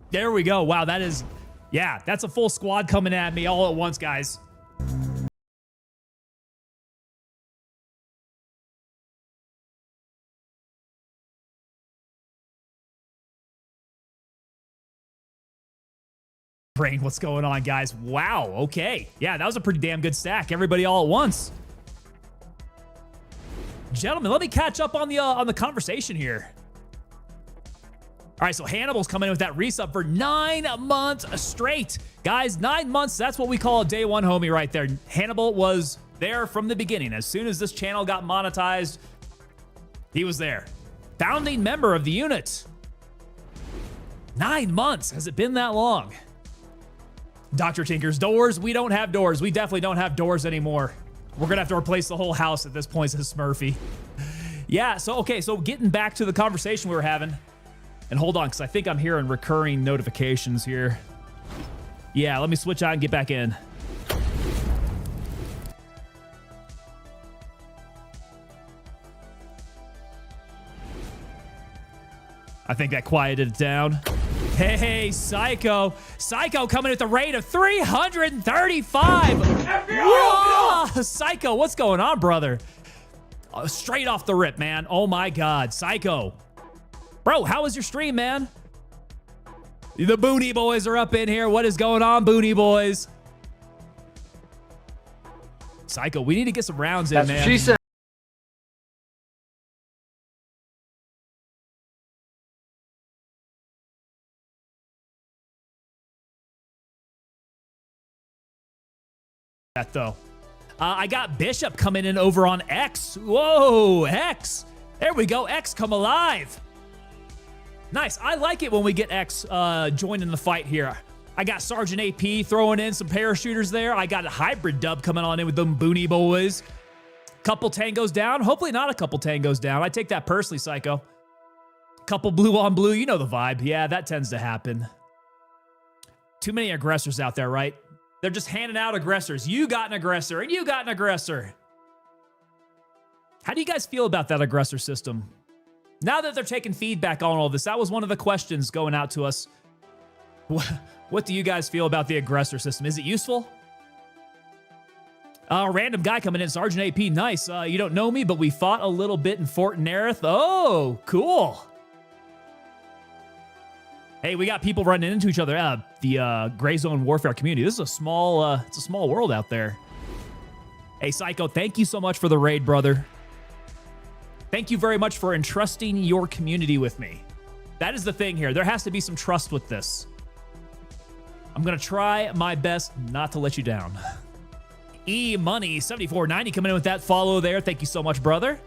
There we go. Wow, that is, yeah, that's a full squad coming at me all at once, guys. Brain, what's going on, guys? Wow, okay. Yeah, that was a pretty damn good stack. Everybody all at once. Gentlemen, let me catch up on the conversation here. All right, so Hannibal's coming in with that resub for 9 months straight. Guys, 9 months, that's what we call a day one homie right there. Hannibal was there from the beginning. As soon as this channel got monetized, he was there. Founding member of the unit. 9 months, has it been that long? Dr. Tinker's doors, we don't have doors. We definitely don't have doors anymore. We're gonna have to replace the whole house at this point, says Smurfy. Yeah, so okay, so getting back to the conversation we were having. And hold on, because I think I'm hearing recurring notifications here. Yeah, let me switch out and get back in. I think that quieted it down. Hey, Psycho. Psycho coming at the rate of 335. Whoa! Psycho, what's going on, brother? Straight off the rip, man. Oh, my God. Psycho. Bro, how was your stream, man? The Booney Boys are up in here. What is going on, Booney Boys? Psycho, we need to get some rounds in, man. That's what she said. That though. I got Bishop coming in over on X. Whoa, X. There we go. X come alive. Nice. I like it when we get X joining the fight here. I got Sergeant AP throwing in some parachuters there. I got a hybrid dub coming on in with them Booney Boys. Couple tangos down. Hopefully not a couple tangos down. I take that personally, Psycho. Couple blue on blue. You know the vibe. Yeah, that tends to happen. Too many aggressors out there, right? They're just handing out aggressors. You got an aggressor, and you got an aggressor. How do you guys feel about that aggressor system? Now that they're taking feedback on all this, that was one of the questions going out to us. What do you guys feel about the aggressor system? Is it useful? Random guy coming in, Sergeant AP, nice. You don't know me, but we fought a little bit in Fort Nerith. Oh, cool. Hey, we got people running into each other. The Gray Zone Warfare community. This is a small, it's a small world out there. Hey, Psycho, thank you so much for the raid, brother. Thank you very much for entrusting your community with me. That is the thing here. There has to be some trust with this. I'm going to try my best not to let you down. E-Money7490 coming in with that follow there. Thank you so much, brother.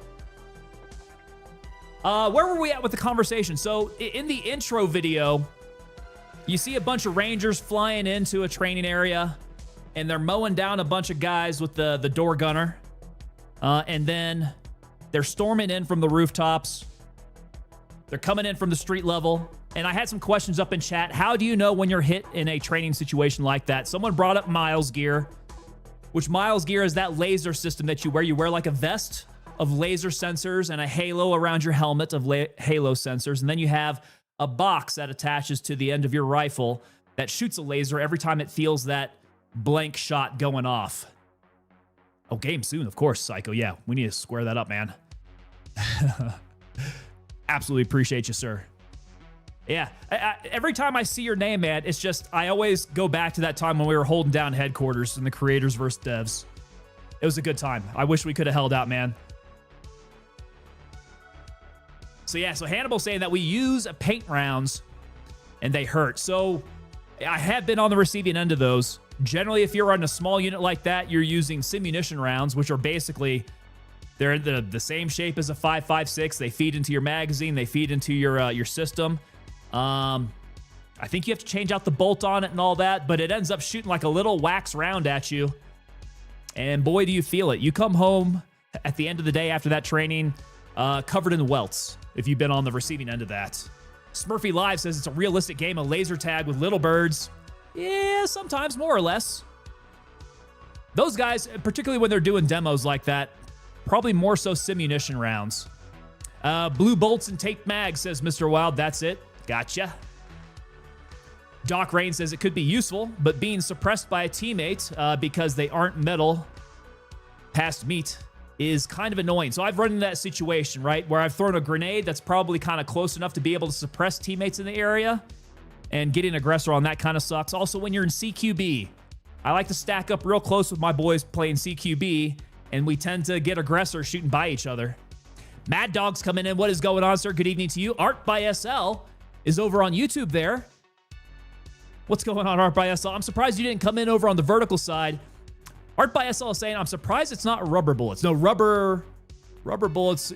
Where were we at with the conversation? So in the intro video, you see a bunch of Rangers flying into a training area, and they're mowing down a bunch of guys with the door gunner. And then they're storming in from the rooftops. They're coming in from the street level. And I had some questions up in chat. How do you know when you're hit in a training situation like that? Someone brought up Miles gear, which Miles gear is that laser system that you wear. You wear like a vest of laser sensors and a halo around your helmet of halo sensors. And then you have a box that attaches to the end of your rifle that shoots a laser every time it feels that blank shot going off. Oh, game soon, of course, Psycho. Yeah, we need to square that up, man. Absolutely appreciate you, sir. Yeah, every time I see your name, man, it's just, I always go back to that time when we were holding down headquarters in the creators versus devs. It was a good time. I wish we could have held out, man. So yeah, so Hannibal's saying that we use paint rounds and they hurt. So I have been on the receiving end of those. Generally, if you're on a small unit like that, you're using simunition rounds, which are basically, they're the same shape as a 5.56. They feed into your magazine. They feed into your system. I think you have to change out the bolt on it and all that, but it ends up shooting like a little wax round at you. And boy, do you feel it. You come home at the end of the day after that training, covered in welts, if you've been on the receiving end of that. Smurfy Live says it's a realistic game of laser tag with little birds. Yeah, sometimes, more or less. Those guys, particularly when they're doing demos like that, probably more so simunition rounds. Blue bolts and taped mags, says Mr. Wild. That's it. Gotcha. Doc Rain says it could be useful, but being suppressed by a teammate because they aren't metal past meat is kind of annoying. So I've run into that situation, right, where I've thrown a grenade that's probably kind of close enough to be able to suppress teammates in the area, and getting aggressor on that kind of sucks. Also, when you're in CQB, I like to stack up real close with my boys playing CQB, and we tend to get aggressor shooting by each other. Mad Dog's coming in. What is going on, sir? Good evening to you. Art by SL is over on YouTube there. What's going on, Art by SL? I'm surprised you didn't come in over on the vertical side. Art by SL is saying, I'm surprised it's not rubber bullets. No, rubber bullets,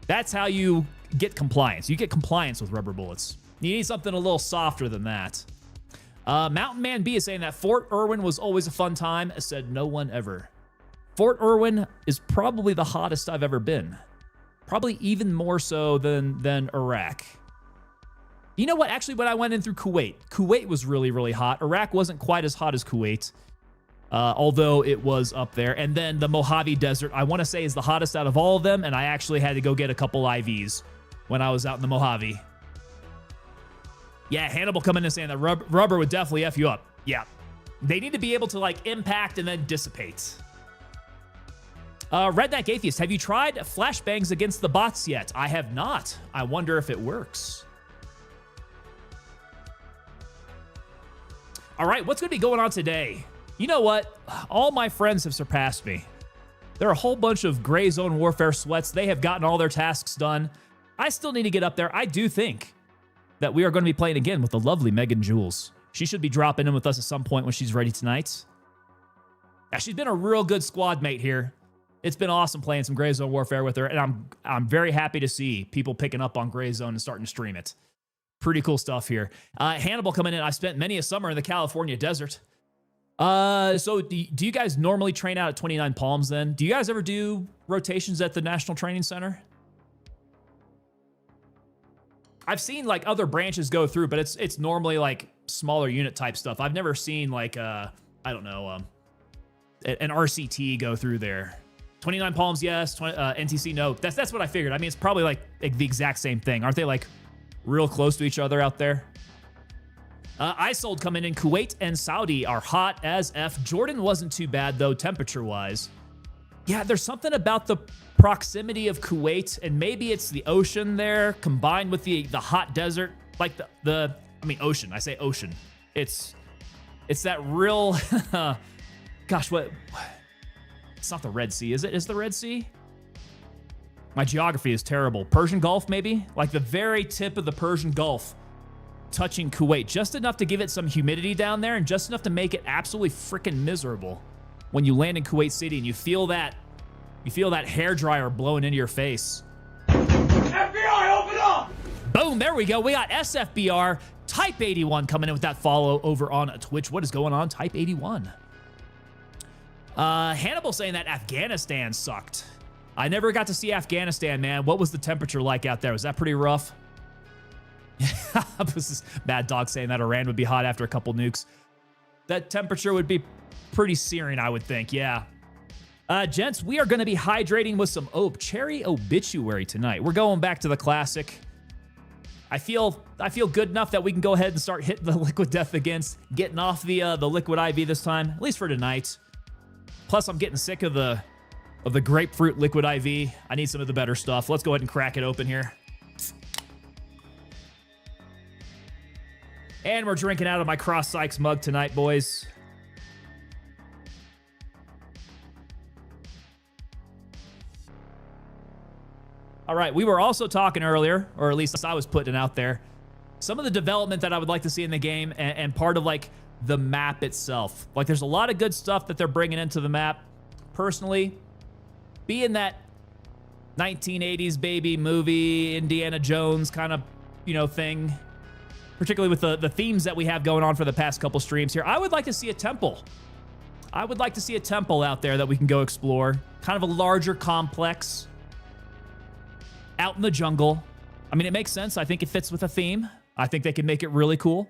that's how you get compliance. You get compliance with rubber bullets. You need something a little softer than that. Mountain Man B is saying that Fort Irwin was always a fun time. I said no one ever. Fort Irwin is probably the hottest I've ever been. Probably even more so than Iraq. You know what? Actually, when I went in through Kuwait was really, really hot. Iraq wasn't quite as hot as Kuwait, although it was up there. And then the Mojave Desert, I want to say, is the hottest out of all of them, and I actually had to go get a couple IVs when I was out in the Mojave. Yeah, Hannibal coming in and saying that rubber would definitely F you up. Yeah. They need to be able to, like, impact and then dissipate. Redneck Atheist, have you tried flashbangs against the bots yet? I have not. I wonder if it works. All right, what's going to be going on today? You know what? All my friends have surpassed me. There are a whole bunch of gray zone warfare sweats. They have gotten all their tasks done. I still need to get up there. I do think that we are going to be playing again with the lovely Megan Jules. She should be dropping in with us at some point when she's ready tonight. Yeah, she's been a real good squad mate here. It's been awesome playing some gray zone warfare with her, and I'm very happy to see people picking up on gray zone and starting to stream it. Pretty cool stuff here. Hannibal coming in. I've spent many a summer in the California desert. So do you guys normally train out at 29 Palms then? Do you guys ever do rotations at the National Training Center? I've seen like other branches go through, but it's normally like smaller unit type stuff. I've never seen like I don't know, an RCT go through there. 29 Palms, yes. NTC, no. That's what I figured. I mean, it's probably like the exact same thing. Aren't they like real close to each other out there? Isold coming in. Kuwait and Saudi are hot as F. Jordan wasn't too bad though, temperature-wise. Yeah, there's something about the proximity of Kuwait, and maybe it's the ocean there combined with the hot desert, like I mean ocean. I say ocean. It's that real gosh, what? It's not the Red Sea, is it? Is the Red Sea? My geography is terrible. Persian Gulf, maybe? Like the very tip of the Persian Gulf touching Kuwait. Just enough to give it some humidity down there and just enough to make it absolutely freaking miserable when you land in Kuwait City and you feel that hairdryer blowing into your face. FBI, open up! Boom, there we go. We got SFBR Type 81 coming in with that follow over on Twitch. What is going on, Type 81? Hannibal saying that Afghanistan sucked. I never got to see Afghanistan, man. What was the temperature like out there? Was that pretty rough? This is Mad Dog saying that Iran would be hot after a couple nukes. That temperature would be pretty searing, I would think, yeah. Gents, we are going to be hydrating with some Cherry Obituary tonight. We're going back to the classic. I feel good enough that we can go ahead and start hitting the Liquid Death against, getting off the Liquid IV this time, at least for tonight. Plus, I'm getting sick of the grapefruit Liquid IV. I need some of the better stuff. Let's go ahead and crack it open here. And we're drinking out of my Cross Sykes mug tonight, boys. All right, we were also talking earlier, or at least I was putting it out there, some of the development that I would like to see in the game and part of like the map itself. Like there's a lot of good stuff that they're bringing into the map. Personally, being that 1980s baby movie, Indiana Jones kind of, thing, particularly with the themes that we have going on for the past couple streams here, I would like to see a temple. I would like to see a temple out there that we can go explore. Kind of a larger complex. Out in the jungle. I mean, it makes sense. I think it fits with a theme. I think they can make it really cool.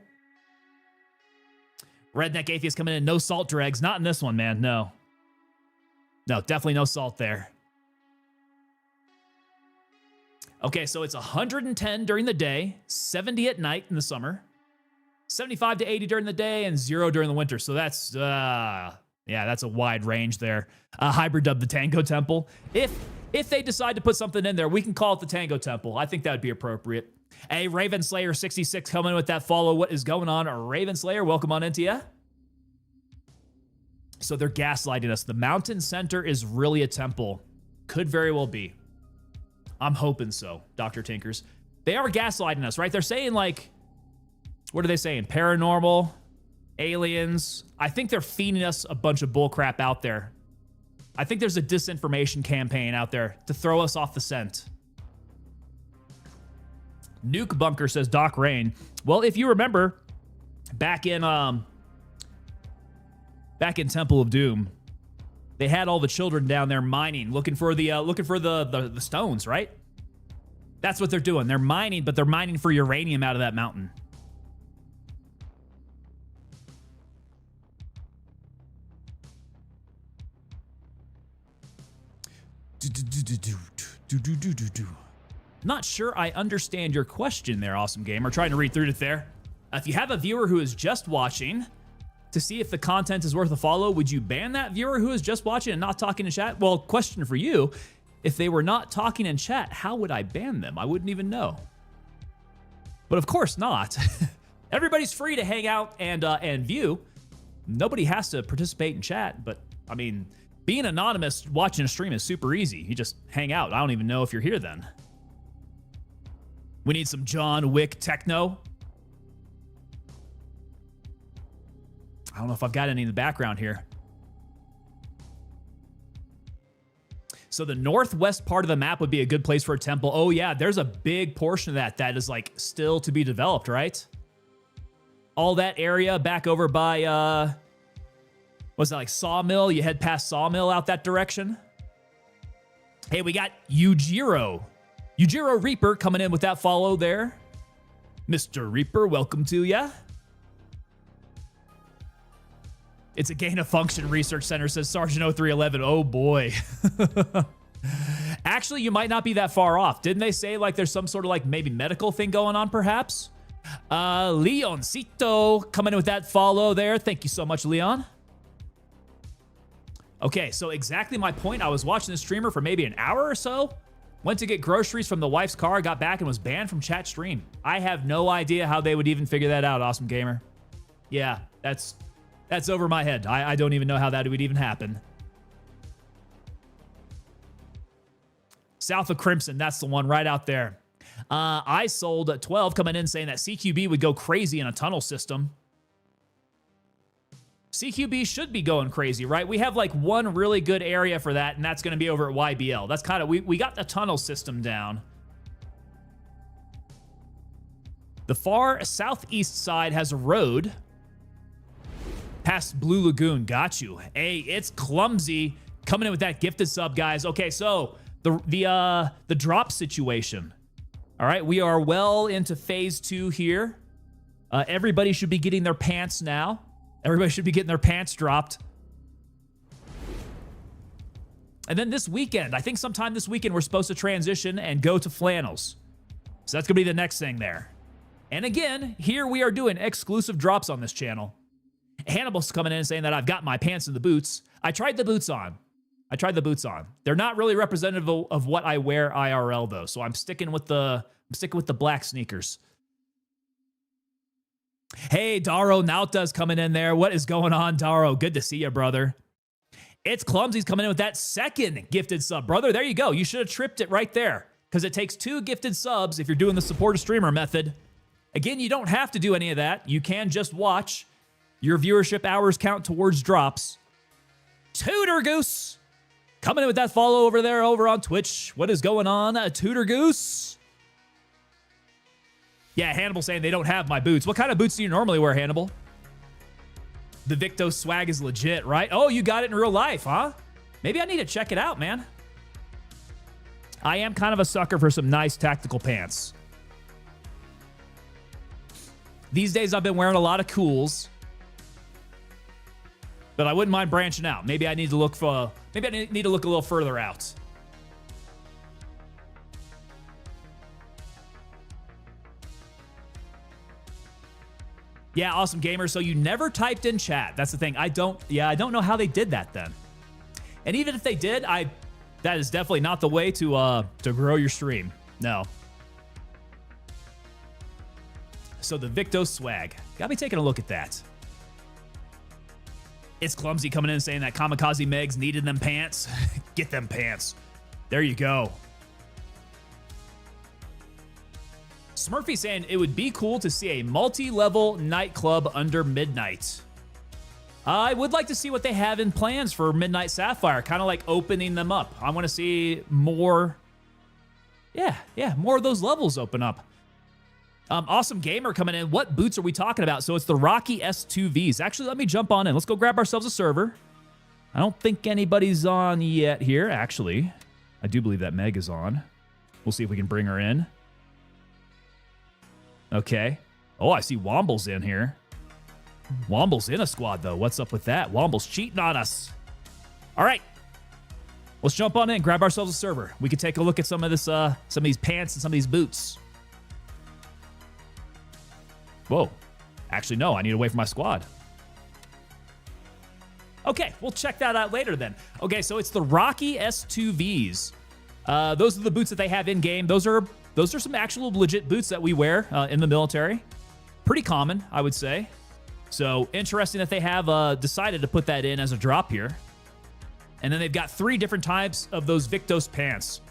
Redneck Atheist coming in. No salt dregs. Not in this one, man. No. No, definitely no salt there. Okay, so it's 110 during the day, 70 at night in the summer, 75 to 80 during the day and 0 during the winter. So that's, yeah, that's a wide range there. Hybrid dub the Tango Temple. If they decide to put something in there, we can call it the Tango Temple. I think that would be appropriate. Hey, Raven Slayer 66 coming with that follow. What is going on? Raven Slayer, welcome on into ya. So they're gaslighting us. The mountain center is really a temple. Could very well be. I'm hoping so, Dr. Tinkers. They are gaslighting us, right? They're saying, like, what are they saying? Paranormal, aliens. I think they're feeding us a bunch of bullcrap out there. I think there's a disinformation campaign out there to throw us off the scent. Nuke Bunker says Doc Rain. Well, if you remember, back in Temple of Doom, they had all the children down there mining, looking for the stones, right? That's what they're doing. They're mining, but they're mining for uranium out of that mountain. Not sure I understand your question there, Awesome Gamer. Trying to read through it there. If you have a viewer who is just watching to see if the content is worth a follow, would you ban that viewer who is just watching and not talking in chat? Well, question for you. If they were not talking in chat, how would I ban them? I wouldn't even know. But of course not. Everybody's free to hang out and view. Nobody has to participate in chat, but I mean, being anonymous watching a stream is super easy. You just hang out. I don't even know if you're here then. We need some John Wick techno. I don't know if I've got any in the background here. So the northwest part of the map would be a good place for a temple. Oh yeah, there's a big portion of that is like still to be developed, right? All that area back over by, was that like Sawmill? You head past Sawmill out that direction. Hey, we got Yujiro Reaper coming in with that follow there. Mr. Reaper, welcome to ya. It's a gain of function research center, says Sergeant 0311. Oh boy. Actually, you might not be that far off. Didn't they say like there's some sort of like maybe medical thing going on perhaps? Leoncito coming in with that follow there. Thank you so much, Leon. Okay, so exactly my point. I was watching this streamer for maybe an hour or so. Went to get groceries from the wife's car, got back and was banned from chat stream. I have no idea how they would even figure that out, Awesome Gamer. Yeah, that's over my head. I don't even know how that would even happen. South of Crimson, that's the one right out there. I sold at 12 coming in saying that CQB would go crazy in a tunnel system. CQB should be going crazy, right? We have like one really good area for that, and that's going to be over at YBL. That's kind of, we got the tunnel system down. The far southeast side has a road past Blue Lagoon. Got you. Hey, it's Clumsy coming in with that gifted sub, guys. Okay, so the drop situation. All right, we are well into phase 2 here. Everybody should be getting their pants now. Everybody should be getting their pants dropped. And then this weekend, I think sometime this weekend, we're supposed to transition and go to flannels. So that's going to be the next thing there. And again, here we are doing exclusive drops on this channel. Hannibal's coming in and saying that I've got my pants and the boots. I tried the boots on. They're not really representative of what I wear IRL though. So I'm sticking with the black sneakers. Hey, Daro Nauta's coming in there. What is going on, Daro? Good to see you, brother. It's Clumsy's coming in with that second gifted sub. Brother, there you go. You should have tripped it right there because it takes 2 gifted subs if you're doing the support a streamer method. Again, you don't have to do any of that. You can just watch. Your viewership hours count towards drops. Tutor Goose coming in with that follow over there over on Twitch. What is going on, Tutor Goose? Yeah, Hannibal saying they don't have my boots. What kind of boots do you normally wear, Hannibal? The Victo swag is legit, right? Oh, you got it in real life, huh? Maybe I need to check it out, man. I am kind of a sucker for some nice tactical pants. These days I've been wearing a lot of cools. But I wouldn't mind branching out. Maybe I need to look a little further out. Yeah, awesome gamer. So you never typed in chat. That's the thing. I don't know how they did that then. And even if they did, that is definitely not the way to grow your stream. No. So the Victo swag. Gotta be taking a look at that. It's Clumsy coming in and saying that Kamikaze Megs needed them pants. Get them pants. There you go. Smurfy saying it would be cool to see a multi-level nightclub under Midnight. I would like to see what they have in plans for Midnight Sapphire, kind of like opening them up. I want to see more, more of those levels open up. Awesome Gamer coming in. What boots are we talking about? So it's the Rocky S2Vs. Actually, let me jump on in. Let's go grab ourselves a server. I don't think anybody's on yet here, actually. I do believe that Meg is on. We'll see if we can bring her in. Okay. Oh, I see Womble's in here. Womble's in a squad, though. What's up with that? Womble's cheating on us. All right. Let's jump on in, grab ourselves a server. We can take a look at some of this, some of these pants and some of these boots. Whoa. Actually, no. I need to wait for my squad. Okay, we'll check that out later then. Okay, so it's the Rocky S2Vs. Those are the boots that they have in-game. Those are some actual legit boots that we wear in the military. Pretty common, I would say. So interesting that they have decided to put that in as a drop here. And then they've got 3 different types of those Victos pants.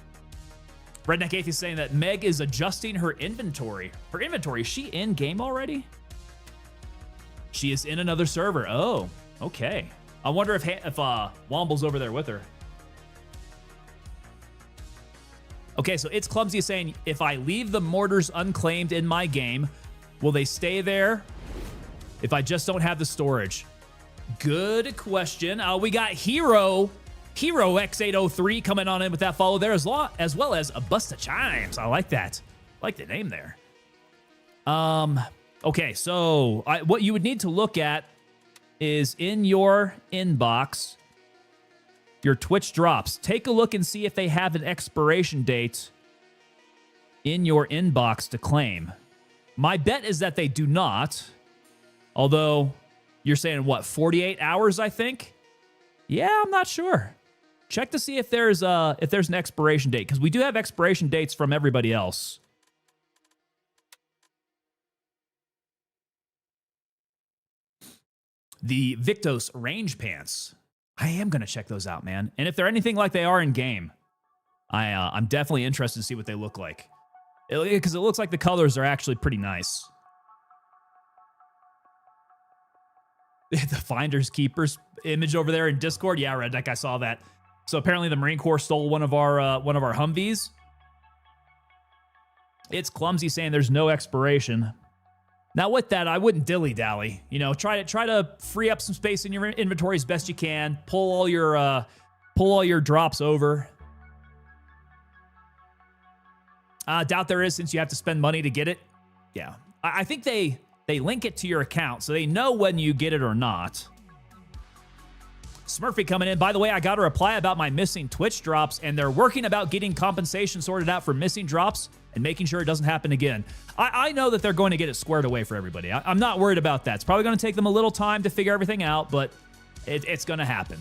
Redneck Atheist saying that Meg is adjusting her inventory. Her inventory, is she in game already? She is in another server. Oh, okay. I wonder if Womble's over there with her. Okay, so It's Clumsy saying, if I leave the mortars unclaimed in my game, will they stay there if I just don't have the storage? Good question. We got Hero X803 coming on in with that follow there, as well as a Bust of Chimes. I like that. I like the name there. Okay, so what you would need to look at is in your inbox, your Twitch drops. Take a look and see if they have an expiration date in your inbox to claim. My bet is that they do not. Although you're saying, what, 48 hours, I think? Yeah, I'm not sure. Check to see if there's an expiration date, because we do have expiration dates from everybody else. The Victos range pants. I am going to check those out, man. And if they're anything like they are in game, I'm definitely interested to see what they look like. Because it looks like the colors are actually pretty nice. The Finders Keepers image over there in Discord. Yeah, Redneck, I saw that. So apparently the Marine Corps stole one of our Humvees. It's Clumsy saying there's no expiration. Now with that, I wouldn't dilly-dally. You know, try to free up some space in your inventory as best you can. Pull all your drops over. Doubt there is, since you have to spend money to get it. Yeah, I think they link it to your account, so they know when you get it or not. Smurfy coming in. By the way, I got a reply about my missing Twitch drops, and they're working about getting compensation sorted out for missing drops and making sure it doesn't happen again. I know that they're going to get it squared away for everybody. I'm not worried about that. It's probably going to take them a little time to figure everything out, but it's going to happen.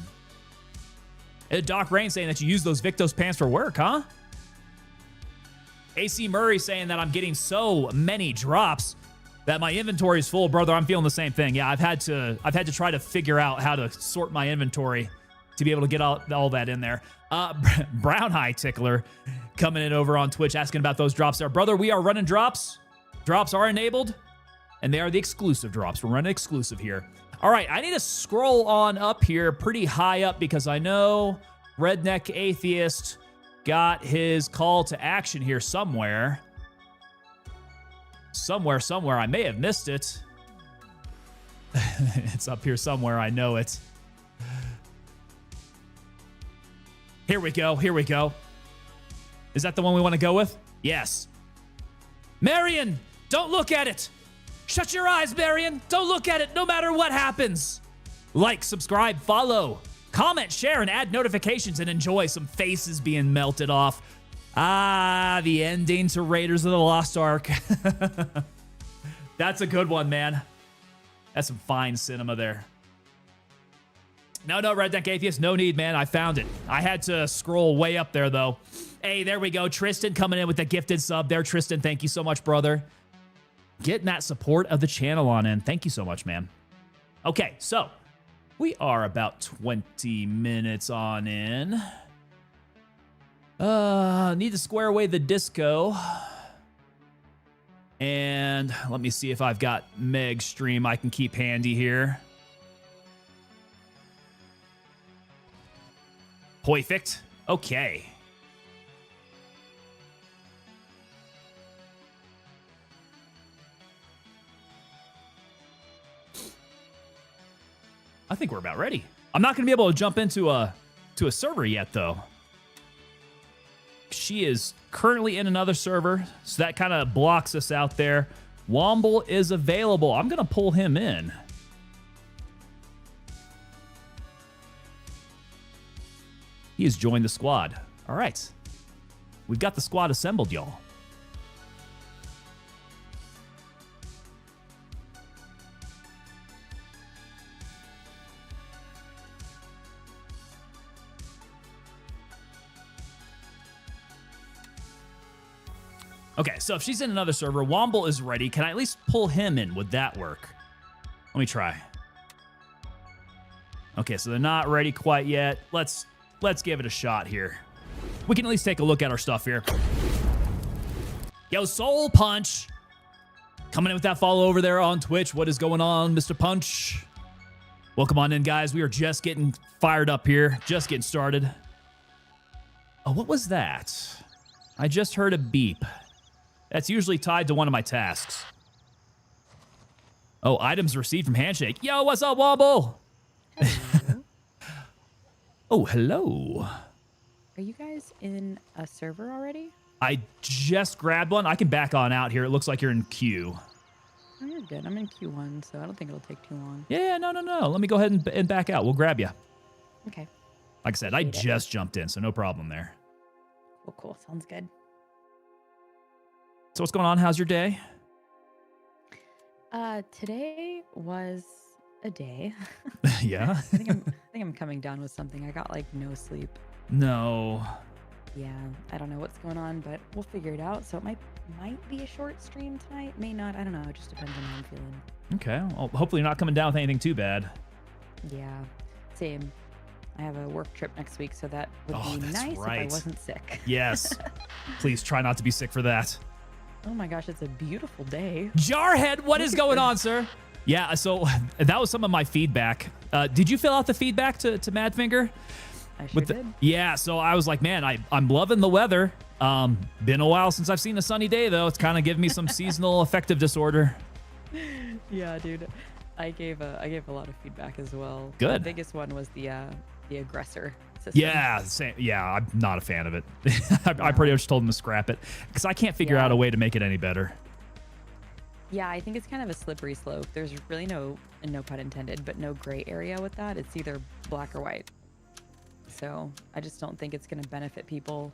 Doc Rain saying that you use those Victos pants for work, huh? AC Murray saying that I'm getting so many drops that my inventory is full. Brother, I'm feeling the same thing. Yeah, I've had to try to figure out how to sort my inventory to be able to get all that in there. Brown Eye Tickler coming in over on Twitch asking about those drops there. Brother, we are running drops. Drops are enabled, and they are the exclusive drops. We're running exclusive here. All right, I need to scroll on up here pretty high up because I know Redneck Atheist got his call to action here somewhere. Somewhere. I may have missed it. It's up here somewhere. I know it. Here we go. Is that the one we want to go with? Yes. Marion, don't look at it. Shut your eyes, Marion. Don't look at it no matter what happens. Like, subscribe, follow, comment, share, and add notifications and enjoy some faces being melted off. Ah, the ending to Raiders of the Lost Ark. That's a good one, man. That's some fine cinema there. No, Redneck Atheist, no need, man. I found it. I had to scroll way up there, though. Hey, there we go. Tristan coming in with the gifted sub there. Tristan, thank you so much, brother. Getting that support of the channel on in. Thank you so much, man. Okay, so we are about 20 minutes on in. Need to square away the disco. And let me see if I've got Meg stream I can keep handy here. Perfect. Okay. I think we're about ready. I'm not going to be able to jump into a server yet, though. She is currently in another server, so that kind of blocks us out there. Womble is available. I'm going to pull him in. He has joined the squad. All right. We've got the squad assembled, y'all. Okay, so if she's in another server, Womble is ready. Can I at least pull him in? Would that work? Let me try. Okay, so they're not ready quite yet. Let's give it a shot here. We can at least take a look at our stuff here. Yo, Soul Punch. Coming in with that follow over there on Twitch. What is going on, Mr. Punch? Welcome on in, guys. We are just getting fired up here. Just getting started. Oh, what was that? I just heard a beep. That's usually tied to one of my tasks. Oh, items received from Handshake. Yo, what's up, Wobble? Hello. Oh, hello. Are you guys in a server already? I just grabbed one. I can back on out here. It looks like you're in queue. Oh, you're good. I'm in Q1, so I don't think it'll take too long. Yeah, no. Let me go ahead and back out. We'll grab you. Okay. Like I said, I just jumped in, so no problem there. Cool. Sounds good. So what's going on? How's your day? Today was a day. Yeah. I think I'm coming down with something. I got like no sleep. No. Yeah, I don't know what's going on, but we'll figure it out. So it might be a short stream tonight. May not. I don't know. It just depends on how I'm feeling. Okay. Well, hopefully you're not coming down with anything too bad. Yeah. Same. I have a work trip next week, so that would be nice if I wasn't sick. Yes. Please try not to be sick for that. Oh my gosh, it's a beautiful day. Jarhead, what is going on, sir? Yeah, so that was some of my feedback. Did you fill out the feedback to Madfinger? I sure did. Yeah, so I was like, man, I'm loving the weather. Been a while since I've seen a sunny day, though. It's kind of giving me some seasonal affective disorder. Yeah, dude. I gave a lot of feedback as well. Good. The biggest one was the aggressor system. Yeah, same. Yeah, I'm not a fan of it. I pretty much told them to scrap it because I can't figure out a way to make it any better. Yeah, I think it's kind of a slippery slope. There's really no pun intended, but no gray area with that. It's either black or white. So I just don't think it's going to benefit people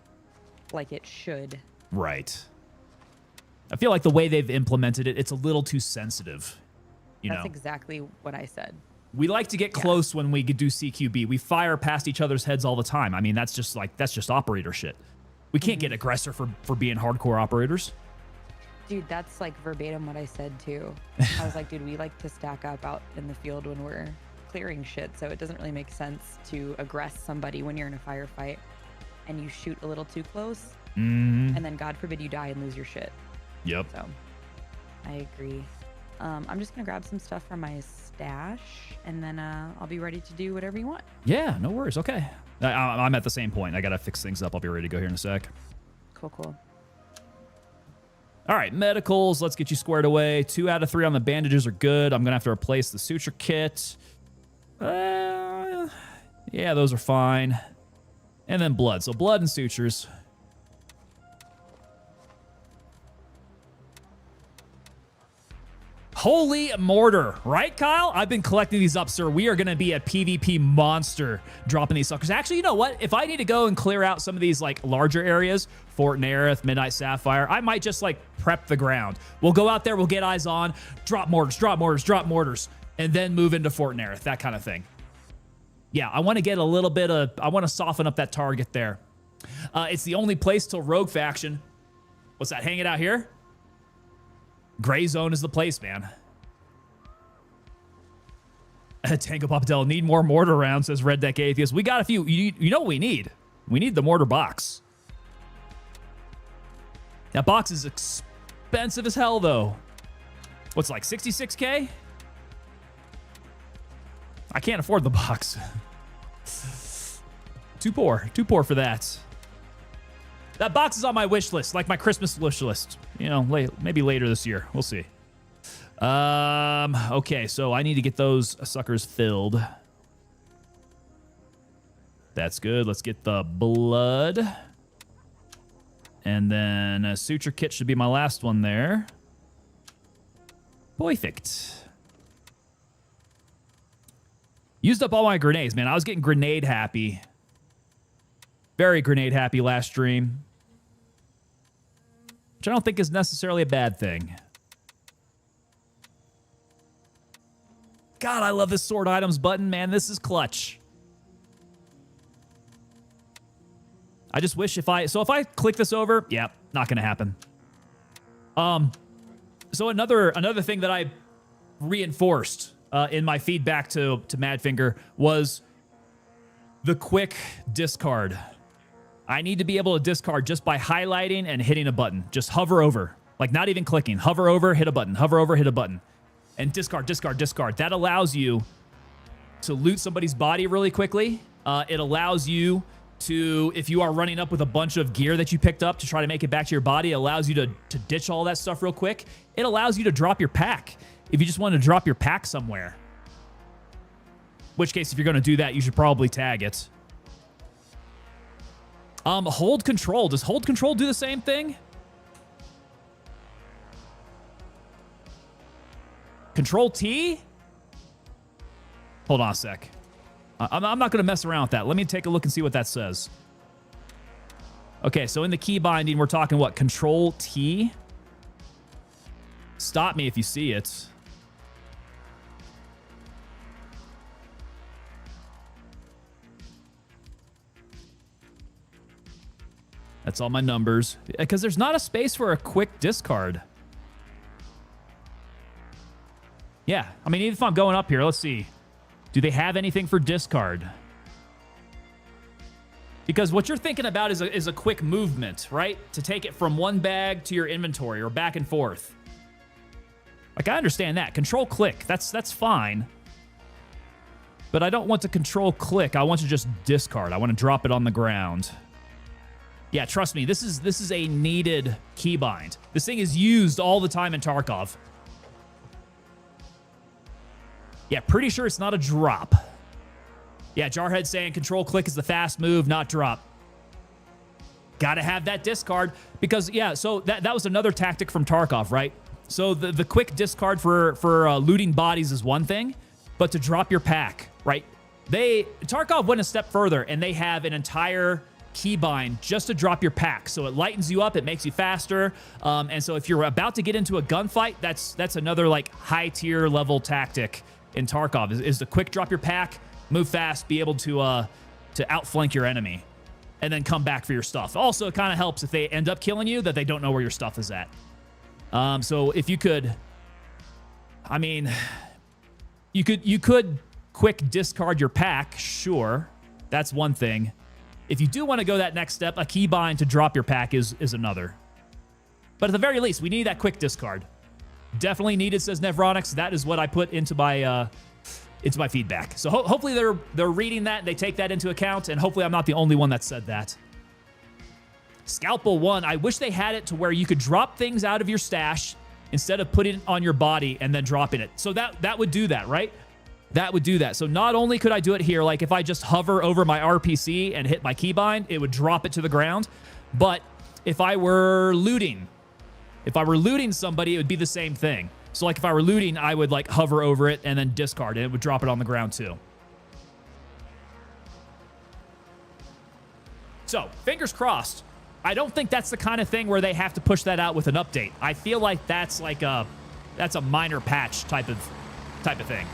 like it should. Right. I feel like the way they've implemented it, it's a little too sensitive. That's exactly what I said. We like to get close when we do CQB. We fire past each other's heads all the time. I mean, that's just operator shit. We can't get aggressor for being hardcore operators. Dude, that's like verbatim what I said too. I was like, dude, we like to stack up out in the field when we're clearing shit, so it doesn't really make sense to aggress somebody when you're in a firefight and you shoot a little too close, and then God forbid you die and lose your shit. Yep. So I agree. I'm just gonna grab some stuff from my stash, and then I'll be ready to do whatever you want. Yeah, no worries. Okay. I'm at the same point. I gotta fix things up. I'll be ready to go here in a sec. Cool. All right, medicals. Let's get you squared away. 2 out of 3 on the bandages are good. I'm gonna have to replace the suture kit. Yeah, those are fine. And then blood. So blood and sutures. Holy mortar, right, Kyle? I've been collecting these up, sir. We are going to be a PvP monster dropping these suckers. Actually, you know what? If I need to go and clear out some of these like larger areas, Fort Nerith, Midnight Sapphire, I might just like prep the ground. We'll go out there, we'll get eyes on, drop mortars, drop mortars, drop mortars, and then move into Fort Nerith, that kind of thing. Yeah, I want to get a little bit of, I want to soften up that target there. It's the only place till Rogue Faction. What's that, hanging out here? Gray Zone is the place, man. Tango Papadel, need more mortar rounds, says Red Deck Atheist. We got a few. You know what we need? We need the mortar box. That box is expensive as hell, though. What's it, like 66K? I can't afford the box. Too poor for that. That box is on my wish list, like my Christmas wish list. You know, maybe later this year. We'll see. Okay, so I need to get those suckers filled. That's good. Let's get the blood. And then a suture kit should be my last one there. Perfect. Used up all my grenades, man. I was getting grenade happy. Very grenade happy last stream. Which I don't think is necessarily a bad thing. God, I love this sword items button, man. This is clutch. I just wish if I click this over, yeah, not gonna happen. So another thing that I reinforced in my feedback to Madfinger was the quick discard. I need to be able to discard just by highlighting and hitting a button. Just hover over, like not even clicking. Hover over, hit a button. Hover over, hit a button. And discard, discard, discard. That allows you to loot somebody's body really quickly. It allows you to, if you are running up with a bunch of gear that you picked up to try to make it back to your body, it allows you to ditch all that stuff real quick. It allows you to drop your pack if you just want to drop your pack somewhere. In which case, if you're going to do that, you should probably tag it. Hold control. Does hold control do the same thing? Control T? Hold on a sec. I'm not going to mess around with that. Let me take a look and see what that says. Okay, so in the key binding, we're talking what? Control T? Stop me if you see it. That's all my numbers. Because there's not a space for a quick discard. Yeah, I mean, even if I'm going up here, let's see. Do they have anything for discard? Because what you're thinking about is a quick movement, right? To take it from one bag to your inventory or back and forth. Like, I understand that. Control click, that's fine. But I don't want to control click. I want to just discard. I want to drop it on the ground. Yeah, trust me, this is a needed keybind. This thing is used all the time in Tarkov. Yeah, pretty sure it's not a drop. Yeah, Jarhead saying control click is the fast move, not drop. Gotta have that discard because, yeah, so that was another tactic from Tarkov, right? So the quick discard for looting bodies is one thing, but to drop your pack, right? Tarkov went a step further and they have an entire keybind just to drop your pack. So it lightens you up, it makes you faster. And so if you're about to get into a gunfight, that's another like high tier level tactic in Tarkov is to quick drop your pack, move fast, be able to outflank your enemy, and then come back for your stuff. Also, it kind of helps if they end up killing you that they don't know where your stuff is at. So if you could, I mean, you could quick discard your pack, sure. That's one thing. If you do want to go that next step, a keybind to drop your pack is another. But at the very least, we need that quick discard. Definitely needed, says Nevronics. That is what I put into my feedback. So hopefully they're reading that and they take that into account, and hopefully I'm not the only one that said that. Scalpel 1, I wish they had it to where you could drop things out of your stash instead of putting it on your body and then dropping it. So that would do that, right? That would do that. So not only could I do it here, like if I just hover over my RPC and hit my keybind, it would drop it to the ground. But if I were looting somebody, it would be the same thing. So like if I were looting, I would like hover over it and then discard it. It would drop it on the ground too. So fingers crossed. I don't think that's the kind of thing where they have to push that out with an update. I feel like that's like that's a minor patch type of thing.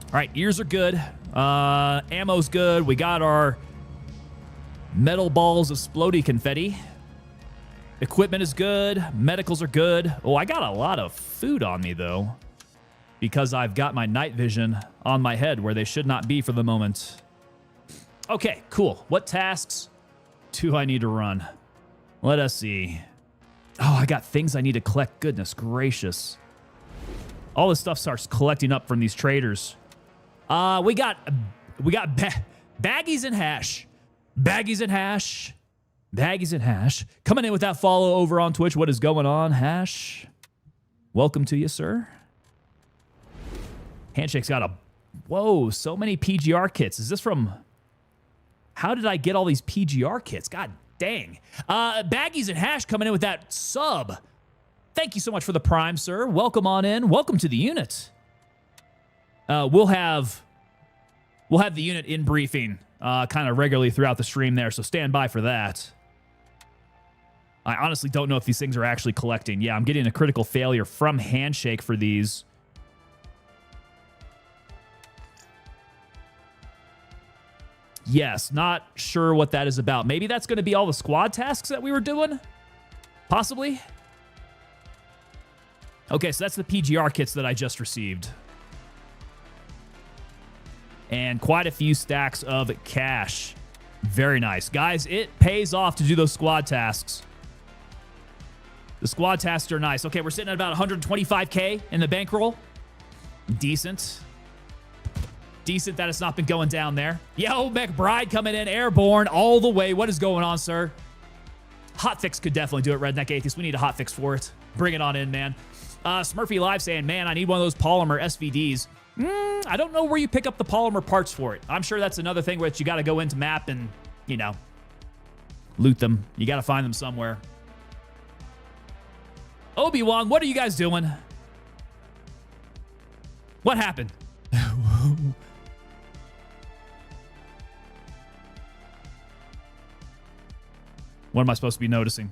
All right, ears are good. Ammo's good. We got our metal balls of splody confetti. Equipment is good. Medicals are good. Oh, I got a lot of food on me, though, because I've got my night vision on my head where they should not be for the moment. Okay, cool. What tasks do I need to run? Let us see. Oh, I got things I need to collect. Goodness gracious. All this stuff starts collecting up from these traders. We got baggies and hash. Baggies and hash. Baggies and hash. Coming in with that follow over on Twitch. What is going on, Hash? Welcome to you, sir. Handshake's got a... Whoa, so many PGR kits. Is this from... How did I get all these PGR kits? God dang. Baggies and hash coming in with that sub. Thank you so much for the prime, sir. Welcome on in. Welcome to the unit. We'll have the unit in briefing kind of regularly throughout the stream there, so stand by for that. I honestly don't know if these things are actually collecting. Yeah, I'm getting a critical failure from Handshake for these. Yes, not sure what that is about. Maybe that's going to be all the squad tasks that we were doing? Possibly? Okay, so that's the PGR kits that I just received. And quite a few stacks of cash. Very nice. Guys, it pays off to do those squad tasks. The squad tasks are nice. Okay, we're sitting at about 125K in the bankroll. Decent. Decent that it's not been going down there. Yo, McBride coming in airborne all the way. What is going on, sir? Hotfix could definitely do it, Redneck Atheist. We need a hotfix for it. Bring it on in, man. Smurfy Live saying, man, I need one of those polymer SVDs. I don't know where you pick up the polymer parts for it. I'm sure that's another thing where you got to go into map and, you know, loot them. You got to find them somewhere. Obi-Wan, what are you guys doing? What happened? What am I supposed to be noticing?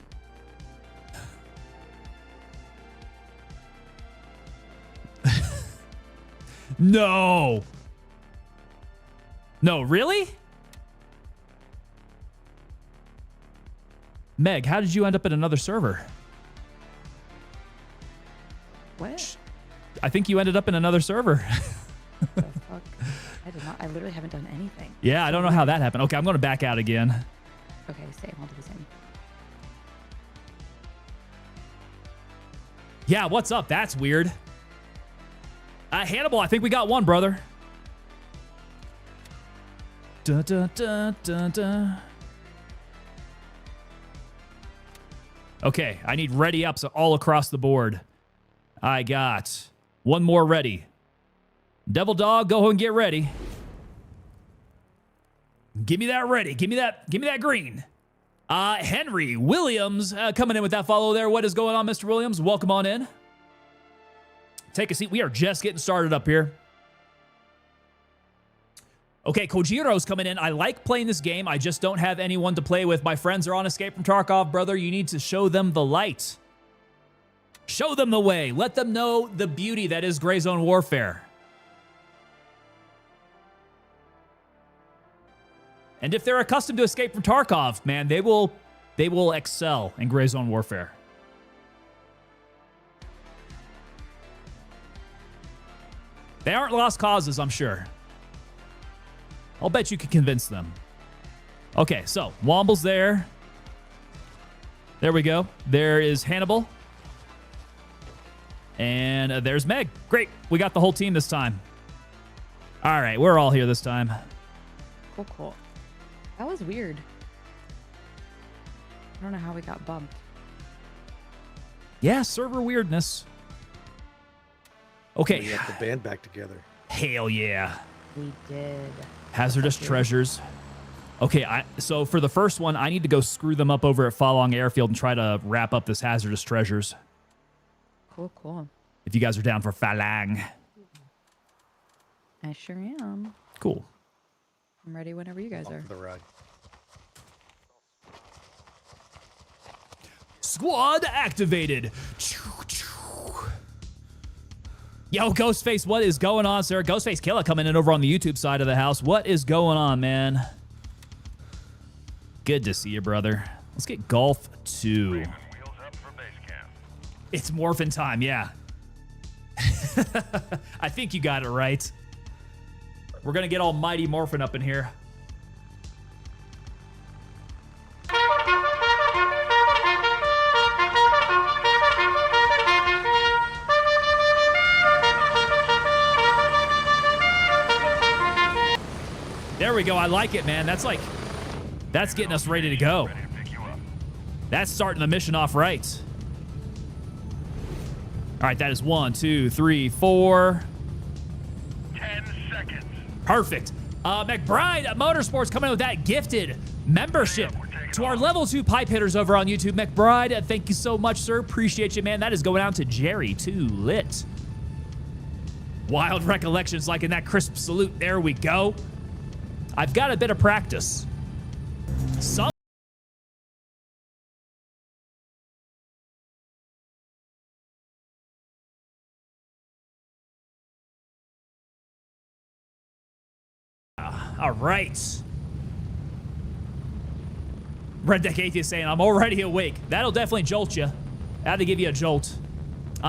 No. No, really? Meg, how did you end up at another server? What? I think you ended up in another server. The fuck? I did not. I literally haven't done anything. Yeah, I don't know how that happened. Okay, I'm going to back out again. Okay, same. I'll do the same. Yeah, what's up? That's weird. Hannibal, I think we got one, brother. Dun, dun, dun, dun, dun. Okay, I need ready ups all across the board. I got one more ready. Devil Dog, go ahead and get ready. Give me that ready. Give me that green. Henry Williams coming in with that follow there. What is going on, Mr. Williams? Welcome on in. Take a seat. We are just getting started up here. Okay, Kojiro's coming in. I like playing this game. I just don't have anyone to play with. My friends are on Escape from Tarkov, brother. You need to show them the light. Show them the way. Let them know the beauty that is Gray Zone Warfare. And if they're accustomed to Escape from Tarkov, man, they will excel in Gray Zone Warfare. They aren't lost causes, I'm sure. I'll bet you can convince them. Okay, so Womble's there. There we go. There is Hannibal. And there's Meg. Great. We got the whole team this time. All right, we're all here this time. Cool, cool. That was weird. I don't know how we got bumped. Yeah, server weirdness. Okay. We got the band back together. Hell yeah. We did. Hazardous treasures. Okay, so for the first one, I need to go screw them up over at Falong Airfield and try to wrap up this hazardous treasures. Cool, cool. If you guys are down for Falang. I sure am. Cool. I'm ready whenever you guys are. For the ride. Squad activated. Yo, Ghostface, what is going on, sir? Ghostface Killer coming in over on the YouTube side of the house. What is going on, man? Good to see you, brother. Let's get Golf 2. It's morphin' time, yeah. I think you got it right. We're gonna get all Mighty Morphin up in here. There we go. I like it, man. That's getting us ready to go. That's starting the mission off right. All right, that is 1, 2, 3, 4. 10 seconds. Perfect. McBride Motorsports coming in with that gifted membership to our level 2 pipe hitters over on YouTube. McBride, thank you so much, sir. Appreciate you, man. That is going out to Jerry, too. Lit. Wild recollections like in that crisp salute. There we go. I've got a bit of practice. Some all right. Red Deck Atheist saying, I'm already awake. That'll definitely jolt you. That'll give you a jolt.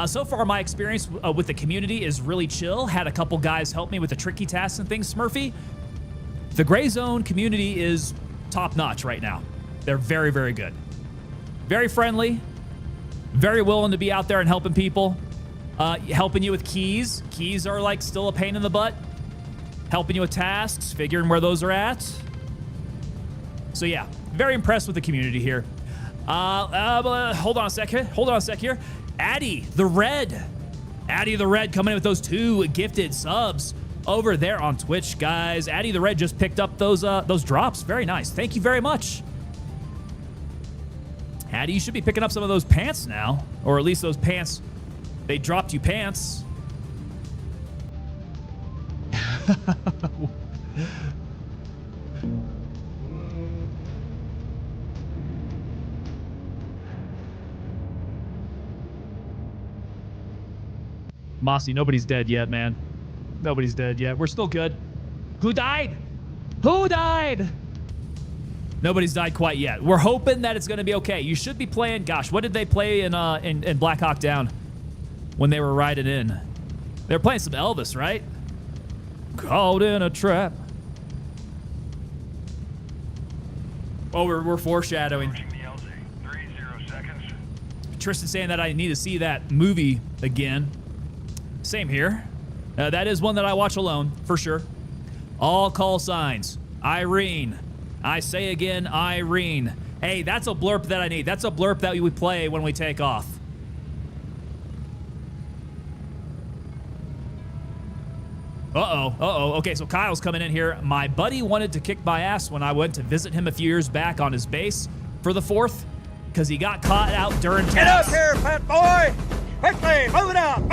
So far, my experience with the community is really chill. Had a couple guys help me with the tricky tasks and things, Smurfy. The Gray Zone community is top-notch right now. They're very, very good. Very friendly. Very willing to be out there and helping people. Helping you with keys. Keys are like still a pain in the butt. Helping you with tasks, figuring where those are at. So yeah, very impressed with the community here. Hold on a sec here. Hold on a sec here. Addy the Red. Addy the Red coming in with those 2 gifted subs over there on Twitch, guys. Addy the Red just picked up those drops. Very nice. Thank you very much. Addy, you should be picking up some of those pants now. Or at least those pants. They dropped you pants. Mossy, nobody's dead yet, man. Nobody's dead yet. We're still good. Who died? Who died? Nobody's died quite yet. We're hoping that it's going to be okay. You should be playing. Gosh, what did they play in Black Hawk Down when they were riding in? They were playing some Elvis, right? Caught in a trap. Oh, we're foreshadowing. 30 seconds. Tristan saying that I need to see that movie again. Same here. That is one that I watch alone, for sure. All call signs. Irene. I say again, Irene. Hey, that's a blurb that I need. That's a blurb that we play when we take off. Uh-oh. Okay, so Kyle's coming in here. My buddy wanted to kick my ass when I went to visit him a few years back on his base for the 4th because he got caught out during Get up tasks. here, fat boy! Quickly, move it out,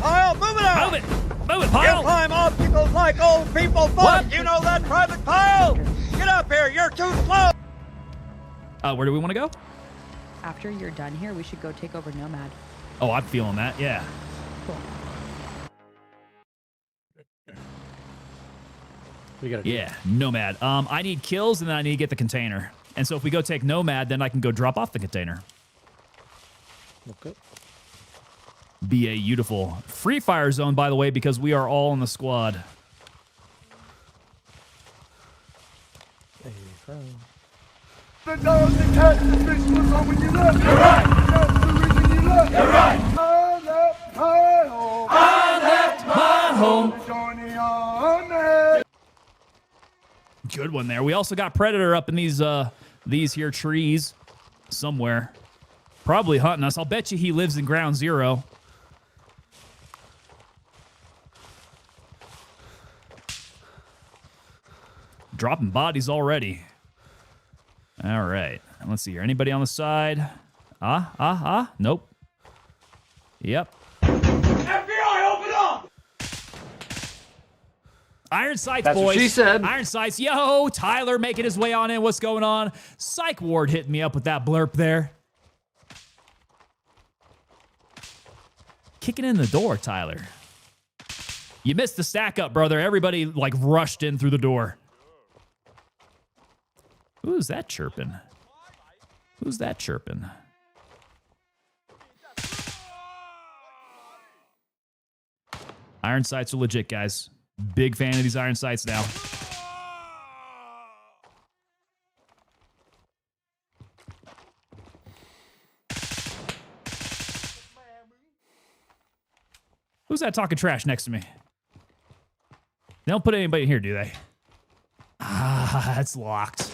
Pyle, move it out! Move it, You Pyle! climb obstacles like old people, fuck! What? You know that, Private Pyle? Get up here, you're too slow! Where do we want to go? After you're done here, we should go take over Nomad. Oh, I'm feeling that, yeah. Cool. We gotta do Yeah, Nomad. I need kills and then I need to get the container. And so if we go take Nomad, then I can go drop off the container. Okay. Be a beautiful free fire zone, by the way, because we are all in the squad. The dog that catch the fish was on when you left. You're right. That's the reason you left. You're right. I left my home. I left my home. Johnny on it. Good one there. We also got Predator up in these here trees somewhere. Probably hunting us. I'll bet you he lives in Ground Zero. Dropping bodies already. All right. Let's see here. Anybody on the side? Nope. Yep. FBI, open up! Iron sights, That's boys. what she said. Iron sights. Yo, Tyler making his way on in. What's going on? Psych Ward hitting me up with that blurp there. Kicking in the door, Tyler. You missed the stack up, brother. Everybody like rushed in through the door. Who's that chirping? Who's that chirping? Iron sights are legit, guys. Big fan of these iron sights now. Who's that talking trash next to me? They don't put anybody in here, do they? Ah, it's locked.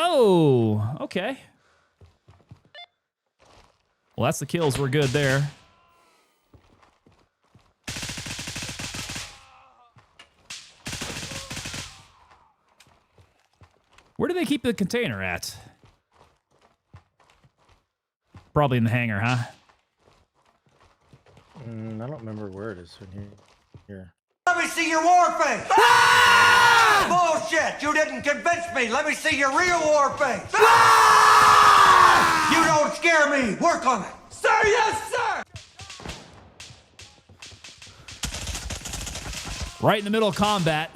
Oh, okay. Well, that's the kills. We're good there. Where do they keep the container at? Probably in the hangar, huh? I don't remember where it is in here. Let me see your war face! Bullshit! You didn't convince me! Let me see your real war face! You don't scare me! Work on it! Sir, yes, sir! Right in the middle of combat.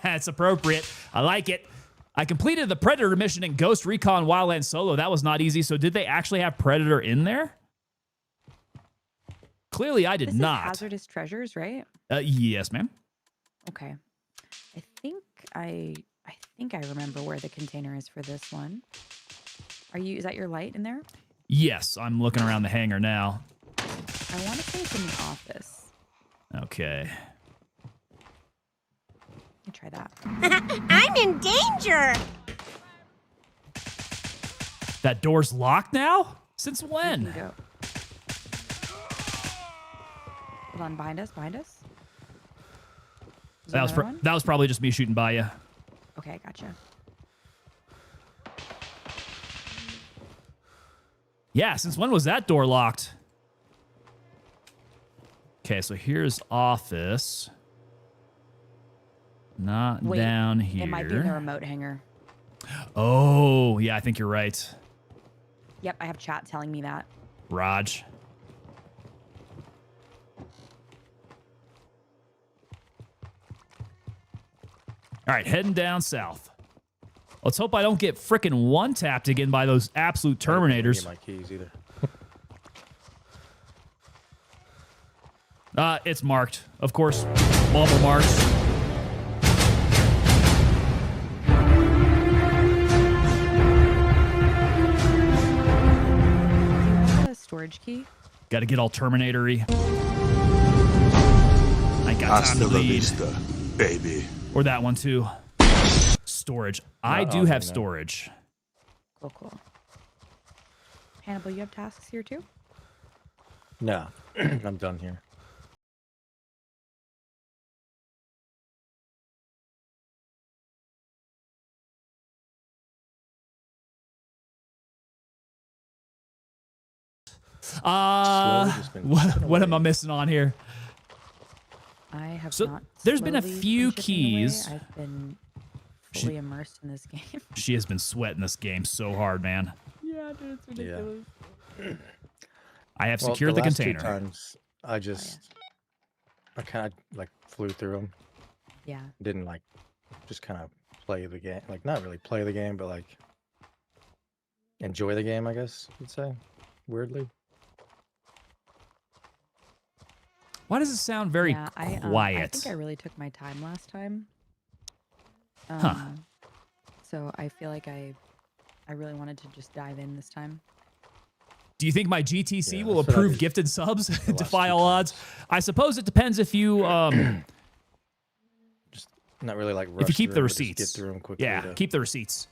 That's appropriate. I like it. I completed the Predator mission in Ghost Recon Wildland Solo. That was not easy. So did they actually have Predator in there? Clearly, I did This not. is hazardous treasures, right? Yes, ma'am. Okay. I think I remember where the container is for this one. Is that your light in there? Yes, I'm looking around the hangar now. I want to say it's in the office. Okay. Let me try that. I'm in danger! That door's locked now? Since Here when? you go. Hold on, behind us, behind us. Is there another one? That was probably just me shooting by you. Okay, gotcha. Yeah, since when was that door locked? Okay, so here's office. Not Wait, down here. It might be in the remote hangar. Oh, yeah, I think you're right. Yep, I have chat telling me that. Raj. All right, heading down south. Let's hope I don't get frickin' one-tapped again by those absolute Terminators. I didn't get my keys either. It's marked, of course. Bubble marks. A storage key. Got to get all Terminator-y. I got time to lead. baby. Or that one, too. Storage. I do have storage. Cool, cool. Hannibal, you have tasks here too? No, I'm done here. What am I missing on here? I have So, not. there's been a slowly few been chipping away. keys. I've been fully immersed in this game. She has been sweating this game so hard, man. Yeah, dude, it's ridiculous. I have secured the last container. 2 times, I kind of like flew through them. Yeah. Didn't like just kind of play the game, like not really play the game, but like enjoy the game, I guess you'd say. Weirdly. Why does it sound very quiet? I think I really took my time last time. Huh. So I feel like I really wanted to just dive in this time. Do you think my GTC Yeah, will that's what I approve did gifted subs? the last Defy 2 all odds. I suppose it depends if you Just not really like if rush you keep the through 'em, but just receipts. Get through them quickly. Yeah, to, keep the receipts.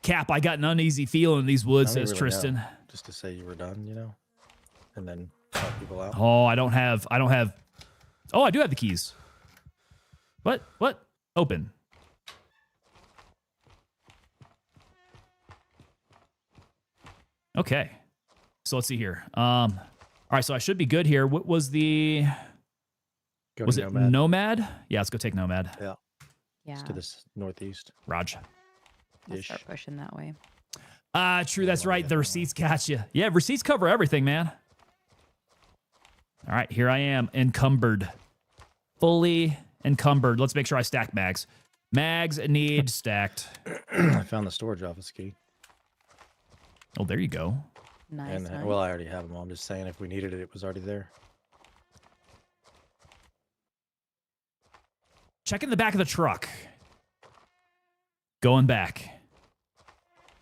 Cap, I got an uneasy feeling in these woods, I don't says even really Tristan. know, just to say you were done, you know, and then help people out. Oh, I don't have. Oh, I do have the keys. What? What? Open. Okay. So let's see here. All right, so I should be good here. What was the... Go was to it Nomad. Nomad? Yeah, let's go take Nomad. Yeah. Yeah. It's to this northeast. Raj. Let's ish. start pushing that way. True, that's right. The receipts got you. Yeah, receipts cover everything, man. All right, here I am, encumbered. Fully encumbered. Let's make sure I stack mags. Mags need stacked. I found the storage office key. Oh, there you go. Nice. And nice. well, I already have them all. I'm just saying if we needed it, it was already there. Checking the back of the truck. Going back.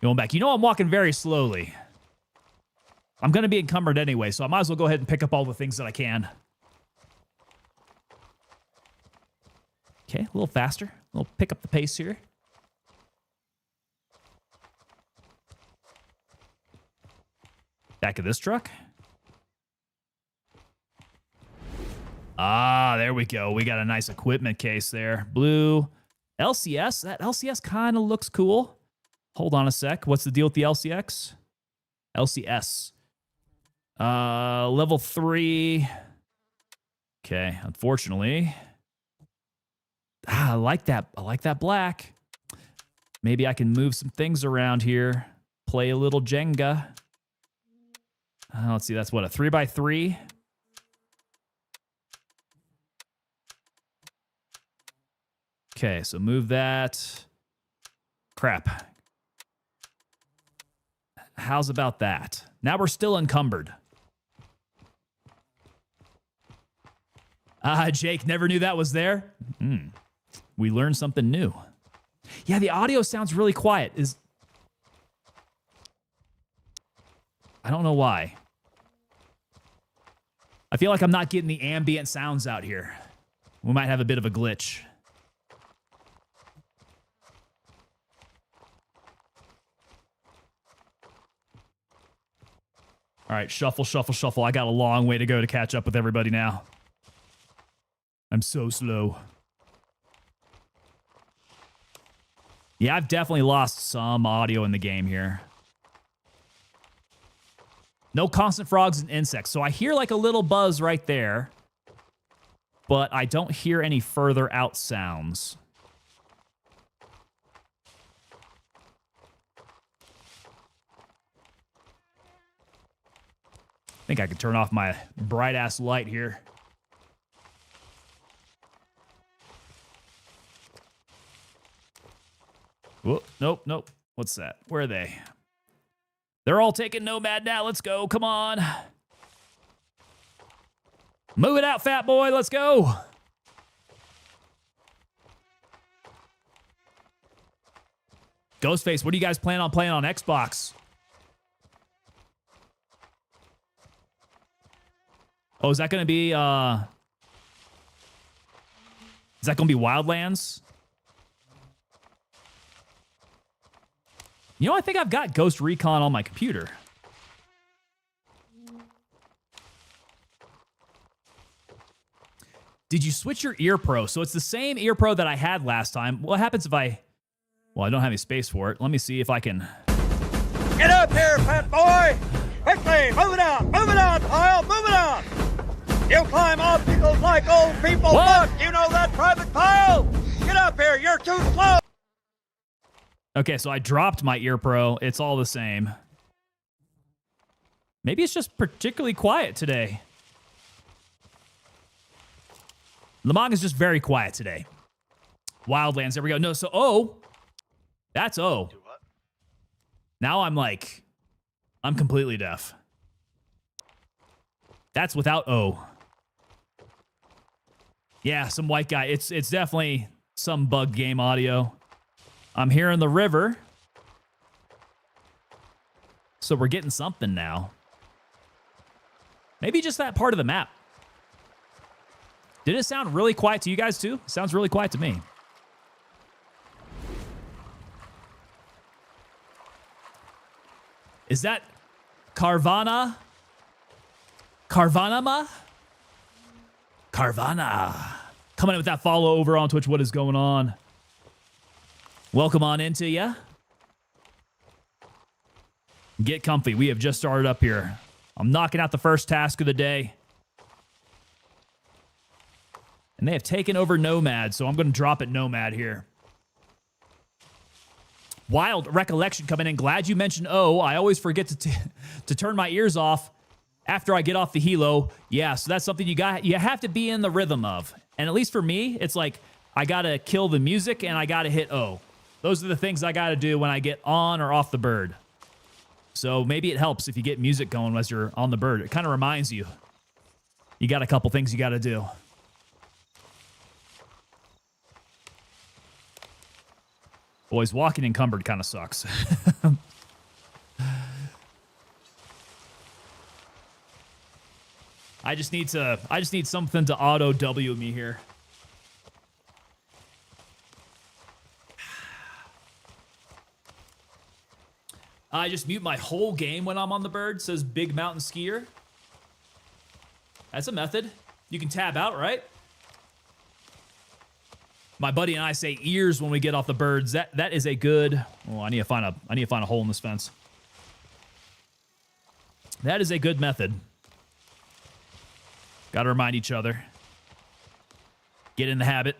Going back. You know I'm walking very slowly. I'm going to be encumbered anyway, so I might as well go ahead and pick up all the things that I can. Okay, a little faster. We'll pick up the pace here. Back of this truck. Ah, there we go. We got a nice equipment case there. Blue LCS. That LCS kind of looks cool. Hold on a sec. What's the deal with the LCX? LCS. Level 3. Okay, unfortunately. I like that. I like that black. Maybe I can move some things around here. Play a little Jenga. Let's see. That's what, a 3x3? Okay, so move that. Crap. How's about that? Now we're still encumbered. Jake, never knew that was there. We learned something new. Yeah, the audio sounds really quiet. I don't know why. I feel like I'm not getting the ambient sounds out here. We might have a bit of a glitch. All right, shuffle, shuffle, shuffle. I got a long way to go to catch up with everybody now. I'm so slow. Yeah, I've definitely lost some audio in the game here. No constant frogs and insects. So I hear like a little buzz right there, but I don't hear any further out sounds. I think I could turn off my bright ass light here. Whoa, nope, nope. What's that? Where are they? They're all taking Nomad now. Let's go. Come on. Move it out, fat boy. Let's go. Ghostface, what do you guys plan on playing on Xbox? Oh, is that going to be, is that going to be Wildlands? You know, I think I've got Ghost Recon on my computer. Did you switch your ear pro? So it's the same ear pro that I had last time. What happens if I... Well, I don't have any space for it. Let me see if I can... Get up here, fat boy! Quickly, move it out, pile, move it out! You climb obstacles like old people What? walk, you know that, Private Pile? Get up here, you're too slow! Okay, so I dropped my ear pro. It's all the same. Maybe it's just particularly quiet today. Lamont is just very quiet today. Wildlands, there we go. No, so O. That's O. Now I'm like, I'm completely deaf. That's without O. Yeah, some white guy. It's definitely some bug game audio. I'm hearing the river. So we're getting something now. Maybe just that part of the map. Did it sound really quiet to you guys too? It sounds really quiet to me. Is that Carvana? Carvanama? Carvana. Coming in with that follow over on Twitch. What is going on? Welcome on into ya. Get comfy. We have just started up here. I'm knocking out the first task of the day. And they have taken over Nomad, so I'm going to drop at Nomad here. Wild recollection coming in. Glad you mentioned O. I always forget to turn my ears off after I get off the helo. Yeah, so that's something you have to be in the rhythm of. And at least for me, it's like I got to kill the music and I got to hit O. Those are the things I got to do when I get on or off the bird. So maybe it helps if you get music going as you're on the bird. It kind of reminds you. You got a couple things you got to do. Boys, walking encumbered kind of sucks. I just need something to auto W me here. I just mute my whole game when I'm on the bird, says Big Mountain Skier. That's a method. You can tab out, right? My buddy and I say ears when we get off the birds. That is a good. Oh, I need to find a hole in this fence. That is a good method. Got to remind each other. Get in the habit.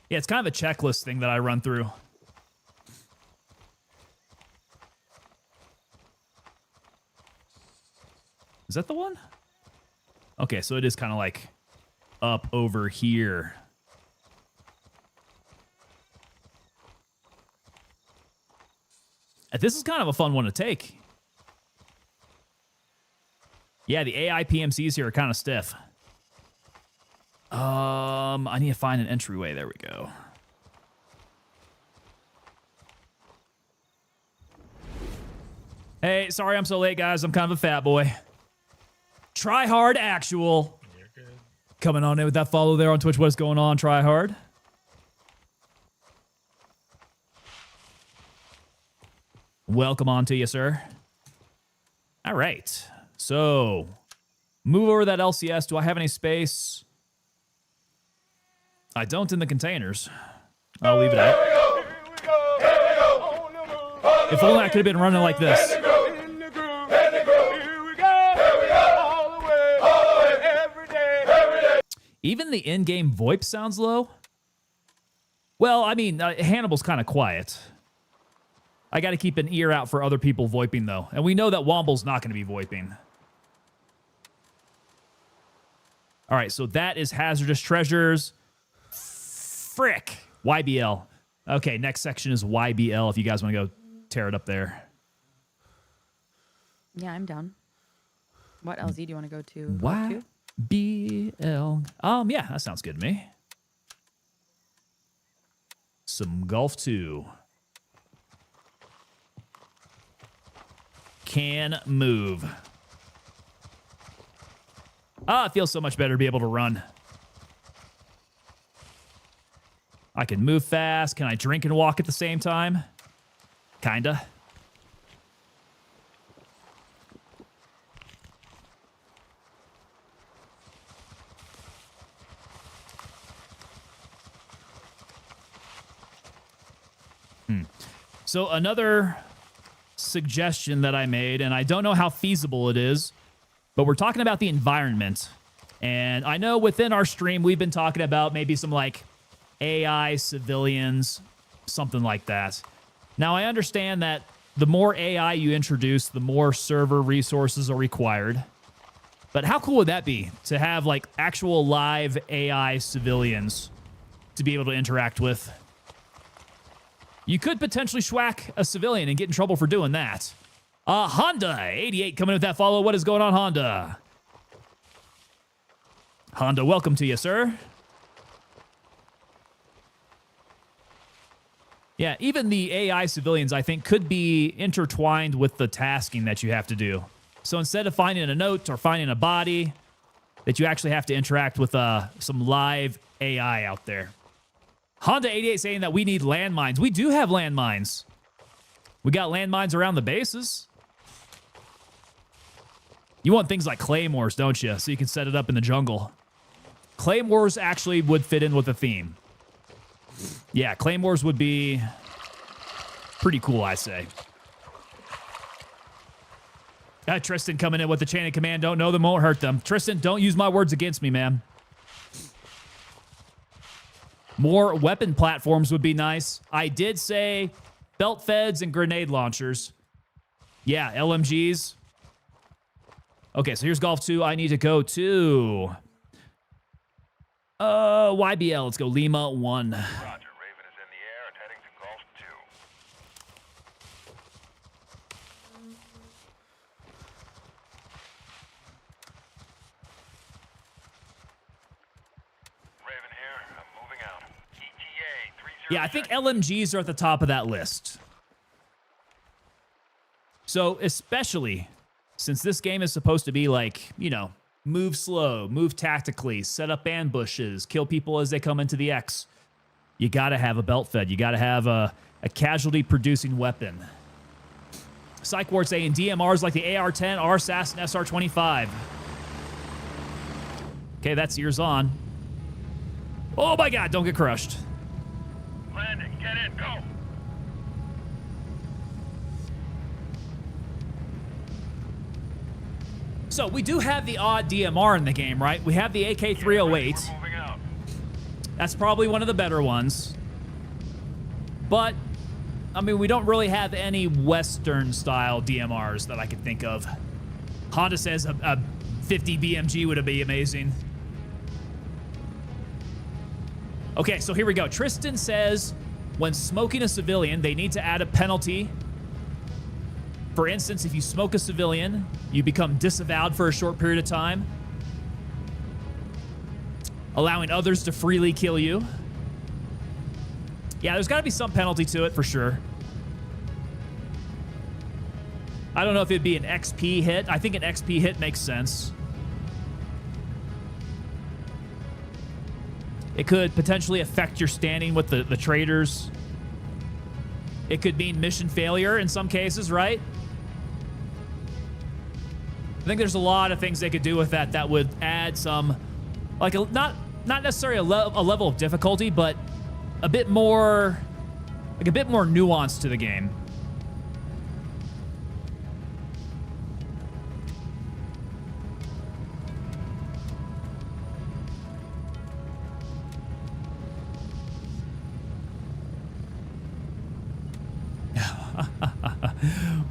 Yeah, it's kind of a checklist thing that I run through. Is that the one? Okay, so it is kind of like up over here. This is kind of a fun one to take. Yeah, the AI PMCs here are kind of stiff. I need to find an entryway. There we go. Hey, sorry I'm so late, guys. I'm kind of a fat boy. Try hard actual. You're good. Coming on in with that follow there on Twitch. What's going on? Try hard. Welcome on to you, sir. All right. So, move over that LCS. Do I have any space? I don't in the containers. I'll leave it out. If only I could have been running like this. Even the in-game VoIP sounds low. Well, I mean, Hannibal's kind of quiet. I got to keep an ear out for other people VoIPing, though. And we know that Womble's not going to be VoIPing. All right, so that is Hazardous Treasures. Frick. YBL. Okay, next section is YBL if you guys want to go tear it up there. Yeah, I'm down. What LZ do you want to go to? YBL. Yeah, that sounds good to me. Some Golf 2. Can move. It feels so much better to be able to run. I can move fast. Can I drink and walk at the same time? Kinda. So another suggestion that I made, and I don't know how feasible it is, but we're talking about the environment. And I know within our stream, we've been talking about maybe some like AI civilians, something like that. Now, I understand that the more AI you introduce, the more server resources are required. But how cool would that be to have like actual live AI civilians to be able to interact with? You could potentially schwack a civilian and get in trouble for doing that. Honda 88 coming with that follow. What is going on, Honda? Honda, welcome to you, sir. Yeah, even the AI civilians, I think, could be intertwined with the tasking that you have to do. So instead of finding a note or finding a body, that you actually have to interact with some live AI out there. Honda 88 saying that we need landmines. We do have landmines. We got landmines around the bases. You want things like claymores, don't you? So you can set it up in the jungle. Claymores actually would fit in with the theme. Yeah, claymores would be pretty cool, I say. Tristan coming in with the chain of command. Don't know them, won't hurt them. Tristan, don't use my words against me, man. More weapon platforms would be nice. I did say belt feds and grenade launchers. Yeah, LMGs. Okay, so here's Golf 2. I need to go to YBL. Let's go Lima 1. Roger, Raven is in the air and heading to Golf 2. Raven here, I'm moving out. ETA 30. Yeah, I think LMGs are at the top of that list. So, especially since this game is supposed to be like, you know, move slow, move tactically, set up ambushes, kill people as they come into the X, you got to have a belt fed. You got to have a casualty-producing weapon. Psych Ward saying DMRs like the AR-10, RSAS, and SR-25. Okay, that's ears on. Oh my god, don't get crushed. Landing, get in, go! So we do have the odd DMR in the game, right? We have the AK-308. We're moving out. That's probably one of the better ones. But, I mean, we don't really have any Western-style DMRs that I can think of. Honda says a 50 BMG would be amazing. Okay, so here we go. Tristan says when smoking a civilian, they need to add a penalty. For instance, if you smoke a civilian, you become disavowed for a short period of time, allowing others to freely kill you. Yeah, there's got to be some penalty to it for sure. I don't know if it'd be an XP hit. I think an XP hit makes sense. It could potentially affect your standing with the traders. It could mean mission failure in some cases, right? I think there's a lot of things they could do with that would add some, like, not necessarily a level of difficulty, but a bit more, like a bit more nuance to the game.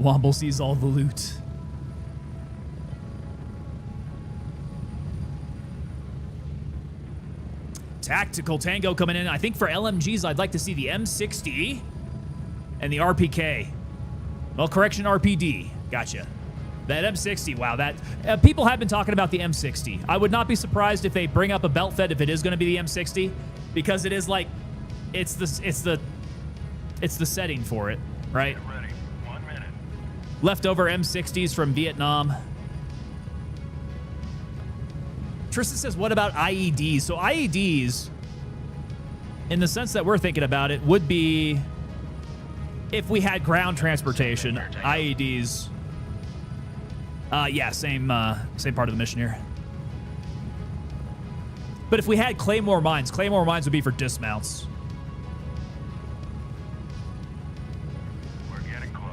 Womble sees all the loot. Tactical Tango coming in. I think for LMGs, I'd like to see the M60 and the RPK. Well, correction, RPD. Gotcha. That M60, wow, that people have been talking about the M60. I would not be surprised if they bring up a belt fed if it is going to be the M60, because it is like it's the setting for it, right? Get ready. 1 minute. Leftover M60s from Vietnam. Tristan says, what about IEDs? So IEDs, in the sense that we're thinking about it, would be if we had ground transportation. IEDs. Yeah, same part of the mission here. But if we had Claymore mines would be for dismounts. We're getting close.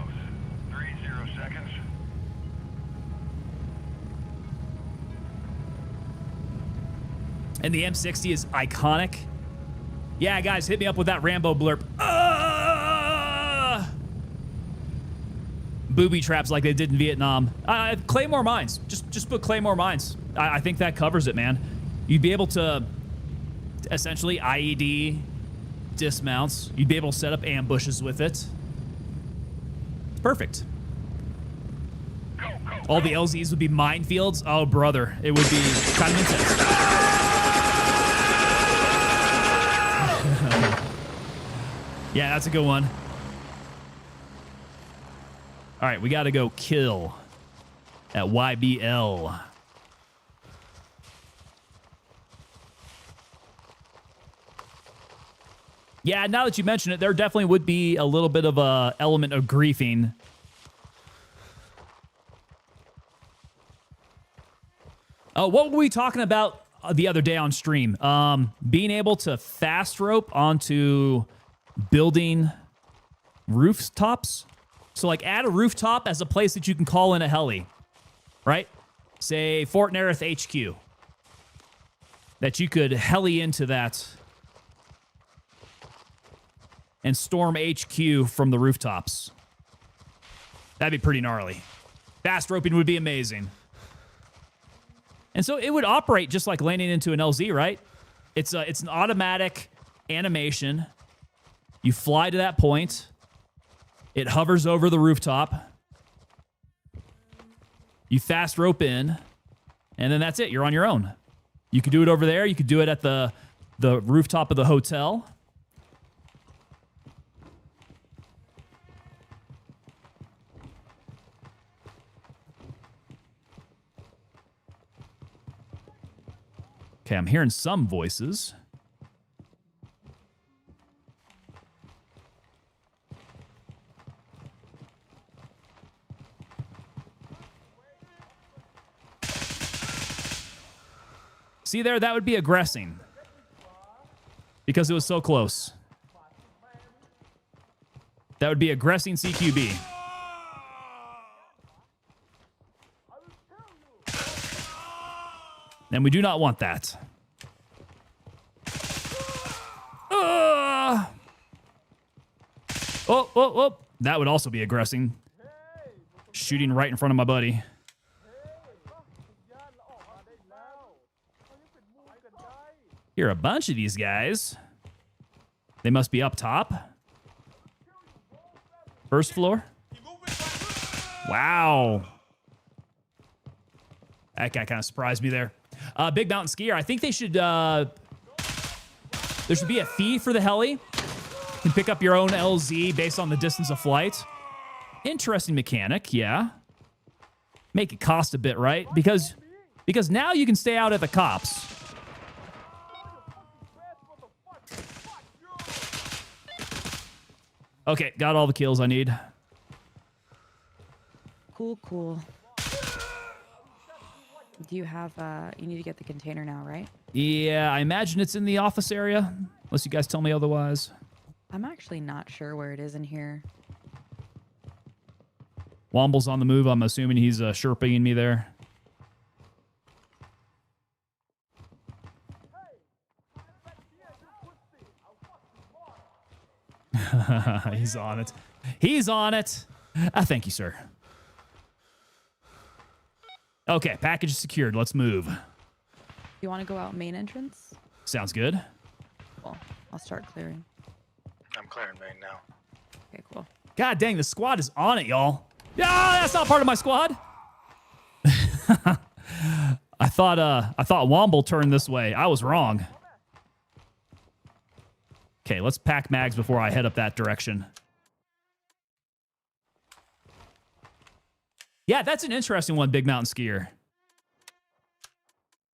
30 seconds. And the M60 is iconic. Yeah, guys, hit me up with that Rambo blurb. Booby traps like they did in Vietnam. Claymore mines. Just put Claymore mines. I think that covers it, man. You'd be able to essentially IED dismounts. You'd be able to set up ambushes with it. It's perfect. All the LZs would be minefields. Oh, brother. It would be kind of intense. Yeah, that's a good one. All right, we got to go kill at YBL. Yeah, now that you mention it, there definitely would be a little bit of a element of griefing. What were we talking about the other day on stream? Being able to fast rope onto building rooftops. So like add a rooftop as a place that you can call in a heli, right? Say Fort Nerith HQ. That you could heli into that and storm HQ from the rooftops. That'd be pretty gnarly. Fast roping would be amazing. And so it would operate just like landing into an LZ, right? It's an automatic animation. You fly to that point. It hovers over the rooftop. You fast rope in, and then that's it. You're on your own. You could do it over there. You could do it at the rooftop of the hotel. Okay, I'm hearing some voices. See there, that would be aggressing. Because it was so close. That would be aggressing CQB. And we do not want that. Oh. That would also be aggressing. Shooting right in front of my buddy. Here are a bunch of these guys. They must be up top. First floor. Wow. That guy kind of surprised me there. Big Mountain Skier. I think they should... there should be a fee for the heli. You can pick up your own LZ based on the distance of flight. Interesting mechanic, yeah. Make it cost a bit, right? Because now you can stay out at the cops. Okay, got all the kills I need. Cool. Do you have, you need to get the container now, right? Yeah, I imagine it's in the office area, unless you guys tell me otherwise. I'm actually not sure where it is in here. Womble's on the move. I'm assuming he's Sherping me there. He's on it. He's on it. Thank you, sir. Okay, package is secured. Let's move. You want to go out main entrance? Sounds good. Cool. I'll start clearing. I'm clearing main now. Okay, cool. God dang, the squad is on it, y'all. Yeah, that's not part of my squad. I thought Womble turned this way. I was wrong. Okay, let's pack mags before I head up that direction. Yeah, that's an interesting one, Big Mountain Skier.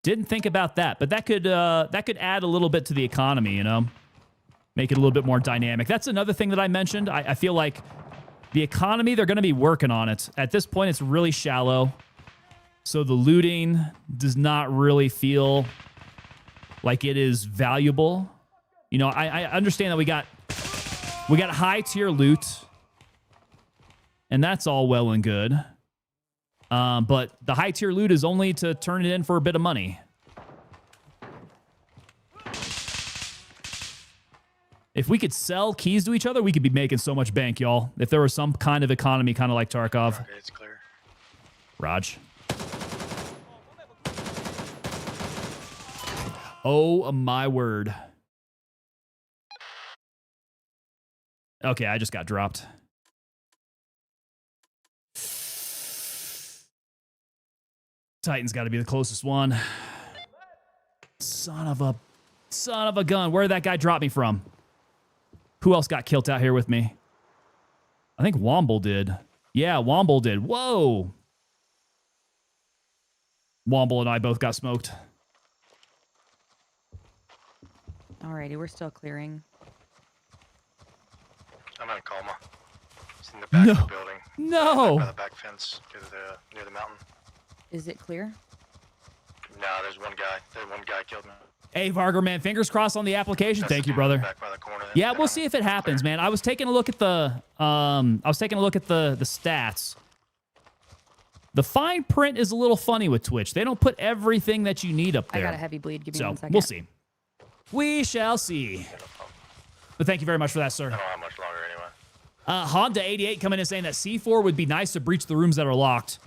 Didn't think about that, but that could add a little bit to the economy, you know? Make it a little bit more dynamic. That's another thing that I mentioned. I feel like the economy, they're going to be working on it. At this point, it's really shallow. So the looting does not really feel like it is valuable. You know, I understand that we got high tier loot, and that's all well and good. But the high tier loot is only to turn it in for a bit of money. If we could sell keys to each other, we could be making so much bank, y'all. If there was some kind of economy, kind of like Tarkov. Okay, it's clear. Raj. Oh, my word. Okay, I just got dropped. Titan's got to be the closest one. Son of a gun. Where did that guy drop me from? Who else got killed out here with me? I think Womble did. Yeah, Womble did. Whoa. Womble and I both got smoked. Alrighty, we're still clearing. I'm in a coma. It's in the back of the building. No. By the back fence near the mountain. Is it clear? Nah, there's one guy. That one guy killed me. Hey, Varger, man, fingers crossed on the application. Thank you, brother. Back by the corner. Yeah, we'll see if it happens, man. I was taking a look at the the stats. The fine print is a little funny with Twitch. They don't put everything that you need up I there. got a heavy bleed. Give me So 1 second. we'll see. We shall see. But thank you very much for that, sir. I don't have much longer anyway. Honda 88 coming in saying that C4 would be nice to breach the rooms that are locked.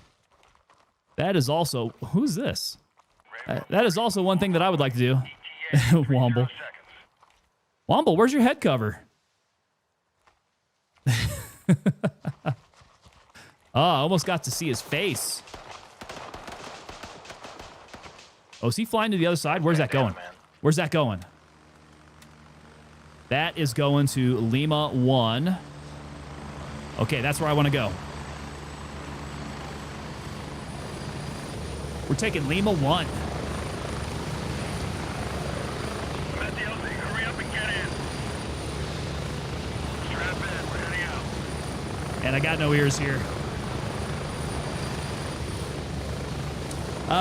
That is also... Who's this? That is also one thing that I would like to do. Womble. Womble, where's your head cover? Oh, I almost got to see his face. Oh, is he flying to the other side? Where's that going? Where's that going? That is going to Lima 1. Okay, that's where I want to go. We're taking Lima 1. I'm at the LZ. Hurry up and get in. Strap in. We're heading out. And I got no ears here.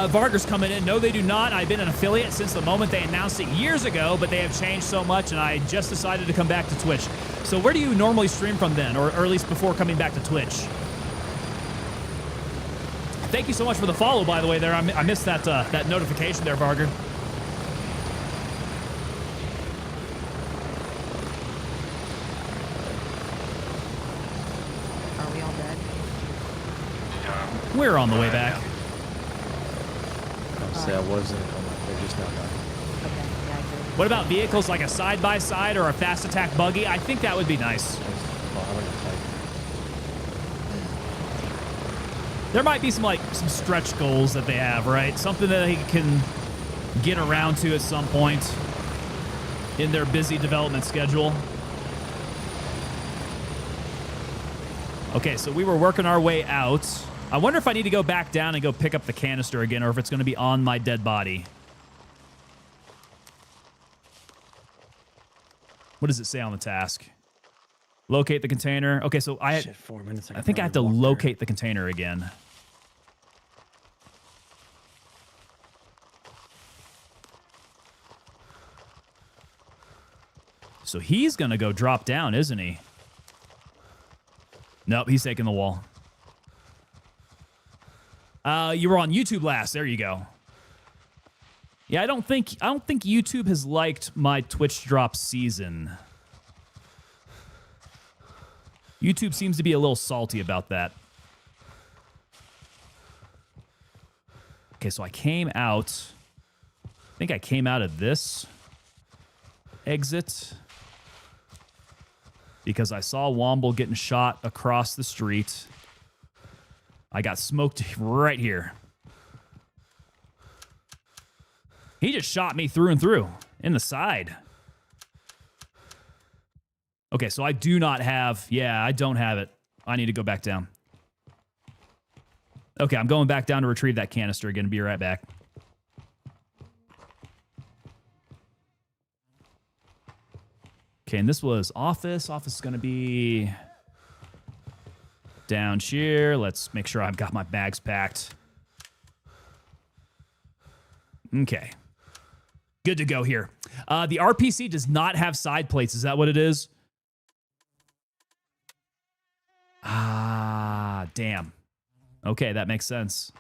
Vargas coming in. No, they do not. I've been an affiliate since the moment they announced it years ago, but they have changed so much, and I just decided to come back to Twitch. So where do you normally stream from then, or at least before coming back to Twitch? Thank you so much for the follow, by the way, there. I missed that, that notification there, Vargas. Are we all dead? We're on the way back. I'll say I wasn't. They're just not done. Okay, yeah, I agree. What about vehicles like a side-by-side or a fast attack buggy? I think that would be nice. Well, I wouldn't type. There might be some stretch goals that they have, right? Something that they can get around to at some point in their busy development schedule. Okay, so we were working our way out. I wonder if I need to go back down and go pick up the canister again, or if it's going to be on my dead body. What does it say on the task? Locate the container. Okay, so Shit, 4 minutes. I think I have to locate the container again. So he's going to go drop down, isn't he? Nope, he's taking the wall. You were on YouTube last. There you go. Yeah, I don't think YouTube has liked my Twitch drop season. YouTube seems to be a little salty about that. Okay, so I came out. I think I came out of this exit because I saw Womble getting shot across the street. I got smoked right here. He just shot me through and through in the side. Okay, so I do not have... Yeah, I don't have it. I need to go back down. Okay, I'm going back down to retrieve that canister again. Be right back. Okay, and this was office. Office is going to be down here. Let's make sure I've got my bags packed. Okay. Good to go here. The RPC does not have side plates. Is that what it is? Ah, damn. Okay, that makes sense.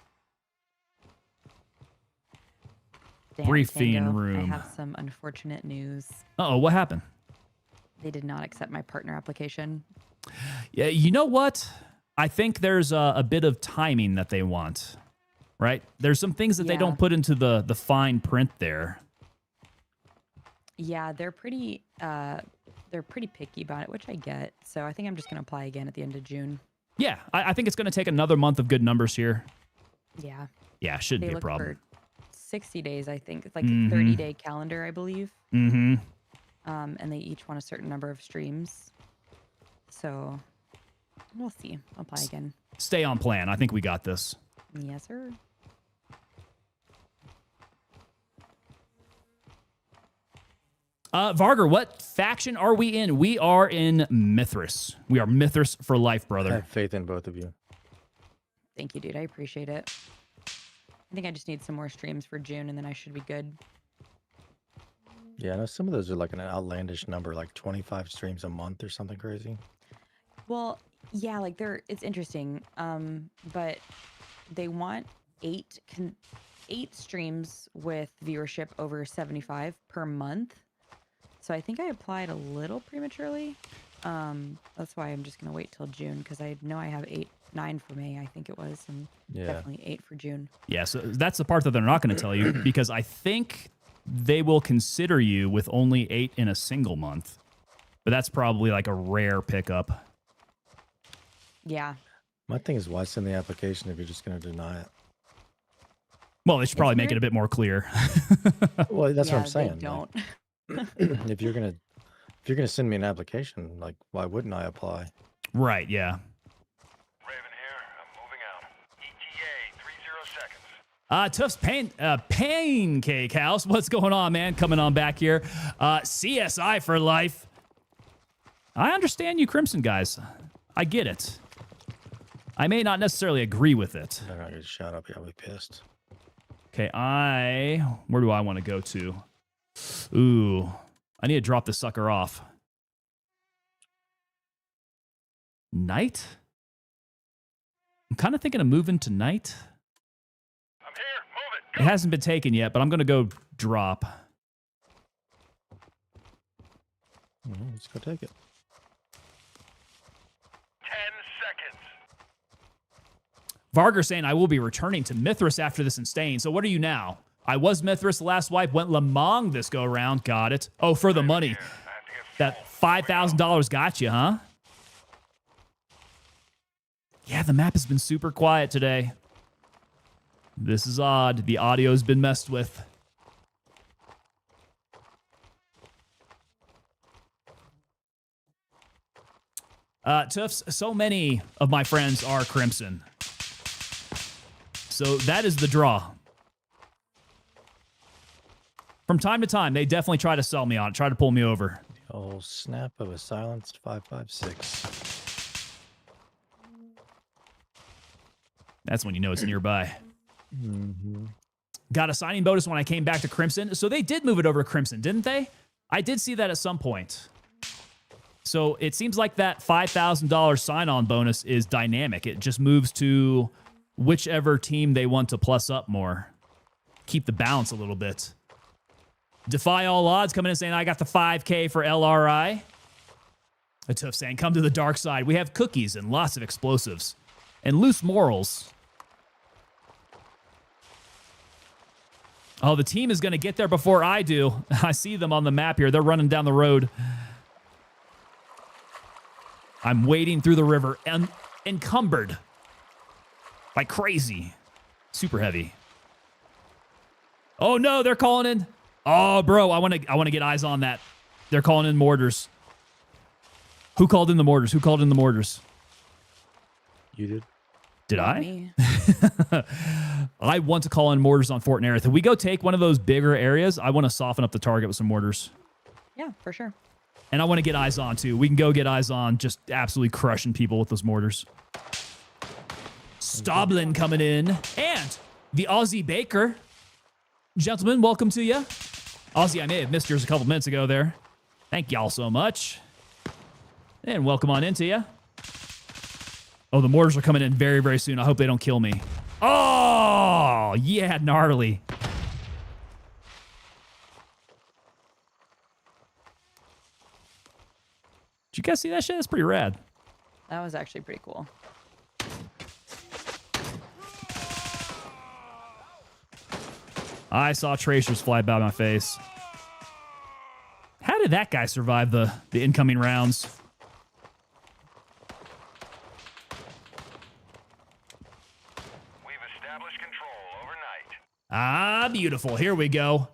Damn, Briefing Tango, room. I have some unfortunate news. Uh-oh, what happened? They did not accept my partner application. Yeah, you know what? I think there's a bit of timing that they want, right? There's some things that they Yeah. don't put into the fine print there. Yeah, they're pretty picky about it, which I get. So I think I'm just gonna apply again at the end of June. Yeah, I think it's going to take another month of good numbers here. Yeah. Yeah, shouldn't They be a look problem. for 60 days, I think. It's like a 30-day calendar, I believe. Mm-hmm. And they each want a certain number of streams. So we'll see. I'll apply again. Stay on plan. I think we got this. Yes, sir. Varger, what faction are we in? We are in Mithras. We are Mithras for life, I brother. have faith in both of you. Thank you, dude. I appreciate it. I think I just need some more streams for June, and then I should be good. Yeah, I know some of those are like an outlandish number, like 25 streams a month or something crazy. Well, yeah, like it's interesting. But they want eight streams with viewership over 75 per month. So I think I applied a little prematurely. That's why I'm just gonna wait till June, because I know I have 9 for May, I think it was, and definitely 8 for June. Yeah, so that's the part that they're not going to tell you, because I think they will consider you with only 8 in a single month. But that's probably like a rare pickup. Yeah. My thing is, why send the application if you're just going to deny it? Well, they should probably make it a bit more clear. Well, that's what I'm They saying. don't. Like, if you're gonna send me an application, like, why wouldn't I apply? Right, yeah. Raven here. I'm moving out. ETA, 30 seconds. Tuff's Pancake House. What's going on, man? Coming on back here. CSI for life. I understand you Crimson guys. I get it. I may not necessarily agree with it. They're not gonna shut up. I'll be pissed. Okay, where do I want to go to? Ooh, I need to drop this sucker off. Night? I'm kind of thinking of moving to night. I'm here. Move it. It hasn't been taken yet, but I'm going to go drop. Let's go take it. 10 seconds. Varger saying I will be returning to Mithras after this and staying. So what are you now? I was Mithras the last wipe, went Lamong this go around. Got it. Oh, for the money. That $5,000 got you, huh? Yeah, the map has been super quiet today. This is odd. The audio's been messed with. Tufts, so many of my friends are Crimson. So that is the draw. From time to time, they definitely try to sell me on it, try to pull me over. Oh, snap of a silenced 5.56. That's when you know it's nearby. Got a signing bonus when I came back to Crimson. So they did move it over to Crimson, didn't they? I did see that at some point. So it seems like that $5,000 sign-on bonus is dynamic. It just moves to whichever team they want to plus up more. Keep the balance a little bit. Defy all odds coming in saying, I got the 5K for LRI. A tough saying, come to the dark side. We have cookies and lots of explosives. And loose morals. Oh, the team is going to get there before I do. I see them on the map here. They're running down the road. I'm wading through the river, encumbered by crazy. Super heavy. Oh, no, they're calling in. Oh, bro, I want to get eyes on that. They're calling in mortars. Who called in the mortars? Who called in the mortars? You did? Did Not I? me. I want to call in mortars on Fort Nerith. If we go take one of those bigger areas, I want to soften up the target with some mortars. Yeah, for sure. And I want to get eyes on, too. We can go get eyes on, just absolutely crushing people with those mortars. Stoblin coming in. And the Aussie Baker. Gentlemen, welcome to you. Aussie, I may have missed yours a couple minutes ago there. Thank y'all so much. And welcome on into you. Oh, the mortars are coming in very, very soon. I hope they don't kill me. Oh, yeah, gnarly. Did you guys see that shit? That's pretty rad. That was actually pretty cool. I saw tracers fly by my face. How did that guy survive the incoming rounds? We've established control overnight. Ah, beautiful. Here we go.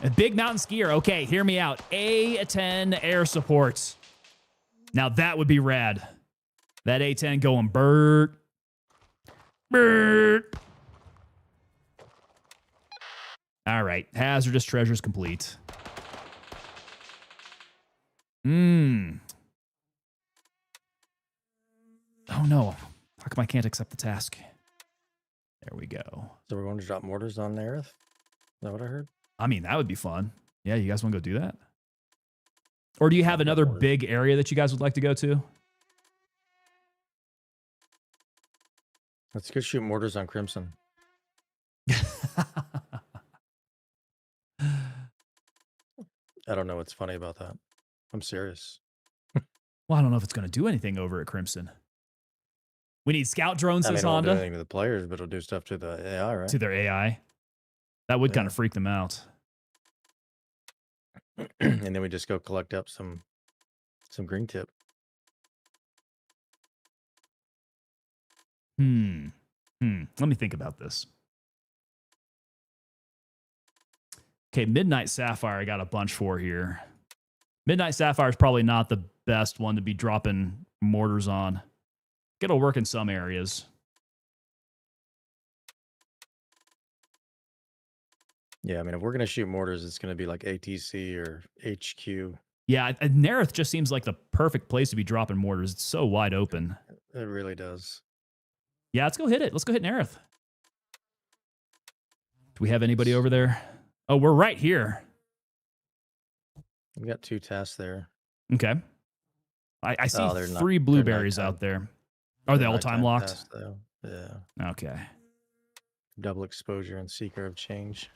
A big mountain skier. Okay, hear me out. A10 air support. Now that would be rad. That A10 going Bert. Bert. All right. Hazardous treasures complete. Oh no. How come I can't accept the task? There we go. So we're going to drop mortars on the Aerith? Is that what I heard? I mean, that would be fun. Yeah, you guys want to go do that? Or do you have another big area that you guys would like to go to? Let's go shoot mortars on Crimson. I don't know what's funny about that. I'm serious. Well, I don't know if it's going to do anything over at Crimson. We need scout drones, I mean, says it won't do Honda. anything to the players, but it'll do stuff to the AI, right? To their AI. That would kind Yeah. of freak them out. And then we just go collect up some green tip. Let me think about this. Okay, Midnight Sapphire I got a bunch for here. Midnight Sapphire is probably not the best one to be dropping mortars on. It'll work in some areas. Yeah, I mean, if we're gonna shoot mortars, it's gonna be like ATC or HQ. Yeah, Nerith just seems like the perfect place to be dropping mortars. It's so wide open. It really does. Yeah, let's go hit it. Let's go hit Nerith. Do we have anybody over there? Oh, we're right here. We got 2 tasks there. Okay. I see Oh, they're not- 3 they're blueberries nighttime. out there. Are they all time Nighttime locked? tasks, though. Yeah. Okay. Double exposure and seeker of change.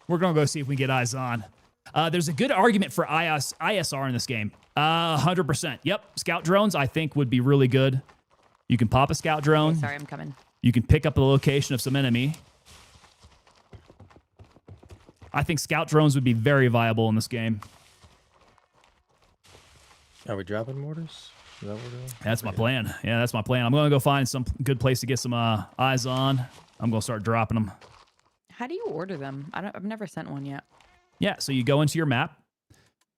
We're going to go see if we can get eyes on. There's a good argument for ISR in this game. 100%. Yep. Scout drones, I think, would be really good. You can pop a scout drone. Sorry, I'm coming. You can pick up the location of some enemy. I think scout drones would be very viable in this game. Are we dropping mortars? Is that what we're doing? That's my plan. Yeah, that's my plan. I'm going to go find some good place to get some eyes on. I'm going to start dropping them. How do you order them? I've never sent one yet. Yeah, so you go into your map,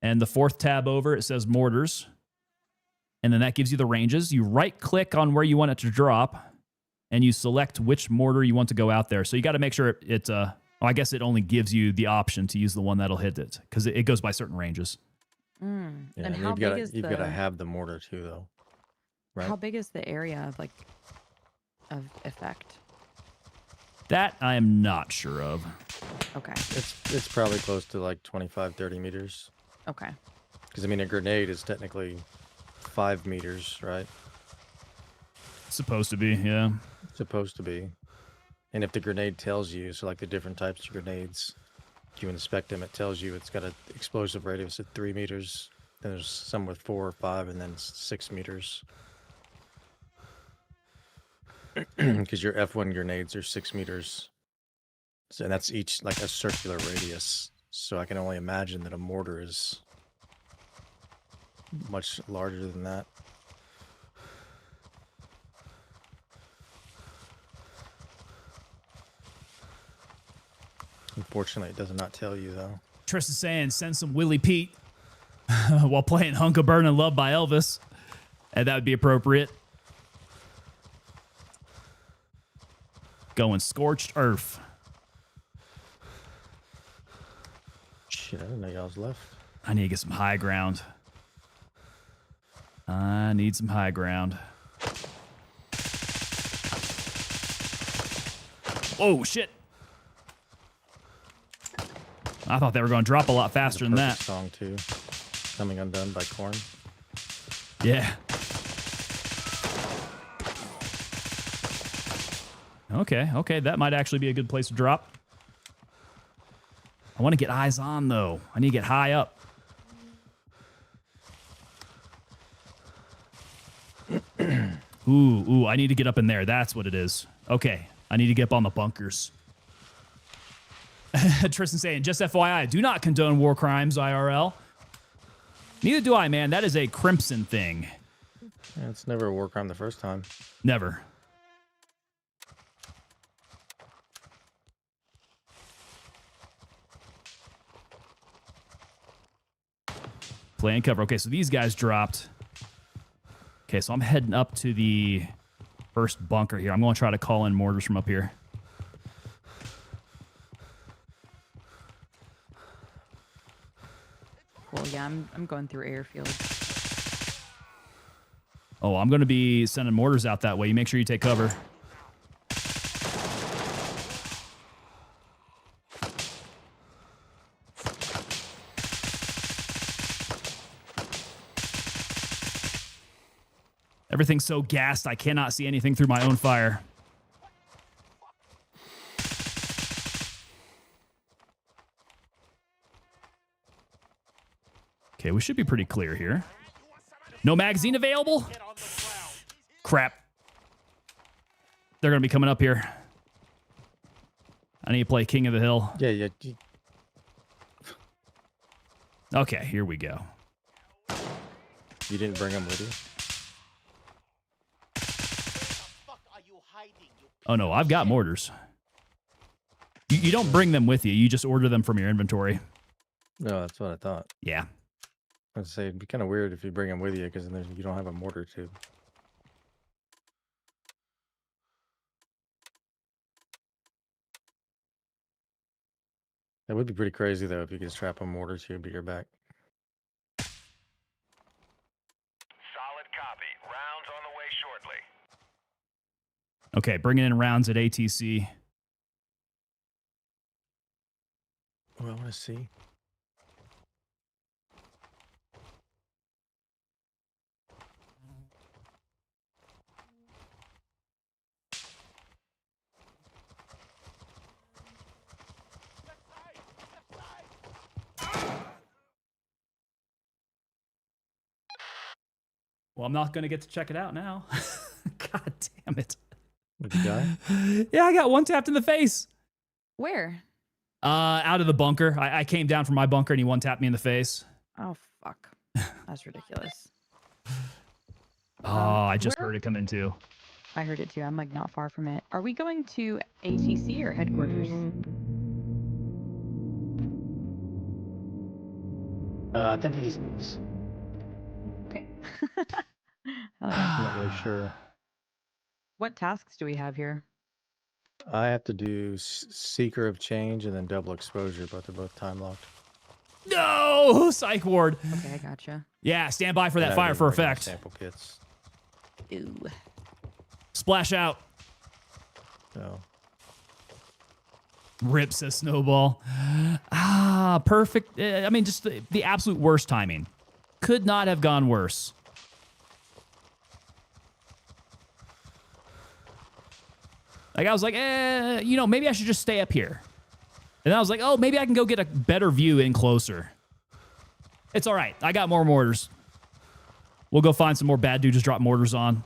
and the 4th tab over, it says mortars. And then that gives you the ranges. You right-click on where you want it to drop, and you select which mortar you want to go out there. So you got to make sure it I guess it only gives you the option to use the one that'll hit it, because it goes by certain ranges. Yeah, And and how big is you've the? got to have the mortar too, though. Right? How big is the area of effect? That I am not sure of. Okay. It's probably close to like 25, 30 meters. Okay. Because I mean, a grenade is technically 5 meters, right? Supposed to be, yeah. Supposed to be. And if the grenade tells you, so like the different types of grenades, if you inspect them, it tells you it's got an explosive radius of 3 meters. Then there's some with 4 or 5, and then 6 meters. Because your F1 grenades are 6 meters. So, and that's each like a circular radius. So I can only imagine that a mortar is much larger than that. Unfortunately, it does not tell you, though. Tristan's saying send some Willie Pete while playing Hunk of Burn and Love by Elvis. And that would be appropriate. Going Scorched Earth. Shit, I didn't know y'all was left. I need to get some high ground. I need some high ground. Oh, shit. I thought they were going to drop a lot faster than that. Song, too. Coming Undone by Korn. Yeah. Okay. That might actually be a good place to drop. I want to get eyes on, though. I need to get high up. Ooh, I need to get up in there. That's what it is. Okay, I need to get up on the bunkers. Tristan saying, just FYI, I do not condone war crimes, IRL. Neither do I, man. That is a Crimson thing. Yeah, it's never a war crime the first time. Never. Play and cover. Okay, so these guys dropped. Okay, so I'm heading up to the first bunker here. I'm going to try to call in mortars from up here. Cool. Yeah, I'm going through airfield. Oh, I'm going to be sending mortars out that way. You make sure you take cover. Everything's so gassed, I cannot see anything through my own fire. Okay, we should be pretty clear here. No magazine available? Crap. They're going to be coming up here. I need to play King of the Hill. Yeah. Okay, here we go. You didn't bring them with you? Oh, no, I've got mortars. You don't bring them with you. You just order them from your inventory. No, that's what I thought. Yeah. I'd say it'd be kind of weird if you bring them with you because then you don't have a mortar tube. That would be pretty crazy, though, if you could strap a mortar tube to your back. Solid copy. Rounds on the way shortly. Okay, bringing in rounds at ATC. Oh, I want to see. Well, I'm not going to get to check it out now. God damn it. Did you die? Yeah, I got one tapped in the face. Where? Out of the bunker. I came down from my bunker and he one tapped me in the face. Oh, fuck. That's ridiculous. Oh, I just where? heard it come in too. I heard it too. I'm like not far from it. Are we going to ATC or headquarters? I think he's... Okay. I'm not really sure. What tasks do we have here? I have to do Seeker of Change and then Double Exposure, but they're both time locked. No! Psych ward. Okay, I gotcha. Yeah, stand by for that And I fire didn't for bring my effect. Sample kits. Ooh. Splash out. So Rip, says Snowball. Ah, perfect. I mean, just the absolute worst timing. Could not have gone worse. Like, I was like, maybe I should just stay up here. And then I was like, oh, maybe I can go get a better view in closer. It's all right. I got more mortars. We'll go find some more bad dudes, just drop mortars on.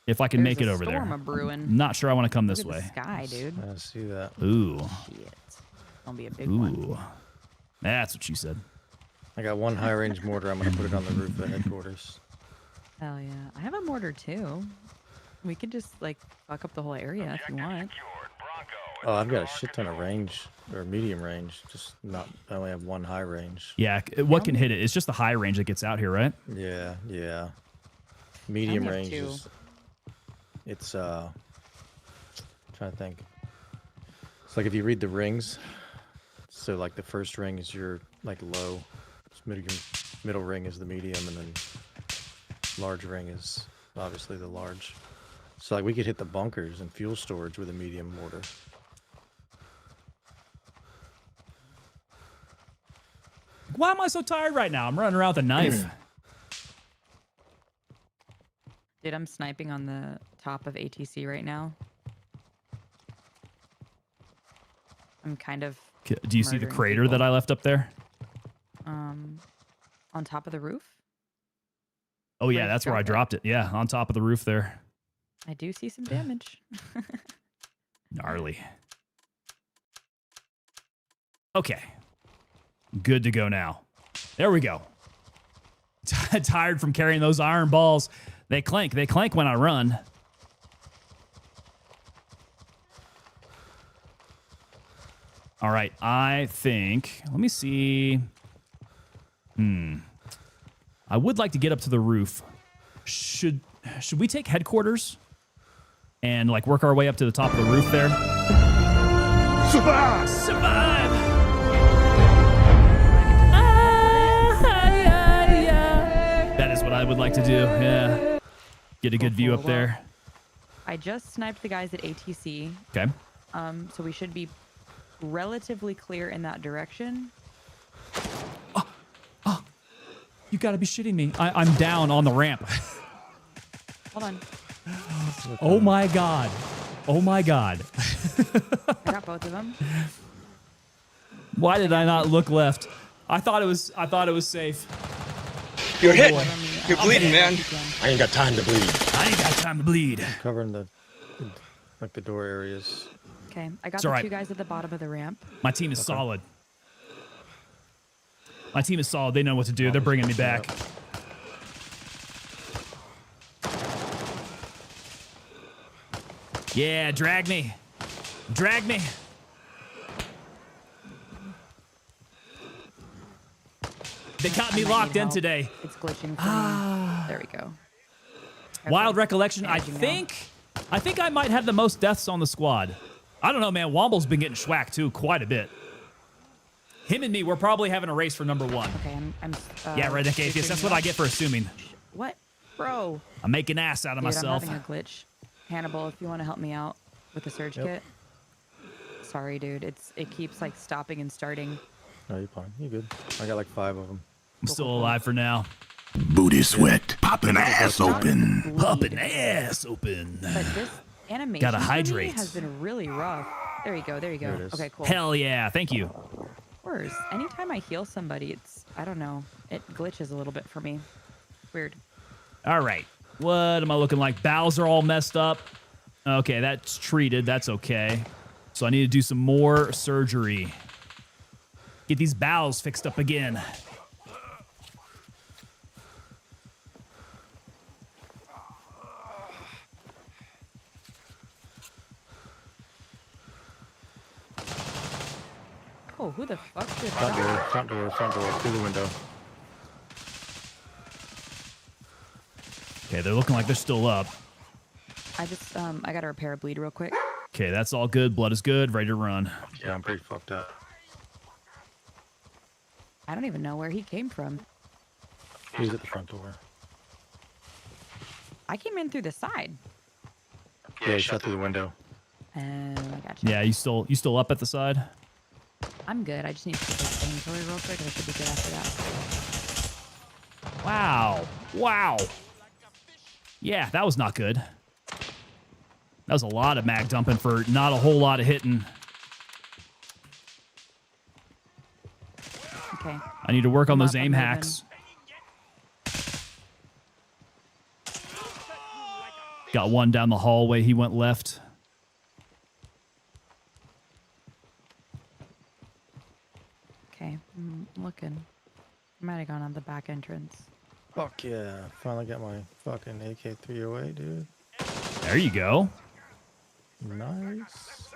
If I can make it over there. Storm a-brewing. Not sure I want to come this Look at way. the sky, dude. I see that. Ooh. Shit. Gonna be a big one. Ooh. That's what she said. I got one high range mortar. I'm going to put it on the roof of headquarters. Hell yeah. I have a mortar too. We could just like fuck up the whole area if you want. Secured. Bronco. Oh, I've got a shit ton of range, or medium range. Just not, I only have one high range. Yeah, what can hit it? It's just the high range that gets out here, right? Yeah. Medium have range two. is, it's, trying to think. It's like if you read the rings, so like the first ring is your, like, low, middle ring is the medium, and then large ring is obviously the large. So like we could hit the bunkers and fuel storage with a medium mortar. Why am I so tired right now? I'm running around with a knife. Dude, I'm sniping on the top of ATC right now. I'm kind of Do you see the murdering crater people. that I left up there? On top of the roof. Oh, yeah, Where'd you that's where I drop dropped it. Yeah, on top of the roof there. I do see some damage. Gnarly. Okay. Good to go now. There we go. Tired from carrying those iron balls. They clank. They clank when I run. All right. I think... Let me see. I would like to get up to the roof. Should we take headquarters and like work our way up to the top of the roof there? Survive! Survive! That is what I would like to do. Yeah. Get a good view up there. I just sniped the guys at ATC. Okay. So we should be relatively clear in that direction. You gotta be shitting me. I'm down on the ramp. Hold on. Oh my god. Oh my god. I got both of them. Why did I not look left? I thought it was safe. You're hit. You're bleeding, man. I ain't got time to bleed. I ain't got time to bleed. Covering the like the door areas. Okay, I got It's the all right. two guys at the bottom of the ramp. My team is solid. My team is solid. They know what to do. They're bringing me back. Yeah, drag me. Drag me. They got me I might locked need in help. today. It's glitching for me. There we go. Wild Okay. recollection. I Managing now. think I might have the most deaths on the squad. I don't know, man. Womble's been getting schwacked too quite a bit. Him and me, we're probably having a race for number one. Okay, I'm Yeah, Redneck Atheist. That's what I get for assuming. What? Bro. I'm making ass out of Dude, myself. I'm having a glitch. Hannibal, if you want to help me out with the surge kit. Sorry, dude. It keeps like stopping and starting. No, you're fine. You good? I got like 5 of them. I'm still alive for now. Booty sweat, popping ass open. Popping ass open. But this animation Gotta for me hydrate. has been really rough. There you go. There you go. There it is. Okay, cool. Hell yeah. Thank you. Worse. Anytime I heal somebody, it's I don't know. It glitches a little bit for me. Weird. All right. What am I looking like? Bowels are all messed up. Okay, that's treated. That's okay. So I need to do some more surgery. Get these bowels fixed up again. Oh, who the fuck did Front door, that? front door, through the window. Okay, they're looking like they're still up. I just I gotta repair a bleed real quick. Okay, that's all good. Blood is good. Ready to run. Yeah, I'm pretty fucked up. I don't even know where he came from. He's at the front door. I came in through the side. Yeah, he shot through the window. Oh, I gotcha. Yeah, you still up at the side? I'm good. I just need to get this inventory real quick. I should be good after that. Wow. Wow. Yeah, that was not good. That was a lot of mag dumping for not a whole lot of hitting. Okay. I need to work on I'm those up, aim I'm hacks. Got one down the hallway. He went left. Okay. I'm looking. I might have gone on the back entrance. Fuck yeah. Finally got my fucking AK-308, dude. There you go. Nice.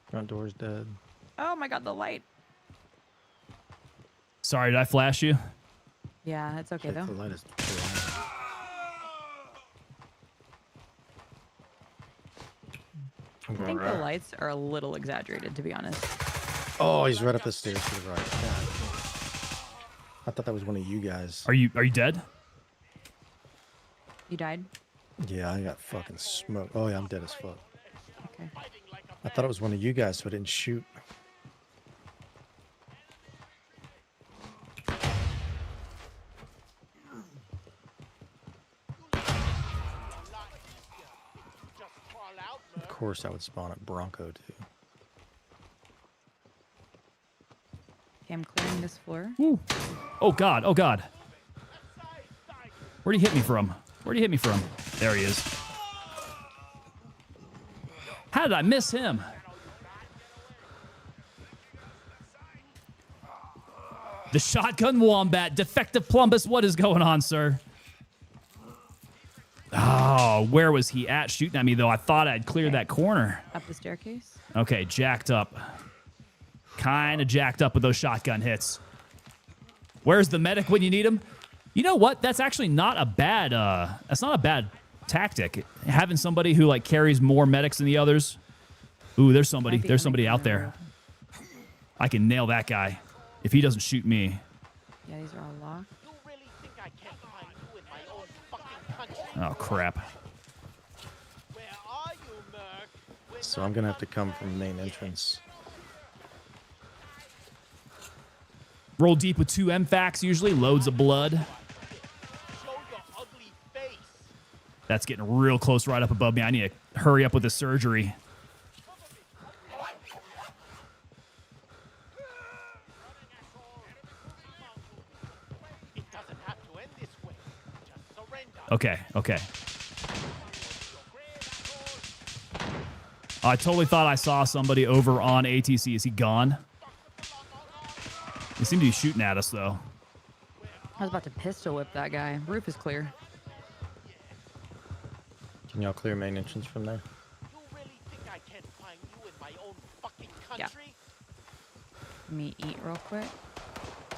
Front door's dead. Oh my god, the light. Sorry, did I flash you? Yeah, it's okay Shit, though. the light is too high. I'm I going think the right. lights are a little exaggerated, to be honest. Oh, he's right up the stairs to the right. God. I thought that was one of you guys. Are you dead? You died? Yeah, I got fucking smoked. Oh yeah, I'm dead as fuck. Okay. I thought it was one of you guys, so I didn't shoot. Of course, I would spawn at Bronco too. Okay, I'm clearing this floor. Ooh. Oh god. Oh god. Where'd he hit me from? Where'd he hit me from? There he is. How did I miss him? The shotgun wombat, defective plumbus. What is going on, sir? Oh, where was he at shooting at me, though? I thought I'd cleared that corner. Up the staircase. Okay, jacked up. Kind of jacked up with those shotgun hits. Where's the medic when you need him? You know what? That's actually not a bad, that's not a bad tactic. Having somebody who like carries more medics than the others. Ooh, there's somebody. Might be There's coming somebody from out the there. roof. I can nail that guy if he doesn't shoot me. Yeah, these are all locked. You really think I can't find you in my own fucking country? Oh, crap. Where are you, Merc? So I'm gonna have to come from the main entrance. Roll deep with 2 MFACs usually. Loads of blood. Show your ugly face. That's getting real close right up above me. I need to hurry up with the surgery. It doesn't have to end this way. Just surrender. Okay, okay. I totally thought I saw somebody over on ATC. Is he gone? He seemed to be shooting at us, though. I was about to pistol whip that guy. Roof is clear. Can y'all clear main entrance from there? You really think I can't find you in my own fucking Yeah. country? Let me eat real quick.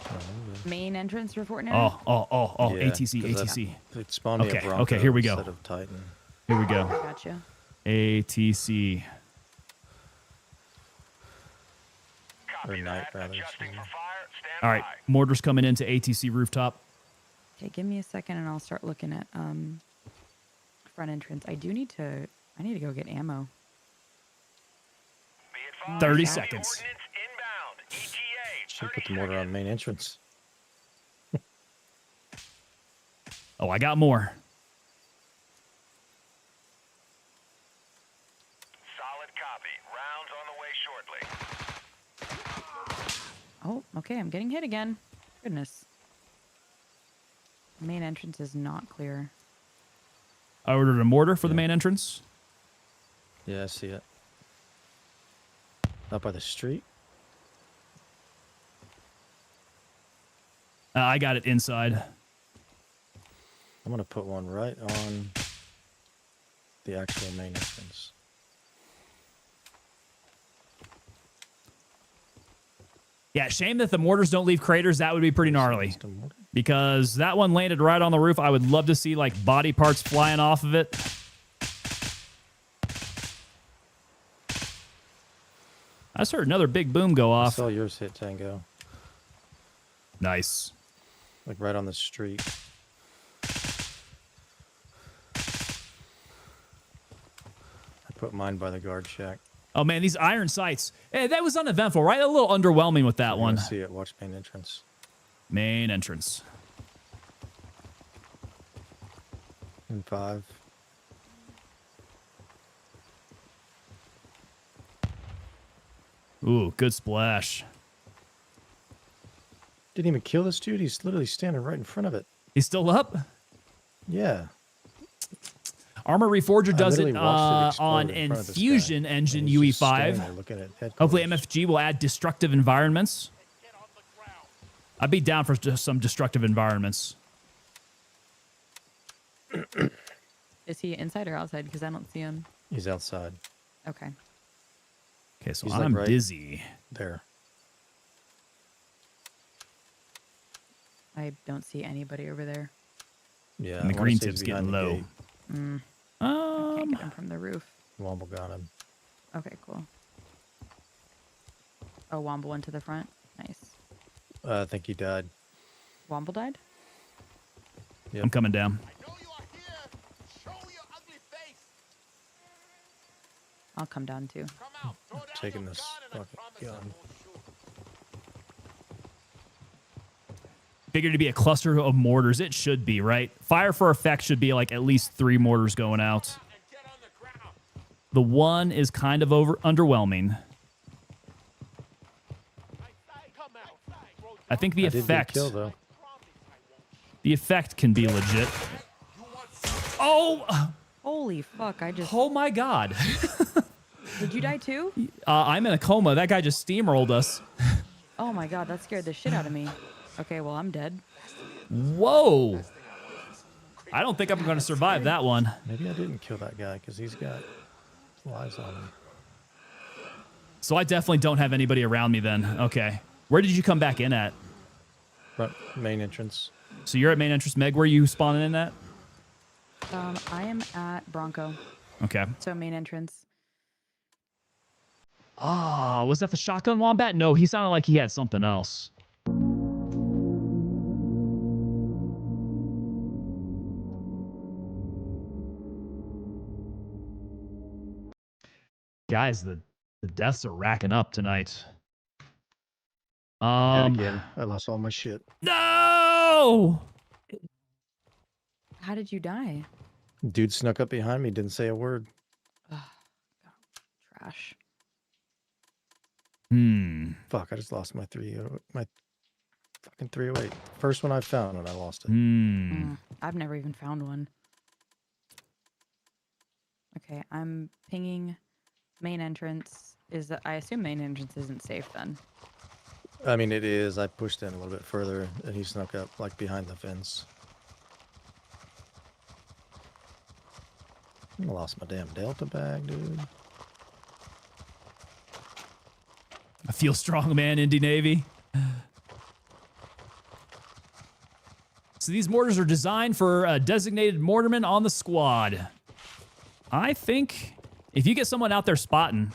Oh, Main entrance for Fort Narrow. Oh, yeah, ATC, 'cause ATC. It spawned me Okay, a Bronco okay, here we go. instead of Titan. Here we go. Gotcha. ATC. Or Knight, rather. Adjusting excuse me. for fire. Stand All right, by. mortars coming into ATC rooftop. Okay, give me a second and I'll start looking at front entrance. I need to go get ammo. Be advised, 30 heavy seconds. ordnance inbound. ETA. Should 30 put the mortar on main entrance. Oh, I got more. Solid copy. Rounds on the way shortly. Oh, okay, I'm getting hit again. Goodness. Main entrance is not clear. I ordered a mortar for the main entrance. Yeah, I see it. Up by the street. I got it inside. I'm gonna put one right on the actual main entrance. Yeah, shame that the mortars don't leave craters. That would be pretty gnarly. Just a mortar. Because that one landed right on the roof. I would love to see like body parts flying off of it. I just heard another big boom go I off. saw yours hit Tango, Nice. like right on the street. I put mine by the guard shack. Oh man, these iron sights. Hey, that was uneventful, right? A little underwhelming with that You one. wanna see it? Watch main entrance. Main entrance. In 5. Ooh, good splash. Didn't even kill this dude. He's literally standing right in front of it. He's still up? Yeah. Armor Reforger does it literally watched it on explode in front of this Infusion guy, Engine and he's just standing UE5. there looking at Hopefully headquarters. MFG will add destructive environments. I'd be down for just some destructive environments. Is he inside or outside? Because I don't see him. He's outside Okay. Okay, so He's, like, I'm right- busy. there. I don't see anybody over there. Yeah. And the I wanna green say he's tip's behind getting the low. gate. I can't get him from the roof. Womble got him. Okay, cool. Oh, Womble went to the front. Nice. I think he died. Womble died? Yep. I'm coming down. I know you are here. Show your ugly face. I'll come down too. Come out. Throw down Taking your this gun and I fucking promise I gun. won't shoot. Figured to be a cluster of mortars. It should be, right? Fire for effect should be like at least 3 mortars going out. And get on the ground. The one is kind of underwhelming. Come out. Throw I think the I did get a effect, kill though. the effect can be legit. Oh, Holy fuck, I just... oh my God. Did you die too? I'm in a coma. That guy just steamrolled us. Oh my god, that scared the shit out of me. Okay, well, I'm dead. Whoa. I don't think I'm going to survive that one. Maybe I didn't kill that guy because he's got lives on him. So I definitely don't have anybody around me then. Okay. Where did you come back in at? Front main entrance. So you're at main entrance. Meg, where are you spawning in at? I am at Bronco, Okay. so main entrance. Oh, was that the shotgun wombat? No, he sounded like he had something else. Guys, the deaths are racking up tonight. And again, I lost all my shit. No! How did you die? Dude snuck up behind me, didn't say a word. Ugh, trash. Fuck, I just lost my my fucking 308. First one I found and I lost it. I've never even found one. Okay, I'm pinging main entrance. I assume main entrance isn't safe then. I mean, it is. I pushed in a little bit further and he snuck up like behind the fence. I lost my damn Delta bag, dude. I feel strong, man, Indy Navy. So these mortars are designed for a designated mortarman on the squad. I think if you get someone out there spotting,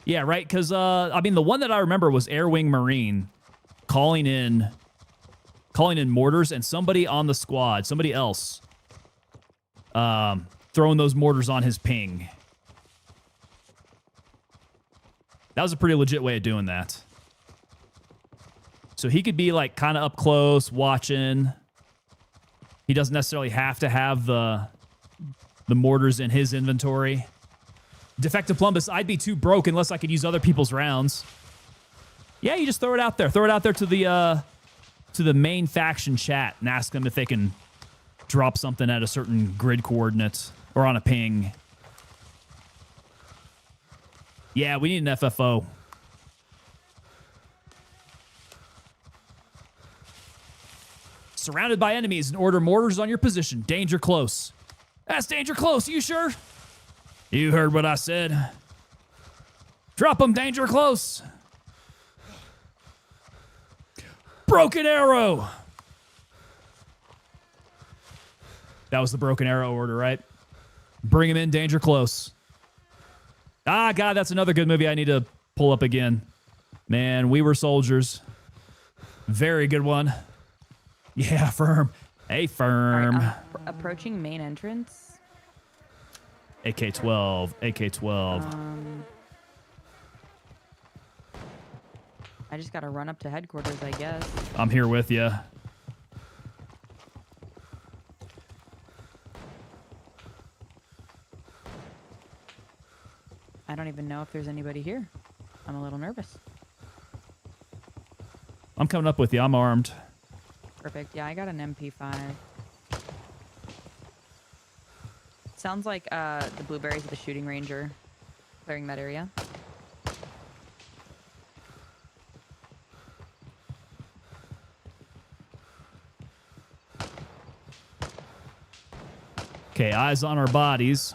yeah, right, because I mean the one that I remember was Air Wing Marine calling in mortars, and somebody on the squad, somebody else, throwing those mortars on his ping. That was a pretty legit way of doing that. So he could be like kind of up close watching. He doesn't necessarily have to have the mortars in his inventory. Defective Plumbus, I'd be too broke unless I could use other people's rounds. Yeah, you just throw it out there. Throw it out there to the main faction chat and ask them if they can drop something at a certain grid coordinate or on a ping. Yeah, we need an FFO. Surrounded by enemies and order mortars on your position. Danger close. That's danger close. You sure? You heard what I said. Drop them, danger close. Broken arrow. That was the broken arrow order, right? Bring him in, danger close. Ah, God, that's another good movie I need to pull up again. Man, We Were Soldiers. Very good one. Yeah, firm. Hey, firm. All right, approaching main entrance. AK-12. AK-12. I just gotta run up to headquarters, I guess. I'm here with you. I don't even know if there's anybody here. I'm a little nervous. I'm coming up with you. I'm armed. Perfect. Yeah, I got an MP5. Sounds like the blueberries of the shooting ranger clearing that area. Okay, eyes on our bodies.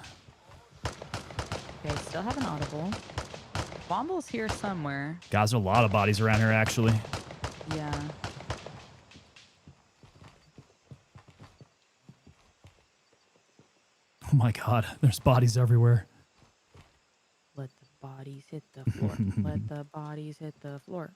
Okay, still have an audible. Womble's here somewhere. Guys, there's a lot of bodies around here, actually. Yeah. Oh my God, there's bodies everywhere. Let the bodies hit the floor. Let the bodies hit the floor.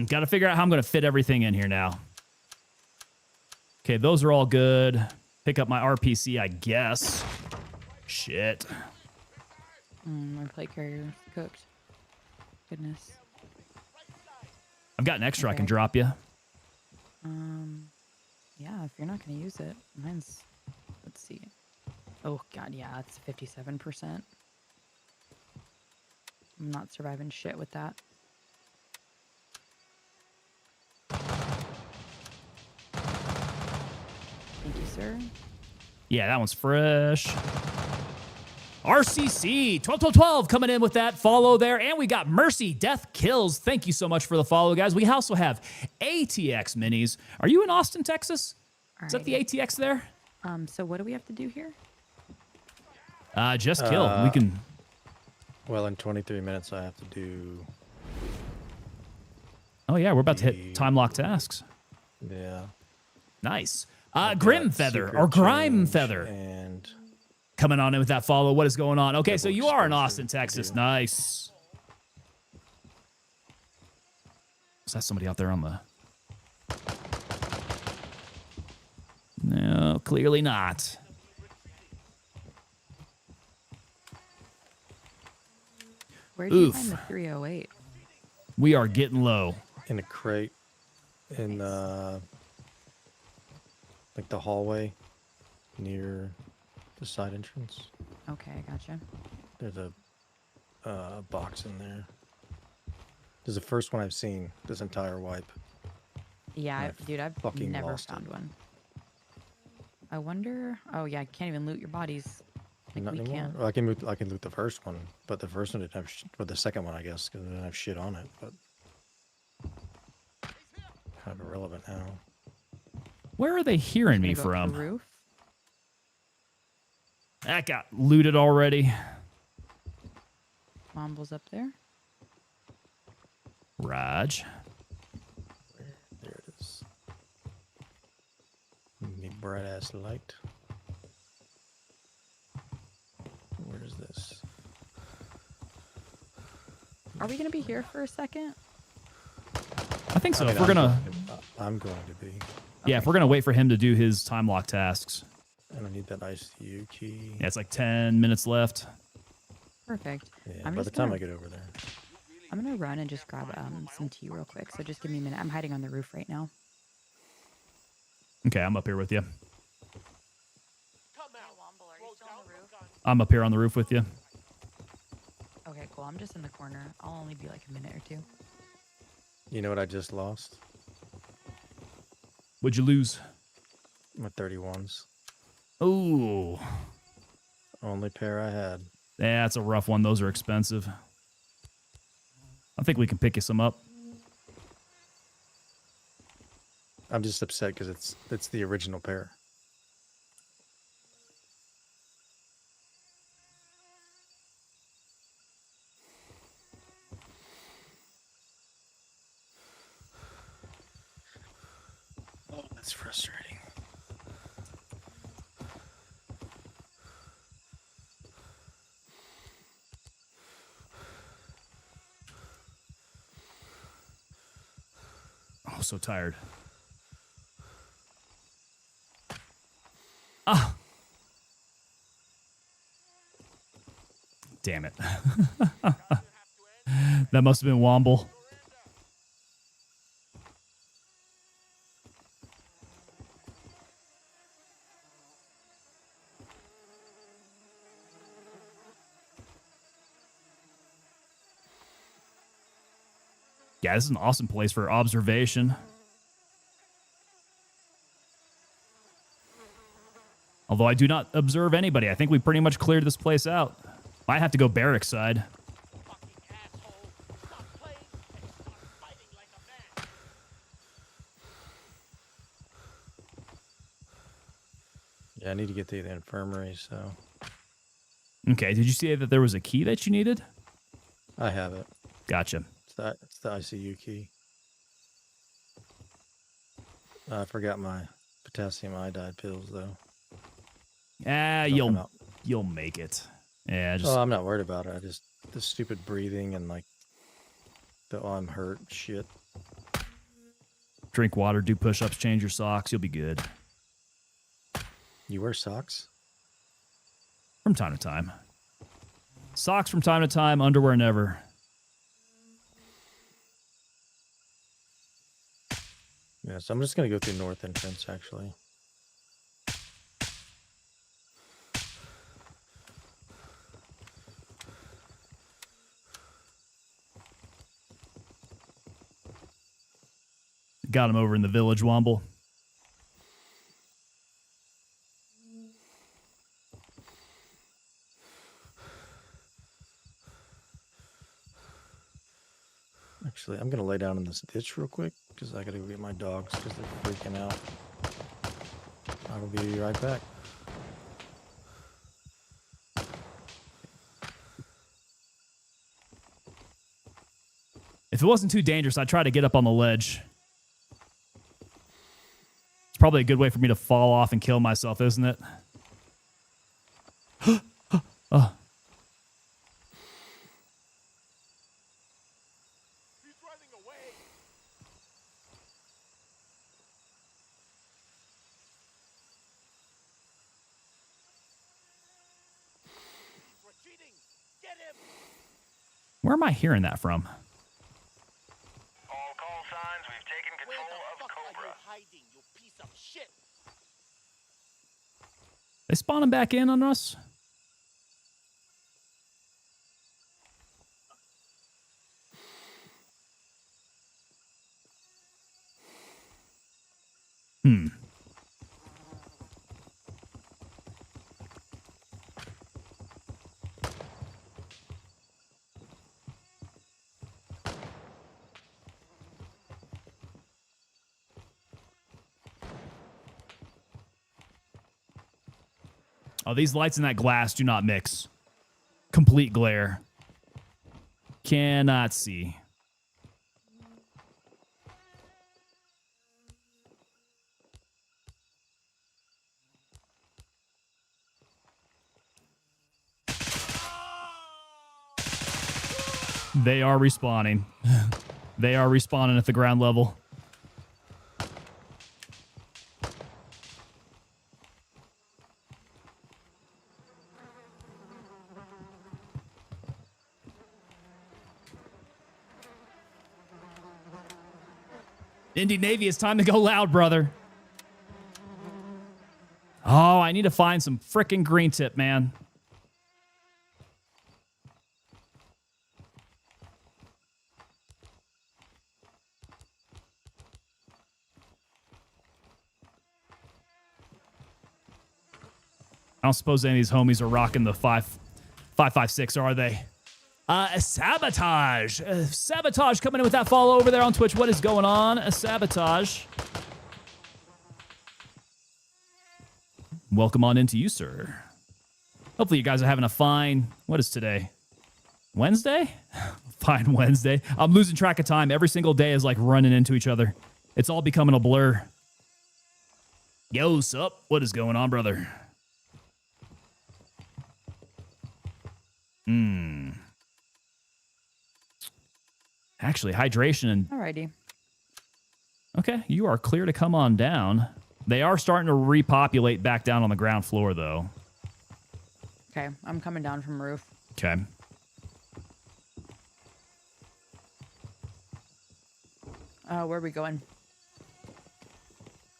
Got to figure out how I'm going to fit everything in here now. Okay, those are all good. Pick up my RPC, I guess. Shit. My plate carrier cooked. Goodness. I've got an extra I can Okay. drop you. Yeah, if you're not going to use it. Mine's, let's see. Oh, God, yeah, it's 57%. I'm not surviving shit with that. Thank you, sir. Yeah, that one's fresh. RCC 12 coming in with that follow there. And we got Mercy Death Kills. Thank you so much for the follow, guys. We also have ATX Minis. Are you in Austin, Texas? Is that the ATX there? So what do we have to do here? Just kill. We can. Well, in 23 minutes, I have to do. Oh, yeah. We're about to hit time lock tasks. Yeah. Nice. Grim Feather or Grime Feather. And Coming on in with that follow. What is going on? Okay, so Double you are in exposure Austin, Texas. to do. Nice. Is that somebody out there on the... No, clearly not. Where did you Oof. find the 308? We are getting low. in a crate in like the hallway near the side entrance. Okay, gotcha. There's a box in there. This is the first one I've seen this entire wipe. Yeah, dude, I've fucking never lost found it. one. I wonder. Oh yeah, I can't even loot your bodies. Like Not we anymore. can't. Well, I can loot the first one, but the first one didn't have, or the second one, I guess, because it didn't have shit on it. But kind of irrelevant now. Where are they hearing me Gonna go up from? the roof. That got looted already. Womble's up there. Raj. There it is. Me bright ass light. Where is this? Are we gonna be here for a second? I think so. I mean, If we're gonna, I'm going to be. yeah, if we're gonna wait for him to do his time lock tasks. And I need that ICU key. Yeah, it's like 10 minutes left. Perfect. Yeah, I'm by the just time gonna- I get over there. I'm gonna run and just grab some tea real quick. So just give me a minute. I'm hiding on the roof right now. Okay, I'm up here with you. Come out. Throw down the gun. I'm up here on the roof with you. Okay, cool. I'm just in the corner. I'll only be like a minute or two. You know what I just lost? What'd you lose? My 31s. Ooh. Only pair I had. Yeah, it's a rough one. Those are expensive. I think we can pick you some up. I'm just upset because it's the original pair. Oh, that's frustrating. Oh, so tired. Ah. Damn it. That must have been Womble. Yeah, this is an awesome place for observation. Although I do not observe anybody. I think we pretty much cleared this place out. Might have to go barracks side. Fucking asshole. Stop playing and start fighting like a man. Yeah, I need to get to the infirmary, so Okay, did you see that there was a key that you needed? I have it. Gotcha. It's the ICU key. I forgot my potassium iodide pills though. Ah, They'll come out. you'll make it. Yeah, just Oh, I'm not worried about it. I just the stupid breathing and like the I'm hurt shit. drink water, do push-ups, change your socks. You'll be good. You wear socks? From time to time. Socks from time to time, underwear never. Yeah, so I'm just gonna go through north entrance actually. Got him over in the village, Womble. Actually, I'm gonna lay down in this ditch real quick because I gotta go get my dogs because they're freaking out. I will be right back. If it wasn't too dangerous, I'd try to get up on the ledge. It's probably a good way for me to fall off and kill myself, isn't it? Oh. He's running away. He's retreating. Get him. Where am I hearing that from? All call signs, we've taken Where control the of fuck are Cobra. you hiding, you piece of shit? They spawning back in on us? Oh, these lights and that glass do not mix. Complete glare. Cannot see. They are respawning. They are respawning at the ground level. Indy Navy, it's time to go loud, brother. Oh, I need to find some frickin' green tip, man. I don't suppose any of these homies are rocking the 5.56, are they? Sabotage. Sabotage coming in with that follow over there on Twitch. What is going on? Sabotage. Welcome on into you, sir. Hopefully you guys are having a fine, what is today? Wednesday? Fine Wednesday. I'm losing track of time. Every single day is like running into each other. It's all becoming a blur. Yo, sup? What is going on, brother? Actually, hydration and... Alrighty. Okay, you are clear to come on down. They are starting to repopulate back down on the ground floor, though. Okay, I'm coming down from roof. Okay. Where are we going?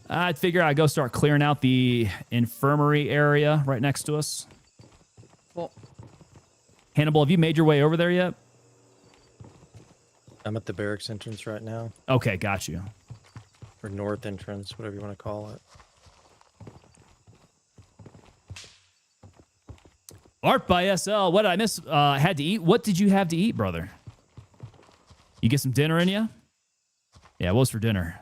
I'd figure I'd go start clearing out the infirmary area right next to us. Well, Hannibal, have you made your way over there yet? I'm at the barracks entrance right now, Okay, got you. or north entrance, whatever you want to call it. Art by SL. What did I miss? Had to eat. What did you have to eat, brother? You get some dinner in you? Yeah, what was for dinner?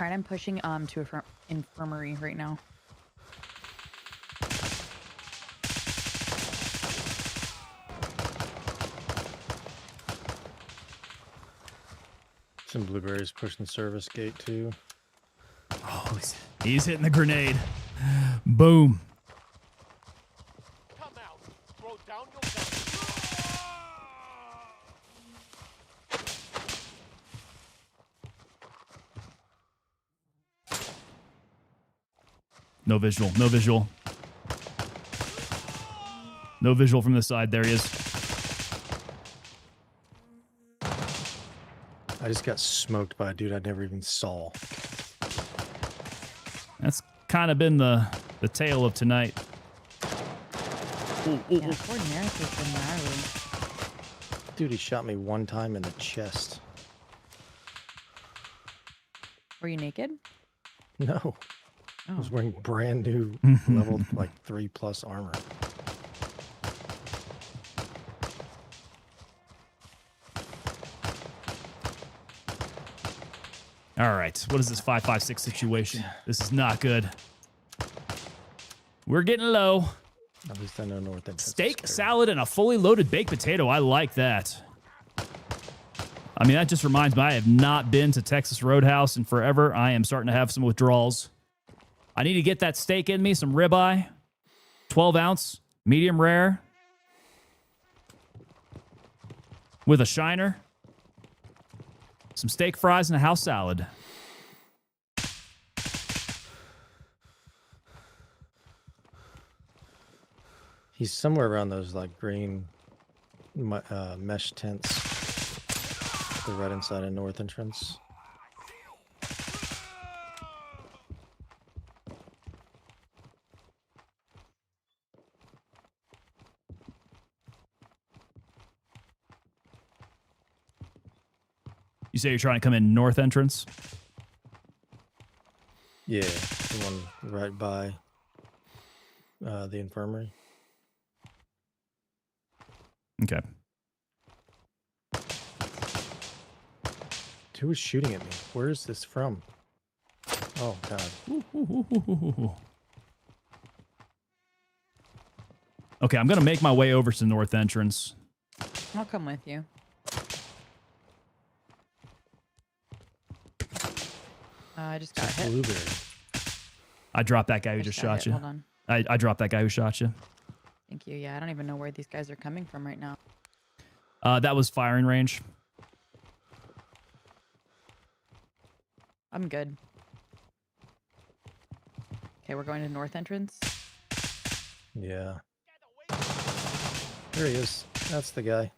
all right, I'm pushing to a infirmary right now. Some blueberries pushing service gate too. Oh, he's hitting the grenade. Boom. Come out. Throw down your gun. No visual. No visual. No visual from this side. There he is. I just got smoked by a dude I never even saw. That's kind of been the tale of tonight. Yeah, poor Nerith has been gnarly. Dude, he shot me one time in the chest. Were you naked? No. I Oh. was wearing brand new level like 3+ armor. All right. What is this 5.56 situation? This is not good. We're getting low. At least I know north entrance. Steak, salad, and a fully loaded baked potato. I like that. I mean, that just reminds me, I have not been to Texas Roadhouse in forever. I am starting to have some withdrawals. I need to get that steak in me, some ribeye, 12 ounce, medium rare, with a shiner, some steak fries, and a house salad. He's somewhere around those like green mesh tents. The right inside of north entrance. You say you're trying to come in north entrance? Yeah, the one right by the infirmary. Okay. Who was shooting at me? Where is this from? Oh, God. Okay, I'm going to make my way over to north entrance. I'll come with you. I just got hit. Blueberry. I dropped that guy who just got shot hit. you. Hold on. I dropped that guy who shot you. Thank you. Yeah, I don't even know where these guys are coming from right now. That was firing range. I'm good. Okay, we're going to north entrance. Yeah. There he is. That's the guy.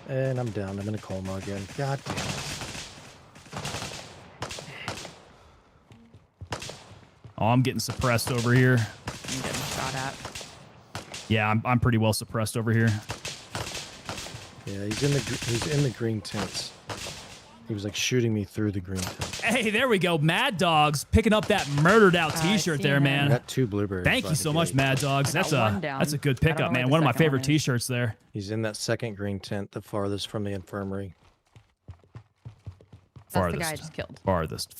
And I'm down. I'm in a coma again. God damn it. Oh, I'm getting suppressed over here. I'm getting shot at. Yeah, I'm pretty well suppressed over here. Yeah, he's in the green tents. He was like shooting me through the green tent. Hey, there we go. Mad Dogs picking up that murdered out t-shirt see there, him. I man. got 2 blueberries. Thank you so much, Mad Dogs. I got That's one a down. that's a good I don't know pickup, where man. the One of my second one favorite is. t-shirts there. He's in that second green tent, the farthest from the infirmary. That's the guy I just killed. Farthest.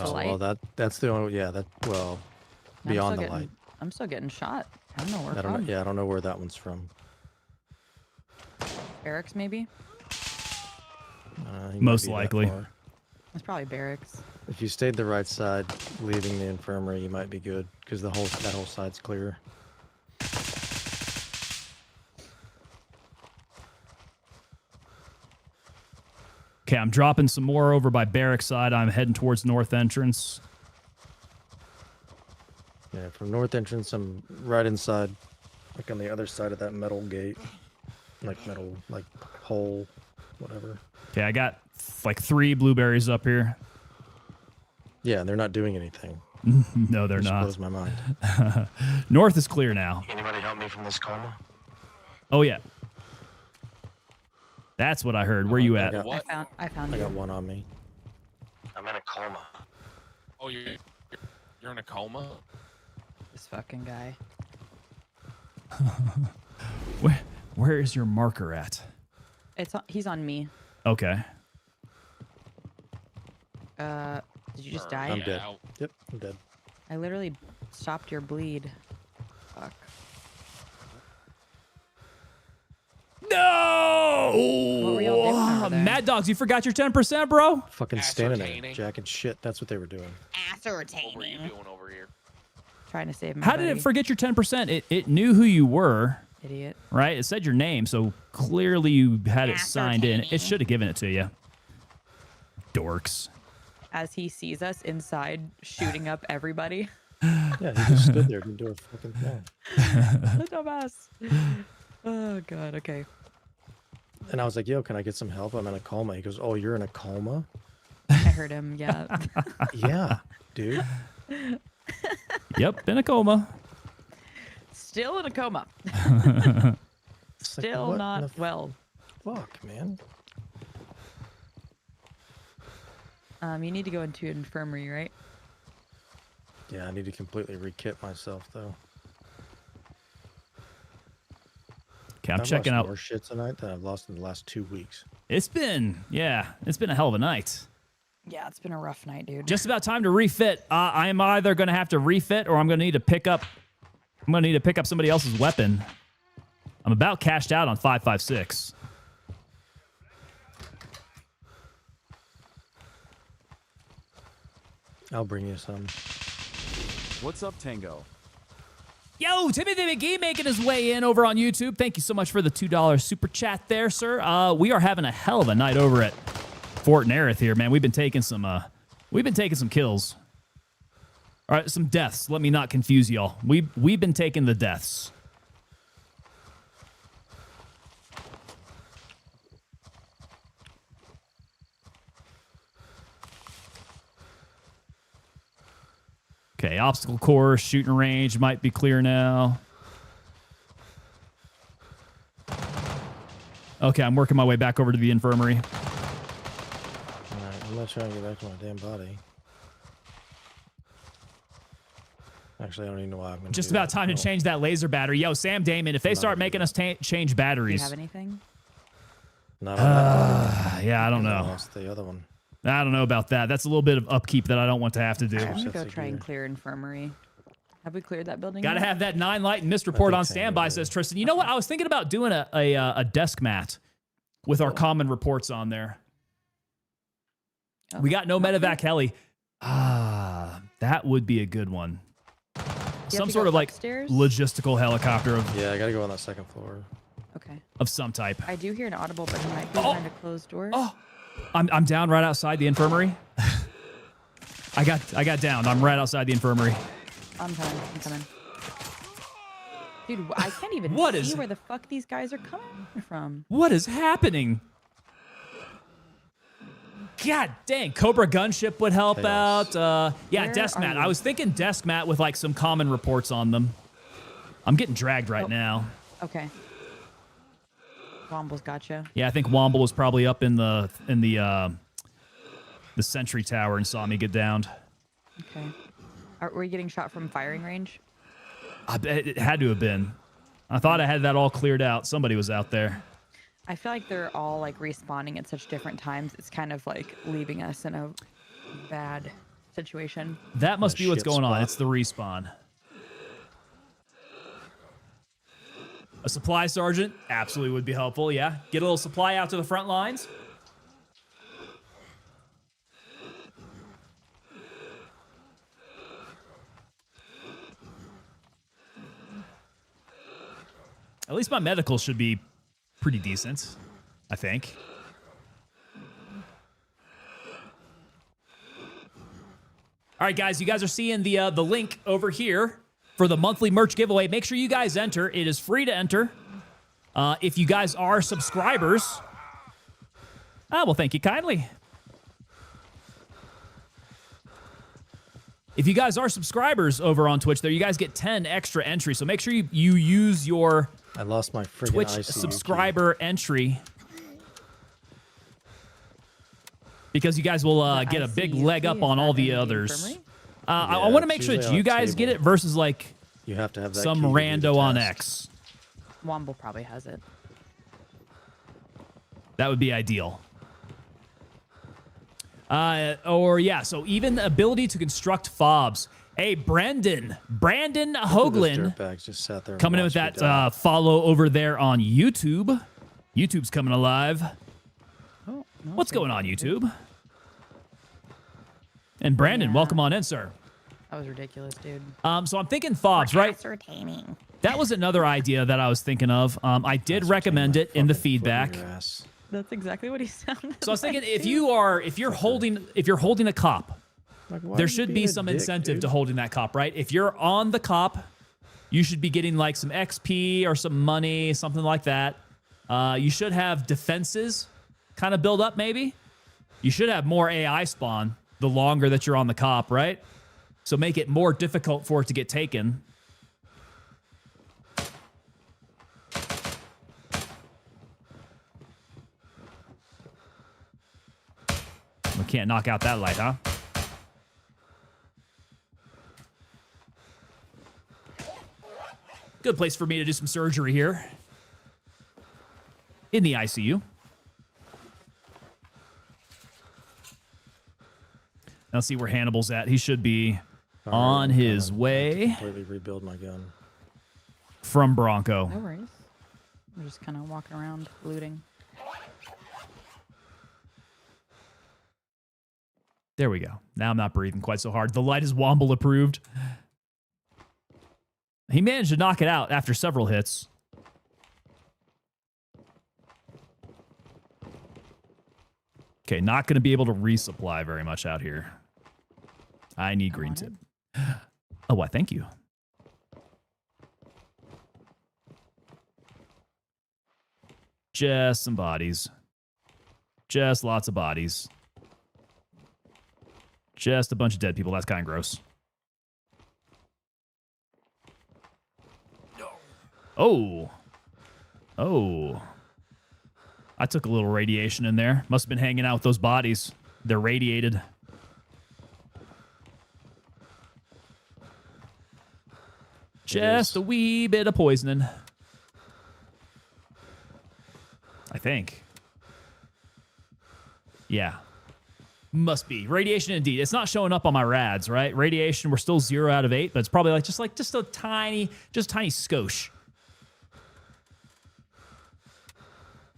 Oh, light? well, that's the only, yeah, I'm beyond still the light. I'm still getting shot. I don't know where I don't from. know, yeah, I don't know where that one's from. Barracks, maybe? He might Most be that likely. far. It's probably barracks. If you stayed the right side, leaving the infirmary, you might be good because that whole side's clear. Okay, I'm dropping some more over by barracks side. I'm heading towards north entrance. Yeah, from north entrance, I'm right inside, like on the other side of that metal gate, like hole, whatever. Okay, I got like 3 blueberries up here. Yeah, they're not doing anything. No, they're Just not. blows my mind. North is clear now. Anybody help me from this coma? Oh yeah. That's what I heard. Where you at? got- What? I found I you. got one on me. I'm in a coma. Oh, you're in a coma? This fucking guy. Where is your marker at? He's on me. Okay. Did you just die? I'm dead. Out. Yep, I'm dead. I literally stopped your bleed. Fuck. No! What were y'all doing over there? Mad Dogs, you forgot your 10%, bro? Fucking standing there, Ascertaining. jacking shit. That's what they were doing. What were you doing over here? Trying to save my How did buddy. it forget your 10%? It knew who you were, Idiot. right? It said your name, so clearly you had it signed in. It should have given it to you. Dorks. As he sees us inside shooting up everybody. Yeah, he just stood there, didn't do a fucking thing. The dumbass. Oh, God. Okay. And I was like, yo, can I get some help? I'm in a coma. He goes, oh, you're in a coma? I heard him. Yeah. Yeah, dude. Yep, in a coma. Still in a coma. It's like, Still what in not the well. fuck, man. You need to go into an infirmary, right? Yeah, I need to completely re-kit myself, though. Okay, I'm I've checking lost out. more shit tonight than I've lost in the last 2 weeks. It's been a hell of a night. Yeah, it's been a rough night, dude. Just about time to refit. I am either going to have to refit or I'm going to need to pick up. I'm going to need to pick up somebody else's weapon. I'm about cashed out on 5.56. I'll bring you some. What's up, Tango? Yo, Timothy McGee making his way in over on YouTube. Thank you so much for the $2 super chat there, sir. We are having a hell of a night over at Fort Nerith here, man. We've been taking some kills. All right, some deaths. Let me not confuse y'all. We've been taking the deaths. Okay, obstacle course, shooting range might be clear now. Okay, I'm working my way back over to the infirmary. Alright, I'm not trying to get back to my damn body. Actually, I don't even know why I'm going to Just about time to change that laser battery. Yo, Sam Damon, if they start making us change Do batteries. you have anything? Not on that Yeah, I don't one. I know. lost the other one. I don't know about that. That's a little bit of upkeep that I don't want to have to do. I'm gonna Sets go of try and gear. clear infirmary. Have we cleared that building? Got to yet? have that 9 light and missed report think on so, standby, yeah. says Tristan. You know what? I was thinking about doing a desk mat with our common reports on there. Oh, We got no okay. medevac heli. That would be a good one. Do you have Some to sort go of like upstairs? logistical helicopter Yeah, I gotta go on that second floor. Okay. of some type. I do hear an audible, but he might be Oh. behind a closed door. Oh, I'm down right outside the infirmary. I got down. I'm right outside the infirmary. I'm coming. Dude, I can't even What see is- where the fuck these guys are coming from. What is happening? God dang, Cobra gunship would help Chaos. out. Yeah, Where desk are mat. you? I was thinking desk mat with like some common reports on them. I'm getting dragged right now. Okay. Womble's gotcha. Yeah, I think Womble was probably up in the sentry tower and saw me get downed. Okay. Were you getting shot from firing range? I bet it had to have been. I thought I had that all cleared out. Somebody was out there. I feel like they're all like respawning at such different times. It's kind of like leaving us in a bad situation. That must A be what's shit going on. spot. It's the respawn. A supply sergeant absolutely would be helpful. Yeah, get a little supply out to the front lines. At least my medical should be pretty decent, I think. All right, guys, you guys are seeing the link over here for the monthly merch giveaway. Make sure you guys enter. It is free to enter. If you guys are subscribers, well, thank you kindly. If you guys are subscribers over on Twitch there, you guys get 10 extra entries. So make sure you use your I lost my friggin' Twitch ICU key. subscriber entry because you guys will get a big ICU leg key, up is on that all in the the others. infirmary? I Yeah, want to it's make sure that usually you on a guys get table. it versus like You have to have that key some to do the rando on task. X. Womble probably has it. That would be ideal. Or yeah, so even the ability to construct fobs. Hey, Brandon Those Hoagland dirtbags just sat there and coming in with watched that me die. follow over there on YouTube. YouTube's coming alive. Oh, no, What's okay. going on, YouTube? And Brandon, Yeah. welcome on in, sir. That was ridiculous, dude. So I'm thinking fobs, right? Ascertaining. That was another idea that I was thinking of. I did recommend it in the Fucking foot feedback. your ass. That's exactly what he sounded. So I was thinking like, if dude. you're holding a cop, Like, why are there you should being be a some dick, incentive dude? to holding that cop, right? If you're on the cop, you should be getting like some XP or some money, something like that. You should have defenses kind of build up, maybe. You should have more AI spawn the longer that you're on the cop, right? So make it more difficult for it to get taken. We can't knock out that light, huh? Good place for me to do some surgery here. In the ICU. Now see where Hannibal's at. He should be on his way Completely rebuild my gun. from Bronco. No worries. We're just kind of walking around looting. There we go. Now I'm not breathing quite so hard. The light is Womble approved. He managed to knock it out after several hits. Okay, not going to be able to resupply very much out here. I need green tip. Oh, why? Thank you. Just some bodies. Just lots of bodies. Just a bunch of dead people. That's kind of gross. Oh. Oh. I took a little radiation in there. Must have been hanging out with those bodies. They're radiated. Just a wee bit of poisoning. I think. Yeah. Must be. Radiation indeed. It's not showing up on my rads, right? Radiation, we're still 0 out of 8, but it's probably just a tiny skosh.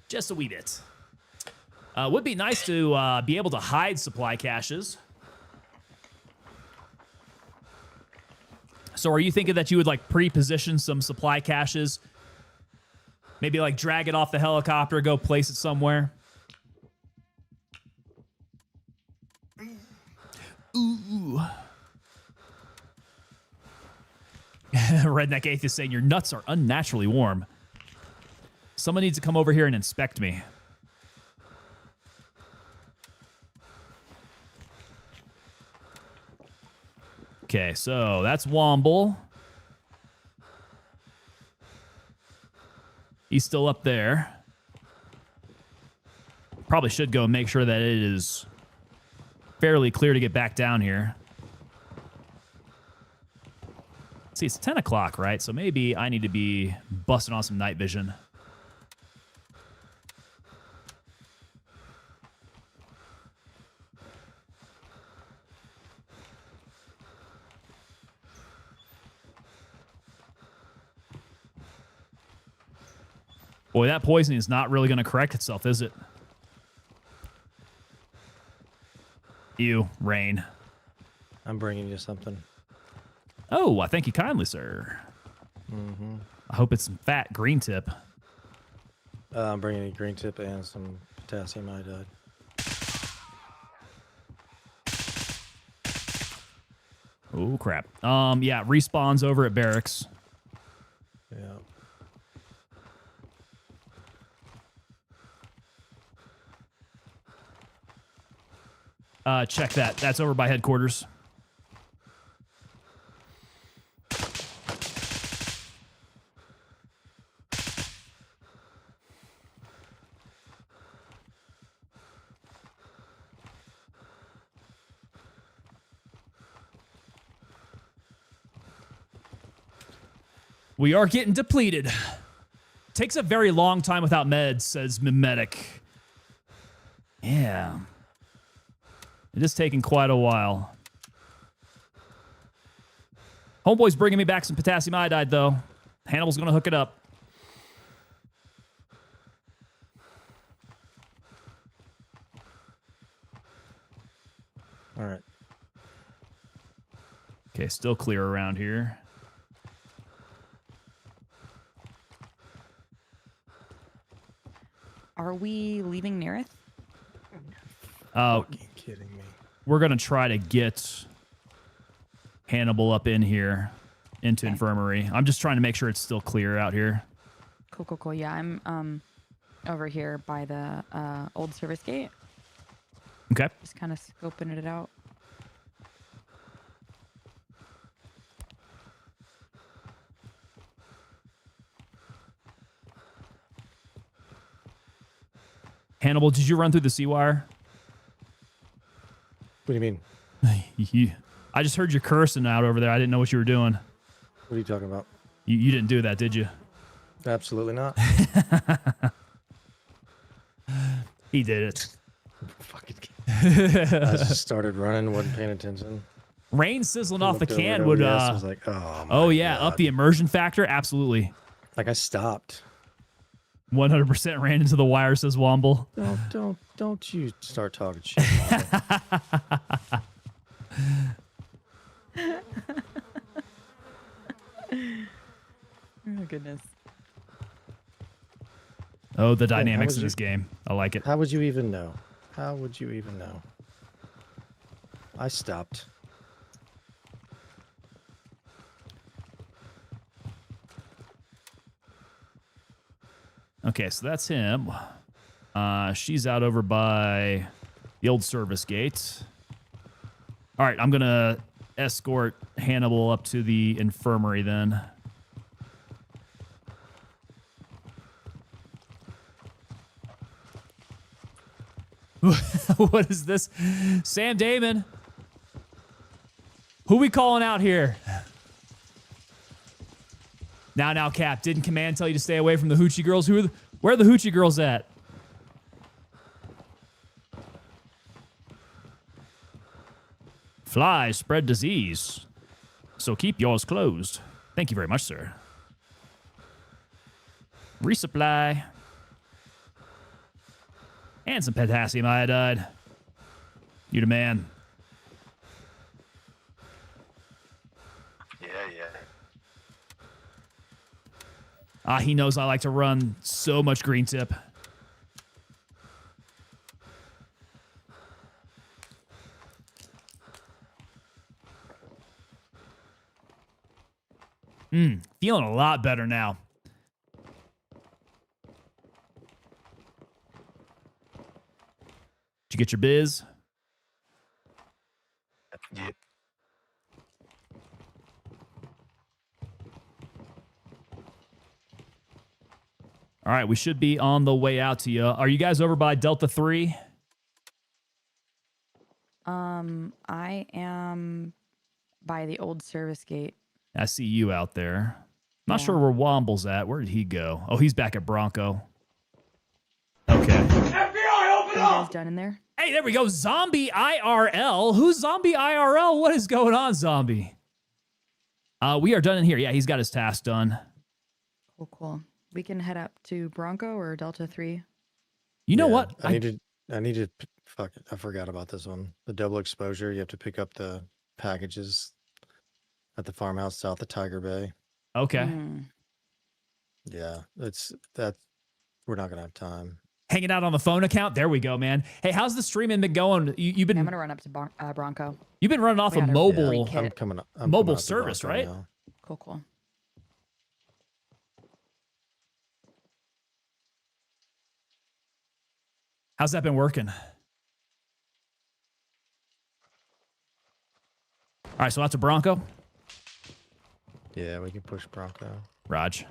Just a wee bit. Would be nice to be able to hide supply caches. So are you thinking that you would like pre-position some supply caches? Maybe like drag it off the helicopter, go place it somewhere? Ooh. Redneck Atheist saying your nuts are unnaturally warm. Someone needs to come over here and inspect me. Okay, so that's Womble. He's still up there. Probably should go and make sure that it is fairly clear to get back down here. See, it's 10 o'clock, right? So maybe I need to be busting on some night vision. Boy, that poisoning is not really going to correct itself, is it? Ew, rain. I'm bringing you something. Oh, I thank you kindly, sir. Mm-hmm. I hope it's some fat green tip. I'm bringing you green tip and some potassium iodide. Oh, crap. Yeah, respawns over at barracks. Yeah. Check that. That's over by headquarters. We are getting depleted. Takes a very long time without meds, says Mimetic. Yeah. It is taking quite a while. Homeboy's bringing me back some potassium iodide, though. Hannibal's going to hook it up. All right. Okay, still clear around here. Are we leaving Nerith? Fucking kidding me. We're going to try to get Hannibal up in here into infirmary. I'm just trying to make sure it's still clear out here. Cool, cool, cool. Yeah, I'm over here by the old service gate. Okay. Just kind of scoping it out. Hannibal, did you run through the sea wire? What do you mean? I just heard you cursing out over there. I didn't know what you were doing. What are you talking about? You didn't do that, did you? Absolutely not. He did it. Fucking I just started running, wasn't paying attention. Rain sizzling off the Looked over can at would OBS, I was like, oh, my oh yeah, God. up the immersion factor. Absolutely. Like I stopped. 100% ran into the wire, says Womble. Don't you start talking shit. Womble. Oh goodness. Oh, the how dynamics would of you- this game. I like it. How would you even know? How would you even know? I stopped. Okay, so that's him. She's out over by the old service gate. All right, I'm going to escort Hannibal up to the infirmary then. What is this? Sam Damon. Who we calling out here? Now, Cap. Didn't Command tell you to stay away from the hoochie girls? Where are the hoochie girls at? Flies spread disease, so keep yours closed. Thank you very much, sir. Resupply. And some potassium iodide. You the man. Yeah. He knows I like to run so much green tip. Feeling a lot better now. Did you get your biz? Yeah. All right, we should be on the way out to you. Are you guys over by Delta 3? I am by the old service gate. I see you out there. Not Yeah. sure where Womble's at. Where did he go? Oh, he's back at Bronco. Okay. Are you guys done in there? Hey, there we go. Zombie IRL. Who's Zombie IRL? What is going on, Zombie? We are done in here. Yeah, he's got his task done. Cool. We can head up to Bronco or Delta 3. You know Yeah, what? I needed. Fuck it. I forgot about this one. The double exposure. You have to pick up the packages at the farmhouse south of Tiger Bay. Okay. Yeah, it's that. We're not gonna have time. Hanging out on the phone account. There we go, man. Hey, how's the streaming been going? You've I'm been gonna run up to Bronco. you've been running off We a got a mobile. free kit. I'm coming. Mobile up to service, Bronco right? now. Cool. How's that been working? All right, so that's a Bronco. Yeah, we can push Bronco. Raj.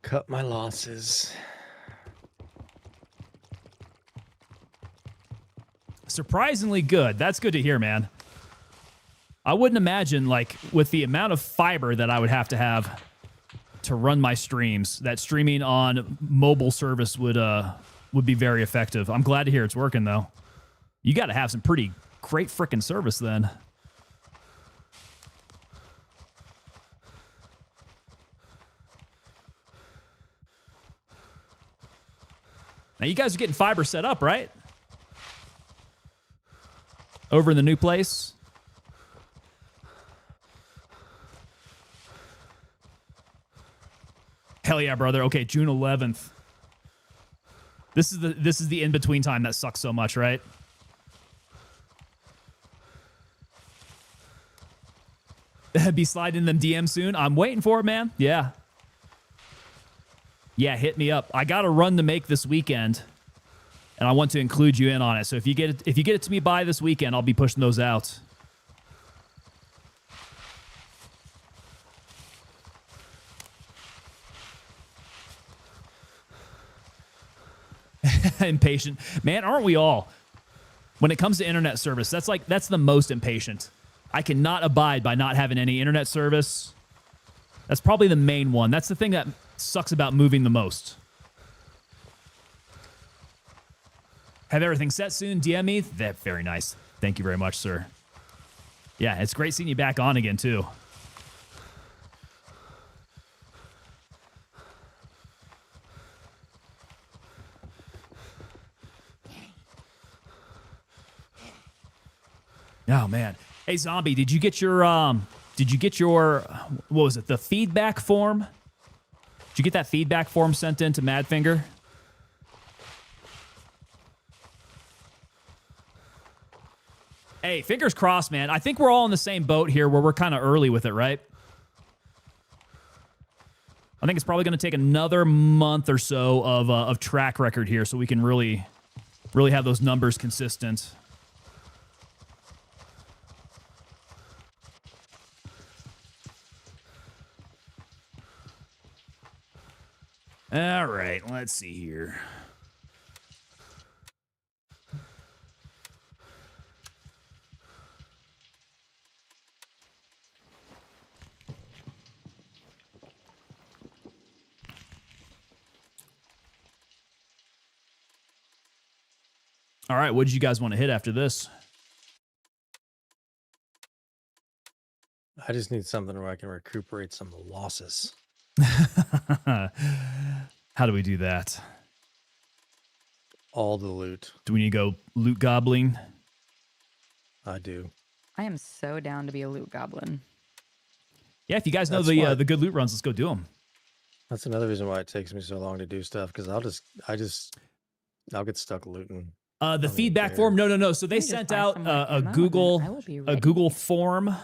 Cut my losses. Surprisingly good. That's good to hear, man. I wouldn't imagine, like, with the amount of fiber that I would have to run my streams, that streaming on mobile service would be very effective. I'm glad to hear it's working, though. You got to have some pretty great freaking service then. Now, you guys are getting fiber set up, right? Over in the new place? Hell yeah, brother. Okay, June 11th. This is the in-between time that sucks so much, right? Be sliding them DMs soon. I'm waiting for it, man. Yeah. Yeah, hit me up. I got a run to make this weekend, and I want to include you in on it. So if you get it to me by this weekend, I'll be pushing those out. Impatient. Man, aren't we all? When it comes to internet service, that's the most impatient. I cannot abide by not having any internet service. That's probably the main one. That's the thing that sucks about moving the most. Have everything set soon. DM me. That very nice. Thank you very much, sir. Yeah, it's great seeing you back on again too. Oh man. Hey Zombie, did you get your what was it? The feedback form? Did you get that feedback form sent in to Madfinger? Hey, fingers crossed, man. I think we're all in the same boat here where we're kind of early with it, right? I think it's probably going to take another month or so of track record here so we can really have those numbers consistent. All right, let's see here. All right, what did you guys want to hit after this? I just need something where I can recuperate some losses. How do we do that? All the loot. Do we need to go loot gobbling? I do. I am so down to be a loot goblin. Yeah, if you guys know That's the good loot runs, let's go do them. That's another reason why it takes me so long to do stuff, because I'll get stuck looting. The feedback form, no. So they sent out a Google form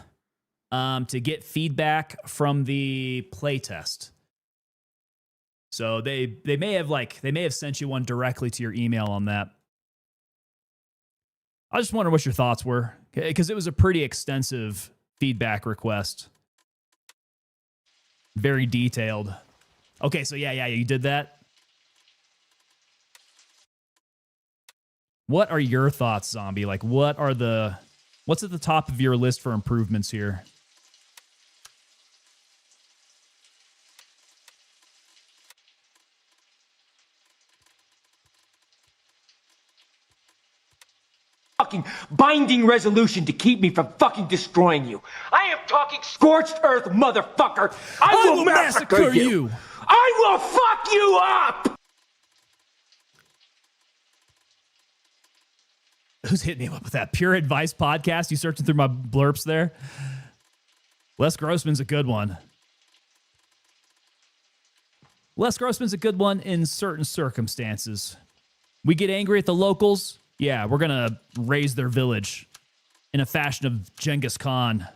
to get feedback from the playtest. So they may have sent you one directly to your email on that. I just wonder what your thoughts were, because it was a pretty extensive feedback request. Very detailed. Okay, so yeah, you did that. What are your thoughts, Zombie? Like, what's at the top of your list for improvements here? Fucking binding resolution to keep me from fucking destroying you. I am talking scorched earth, motherfucker. I will massacre you. I will fuck you up. Who's hitting me up with that? Pure Advice Podcast? You searching through my blurps there? Les Grossman's a good one. Les Grossman's a good one in certain circumstances. We get angry at the locals. Yeah, we're going to raise their village in a fashion of Genghis Khan.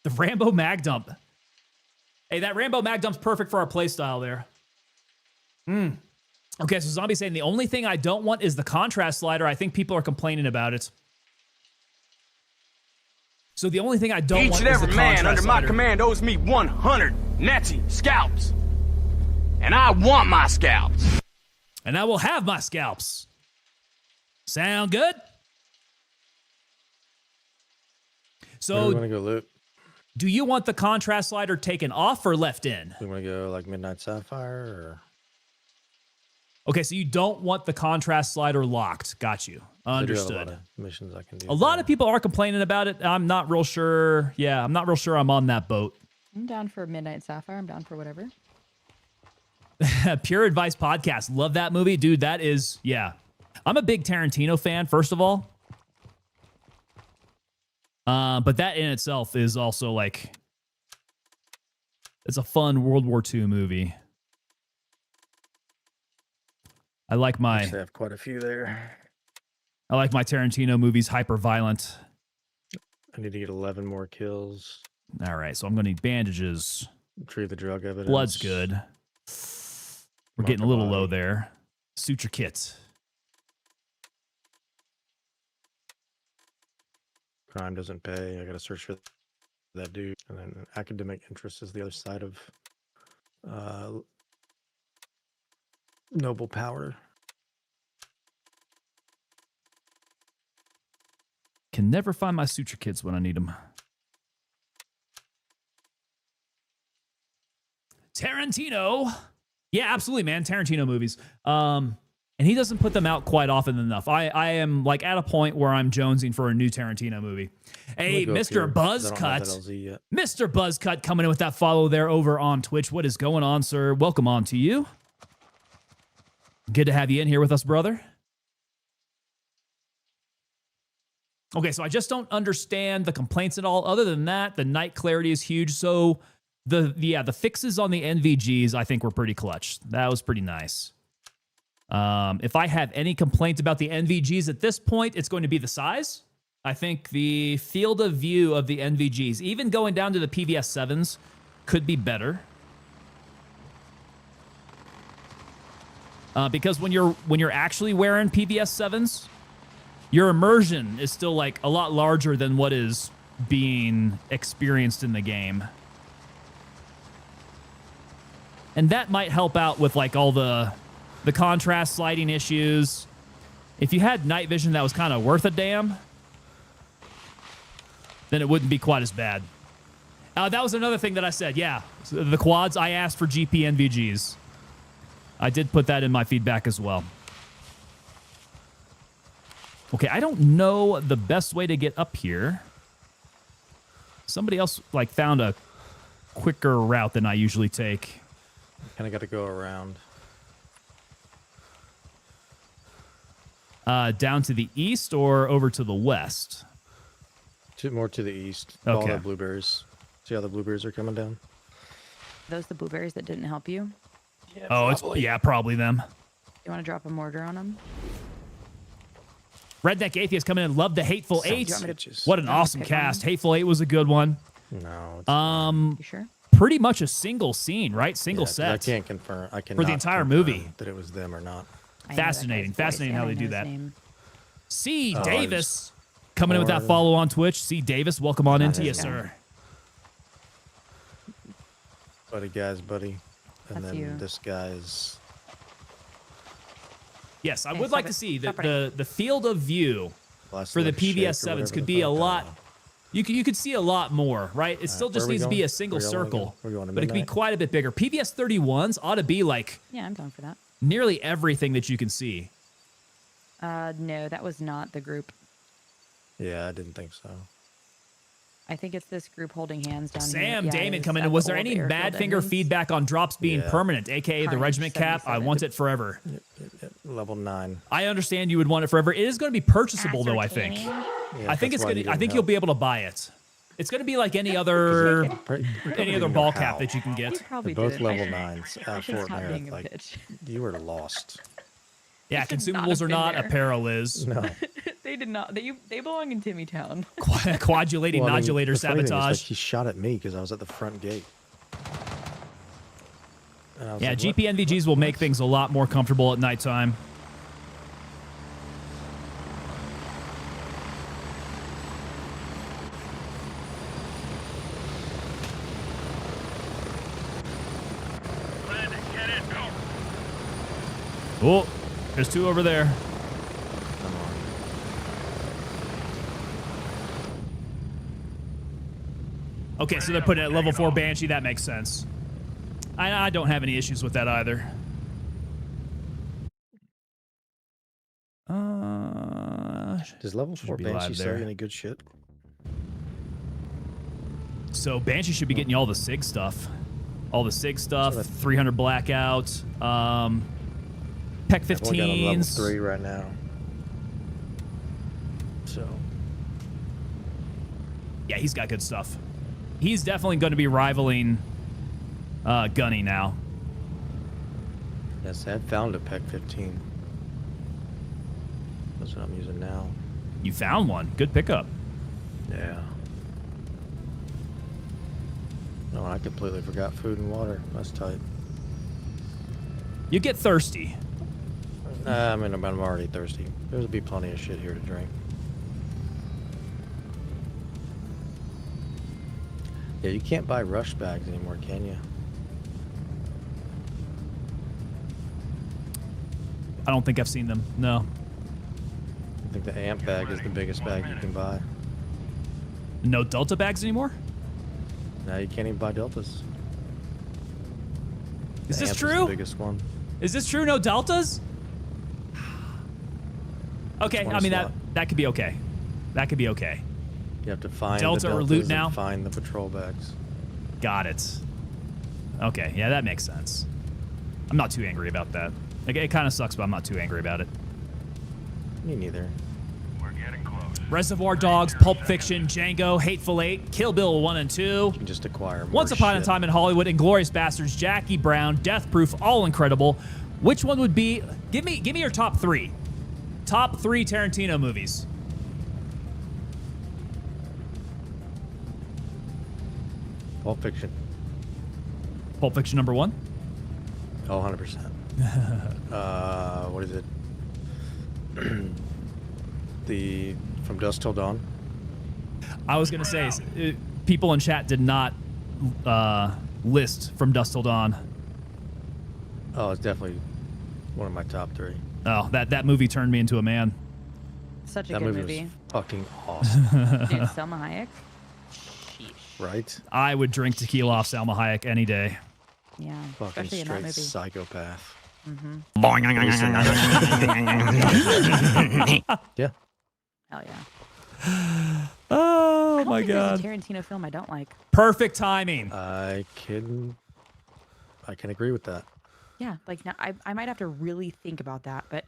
The Rambo Mag Dump. Hey, that Rambo Mag Dump's perfect for our playstyle there. Okay, so Zombie saying the only thing I don't want is the contrast slider. I think people are complaining about it. So the only thing I don't want is the contrast slider. Each and every man under my command owes me 100 Nazi scalps. And I want my scalps. And I will have my scalps. Sound good? So where do we want to go loot? Do you want the contrast slider taken off or left in? We want to go like Midnight Sapphire or... Okay, so you don't want the contrast slider locked. Got you. Understood. A lot of missions I can do. A lot of people are complaining about it. I'm not real sure. Yeah, I'm not real sure I'm on that boat. I'm down for Midnight Sapphire. I'm down for whatever. Pure Advice Podcast. Love that movie. Dude, that is, yeah. I'm a big Tarantino fan, first of all. But that in itself is also like, it's a fun World War II movie. I like my... I have quite a few there. I like my Tarantino movies hyper violent. I need to get 11 more kills. All right, so I'm going to need bandages. Retrieve the drug evidence. Blood's good. We're getting a little low there. Suture kit. Crime doesn't pay. I got to search for that dude. And then academic interest is the other side of noble power. can never find my suture kits when I need them. Tarantino. Yeah, absolutely, man. Tarantino movies. And he doesn't put them out quite often enough. I am like at a point where I'm jonesing for a new Tarantino movie. Hey, Mr. Buzzcut. Mr. Buzzcut coming in with that follow there over on Twitch. What is going on, sir? Welcome on to you. Good to have you in here with us, brother. Okay, so I just don't understand the complaints at all. Other than that, the night clarity is huge. So the fixes on the NVGs I think were pretty clutch. That was pretty nice. If I have any complaints about the NVGs at this point, it's going to be the size. I think the field of view of the NVGs, even going down to the PVS 7s, could be better. Because when you're actually wearing PVS 7s, your immersion is still like a lot larger than what is being experienced in the game. And that might help out with like all the contrast sliding issues. If you had night vision that was kind of worth a damn, then it wouldn't be quite as bad. That was another thing that I said. Yeah, so the quads, I asked for GP NVGs. I did put that in my feedback as well. Okay, I don't know the best way to get up here. Somebody else like found a quicker route than I usually take. Kind of got to go around. Down to the east or over to the west? More to the east. Okay. All the blueberries. See how the blueberries are coming down? Those the blueberries that didn't help you? Yeah, oh, probably. it's probably them. You want to drop a mortar on them? Redneck Atheist coming in. Love the Hateful Eight. Bitches. What an awesome cast. Hateful Eight was a good one. No. You sure? Pretty much a single scene, right? Single set. I can't confirm. I cannot for the entire confirm movie that it was them or not. Fascinating how they do that. C. Oh, Davis coming in with that follow on Twitch. C. Davis, welcome on into you, sir. Buddy. And That's then you. this guy's... Yes, I Okay, would like to see that the field of view for the PVS 7s could be a lot. You could see a lot more, right? It still just needs to be a single circle, but it could be quite a bit bigger. PVS 31s ought to be like Yeah, I'm down for that. nearly everything that you can see. No, that was not the group. Yeah, I didn't think so. I think it's this group holding hands down Sam here. Damon coming in. Was there any Badfinger feedback on drops being permanent, aka the Carnage regiment cap? I 77. want it forever. Level 9. I understand you would want it forever. It is going to be purchasable though, I think. Yeah, I think that's it's why going he to I didn't think help. you'll be able to buy it. It's going to be like any other Any other ball cap that you can get. Probably Both didn't. level 9s I at should Fort stop being Merritt. a Like, bitch. you were lost. Yeah, should not consumables have are been not, there. apparel is. No. They did not. They belong in Timmytown. Quadulating Well, I mean, nodulator the funny thing is, like, sabotage. he shot at me because I was at the front gate. And I was Yeah, like, what? GPNVGs will make things a lot more comfortable at nighttime. Get it, go. Oh, there's two over there. Come on. Okay, so they're putting it at level 4 Banshee. That makes sense. I don't have any issues with that either. Does level 4 be Banshee live sell there. you any good shit? So Banshee should be getting you all the SIG stuff. All the SIG stuff, So 300 blackout, PEC I've only got him level 15s. 3 right now. So, Yeah, he's got good stuff. He's definitely going to be rivaling Gunny now. yes, I had found a PEC 15. That's what I'm using now. You found one. Good pickup. Yeah. No, I completely forgot food and water. That's tight. You get thirsty. I mean, I'm already thirsty. There'll be plenty of shit here to drink. Yeah, you can't buy rush bags anymore, can you? I don't think I've seen them. No. I think the amp bag is the biggest bag you can buy. No Delta bags anymore? Now you can't even buy Deltas. Is this amp true? Is the biggest one. Is this true? No Deltas? Okay, I mean that could be okay. That could be okay. You have to find Delta the or Deltas loot and now? find the patrol bags. Got it. Okay, yeah, that makes sense. I'm not too angry about that. Like, it kind of sucks, but I'm not too angry about it. Me neither. We're getting close. Reservoir Dogs, Pulp Fiction, Django, Hateful Eight, Kill Bill 1 and 2. You can just acquire more Once Upon a shit. Time in Hollywood, Inglourious Bastards, Jackie Brown, Death Proof, all incredible. Which one would be? Give me your top 3. Top 3 Tarantino movies. Pulp Fiction. Pulp Fiction number 1. Oh, 100%. What is it? The From Dusk Till Dawn. I was gonna say, people in chat did not list From Dusk Till Dawn. Oh, it's definitely one of my top 3. Oh, that movie turned me into a man. Such a That good movie movie. was fucking awesome. Dude, Selma Hayek. Sheesh. Right? I would drink tequila off Salma Hayek any day. Yeah, Fucking especially in that straight movie. psychopath. Mm-hmm. Yeah. Hell yeah. Oh I don't my think there's god. a Tarantino film I don't like. Perfect timing. I can agree with that. Yeah, like now I might have to really think about that, but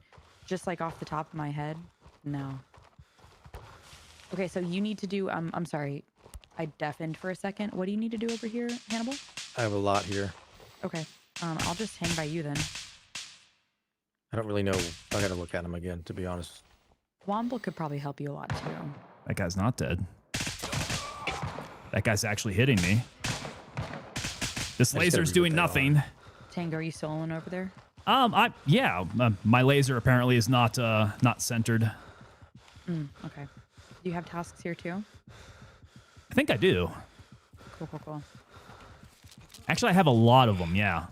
just like off the top of my head, no. Okay, so you need to do I'm sorry. I deafened for a second. What do you need to do over here, Hannibal? I have a lot here. Okay. I'll just hang by you then. I don't really know. I gotta look at them again, to be honest. Womble could probably help you a lot too. That guy's not dead. That guy's actually hitting me. This laser's doing nothing. Tango, are you soloing over there? My laser apparently is not centered. Okay. Do you have tasks here too? I think I do. Cool. Actually, I have a lot of them. Yeah.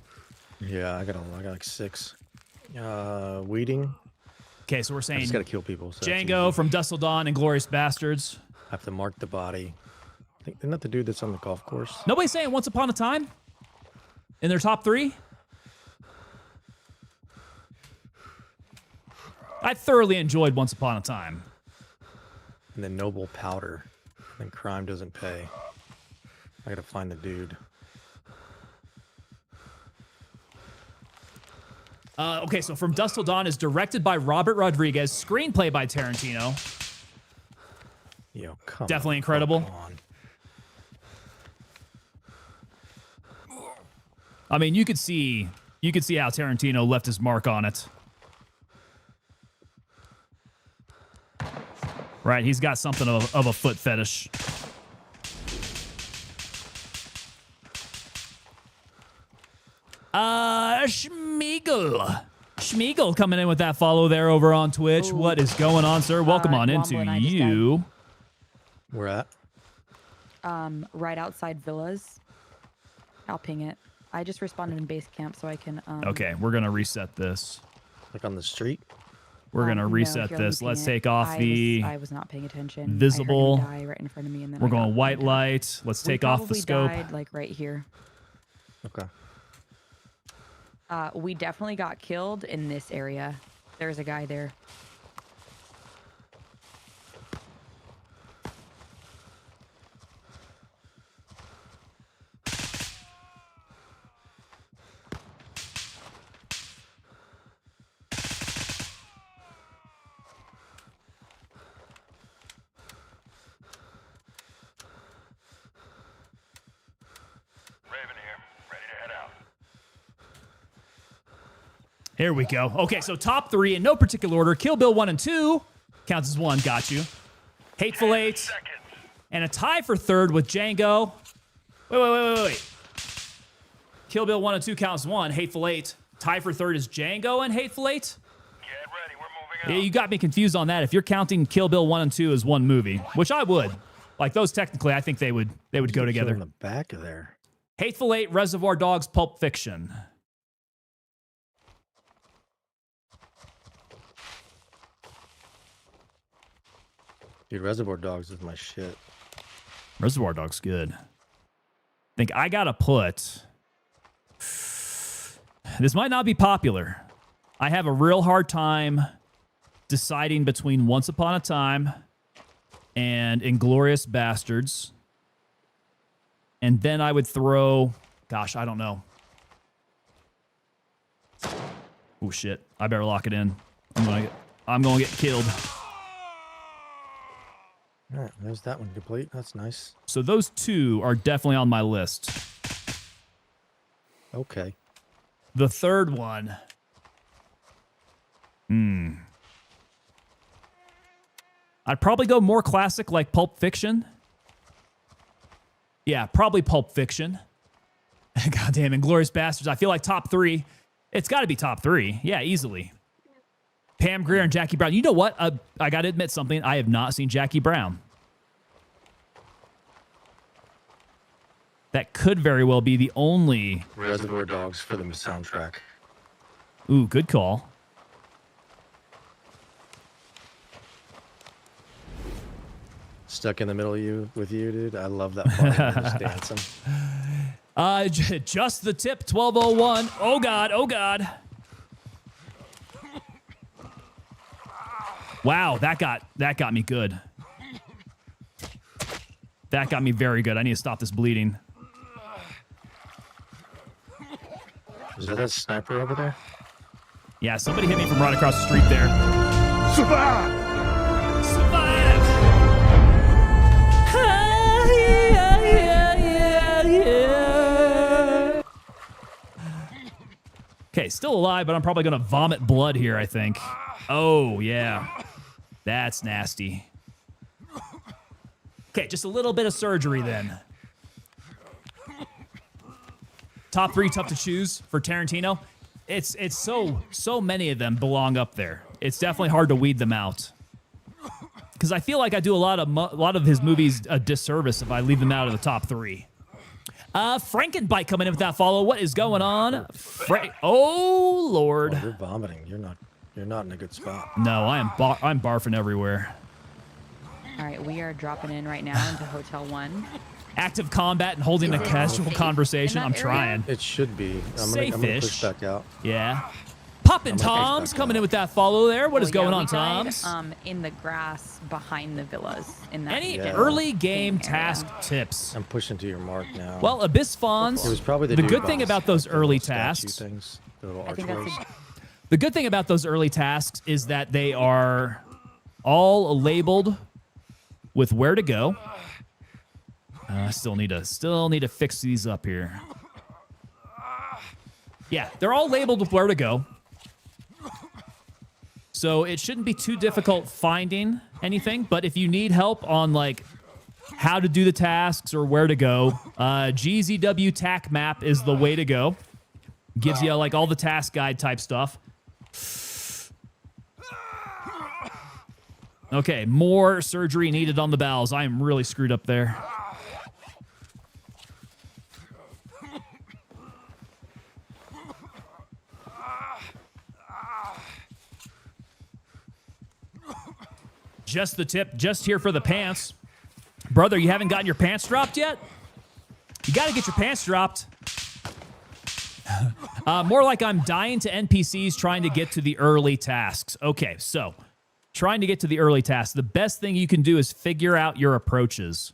Yeah, I got like 6. Weeding. Okay, so we're I saying just gotta kill people. So that's Django, easy. From Dusk Till Dawn, and Glorious Bastards. I have to mark the body. I think isn't that the dude that's on the golf course? Nobody's saying Once Upon a Time in their top 3. I thoroughly enjoyed Once Upon a Time. And then Noble Powder. And Crime Doesn't Pay. I gotta find the dude. Okay, so From Dusk Till Dawn is directed by Robert Rodriguez, screenplay by Tarantino. Yo, come Definitely on, incredible. come on. I mean, you could see how Tarantino left his mark on it. Right, he's got something of a foot fetish. Schmeagle coming in with that follow there over on Twitch. Ooh. What is going on, sir? Welcome on Womble into and I just you. We're at? Right outside villas. I'll ping it. I just responded in base camp so I can Okay, we're gonna reset this. Like on the street? We're gonna no, reset here, let me this. ping Let's it. take off I was not paying attention. visible. I heard him die right in front of me, and then We're I got going white burned out. light. Let's We take off the probably scope. died, like right here. Okay. We definitely got killed in this area. There's a guy there. Raven here, ready to head out. Here we go. Okay, so top 3 in no particular order. Kill Bill 1 and 2 counts as 1. Got you. Hateful Eight. Seconds. And a tie for 3rd with Django. Wait. Kill Bill 1 and 2 counts 1. Hateful Eight. Tie for 3rd is Django and Hateful Eight. Get ready, we're moving Yeah, out. you got me confused on that. If you're counting Kill Bill 1 and 2 as one movie, which I would. Like those technically, I think they would go Kill together. in the back of there. Hateful Eight, Reservoir Dogs, Pulp Fiction. Dude, Reservoir Dogs is my shit. Reservoir Dogs good. I think I gotta put. This might not be popular. I have a real hard time deciding between Once Upon a Time and Inglorious Bastards. And then I would throw, gosh, I don't know. Oh shit! I better lock it in. I'm gonna get killed. All right, there's that one complete. That's nice. So those two are definitely on my list. Okay. The third one. I'd probably go more classic like Pulp Fiction. Yeah, probably Pulp Fiction. Goddamn, Inglourious Bastards. I feel like top 3. It's got to be top 3. Yeah, easily. Pam Grier and Jackie Brown. You know what? I got to admit something. I have not seen Jackie Brown. That could very well be the only... Reservoir Dogs for the soundtrack. Ooh, good call. Stuck in the middle of you with you, dude. I love that part. Just dancing. Just the tip, 1201. Oh God, oh God. Wow, that got me good. That got me very good. I need to stop this bleeding. Is that a sniper over there? Yeah, somebody hit me from right across the street there. Survive! Survive! Okay, still alive, but I'm probably going to vomit blood here, I think. Oh, yeah. That's nasty. Okay, just a little bit of surgery then. Top 3 tough to choose for Tarantino. It's so many of them belong up there. It's definitely hard to weed them out. Because I feel like I do a lot of his movies a disservice if I leave them out of the top 3. Frankenbite coming in with that follow. What is going on? Oh Lord! Oh, you're vomiting. You're not in a good spot. No, I'm barfing everywhere. All right, we are dropping in right now into Hotel 1. Active combat and holding a casual conversation. I'm trying. It should be. I'm gonna push back out. Yeah. Poppin' Tom's coming in with that follow there. What is going on, Tom's? In the grass behind the villas. In that Any early game task tips? I'm pushing to your mark now. Well, Abyss Fawns. It was probably the good thing about those early tasks. Things, the little I think that's the good thing about those early tasks is that they are all labeled with where to go. Still need to fix these up here. Yeah, they're all labeled with where to go. So it shouldn't be too difficult finding anything, but if you need help on like how to do the tasks or where to go, GZW TAC map is the way to go. Gives you like all the task guide type stuff. Okay, more surgery needed on the bowels. I am really screwed up there. Just the tip, just here for the pants. Brother, you haven't gotten your pants dropped yet? You got to get your pants dropped. More like I'm dying to NPCs trying to get to the early tasks. Okay, so trying to get to the early tasks. The best thing you can do is figure out your approaches.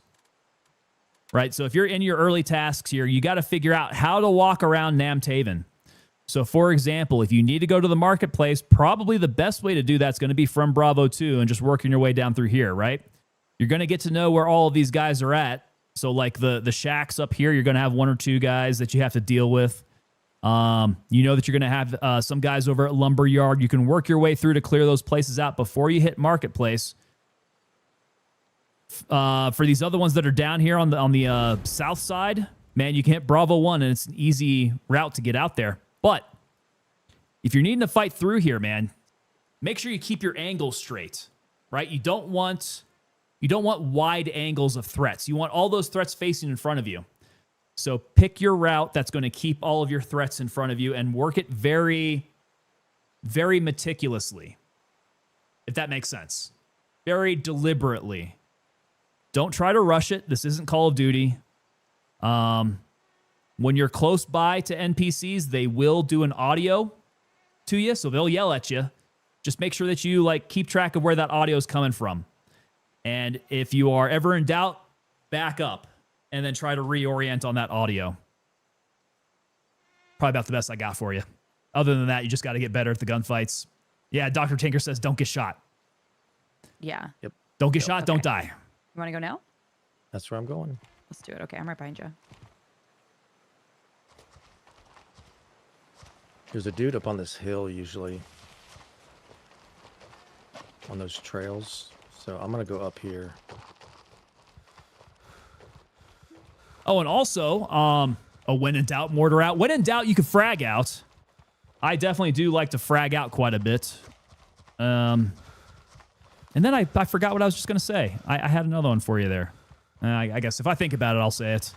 Right? So if you're in your early tasks here, you got to figure out how to walk around Namtaven. So, for example, if you need to go to the marketplace, probably the best way to do that's going to be from Bravo 2 and just working your way down through here, right? You're going to get to know where all of these guys are at. So, like the shacks up here, you're going to have 1 or 2 guys that you have to deal with. You know that you're going to have some guys over at Lumberyard. You can work your way through to clear those places out before you hit Marketplace. For these other ones that are down here on the south side, man, you can hit Bravo 1, and it's an easy route to get out there. But if you're needing to fight through here, man, make sure you keep your angles straight, right? You don't want wide angles of threats. You want all those threats facing in front of you. So pick your route that's going to keep all of your threats in front of you and work it very, very meticulously, if that makes sense. very deliberately. Don't try to rush it. This isn't Call of Duty. When you're close by to NPCs, they will do an audio to you, so they'll yell at you. Just make sure that you like keep track of where that audio is coming from. And if you are ever in doubt, back up and then try to reorient on that audio. Probably about the best I got for you. Other than that, you just got to get better at the gunfights. Yeah, Dr. Tinker says don't get shot. Yeah. Yep. Don't get shot, Okay. don't die. You want to go now? That's where I'm going. Let's do it. Okay, I'm right behind you. There's a dude up on this hill usually. On those trails. So I'm going to go up here. Oh, and also, when in doubt, mortar out. When in doubt, you can frag out. I definitely do like to frag out quite a bit. And then I forgot what I was just going to say. I had another one for you there. I guess if I think about it, I'll say it.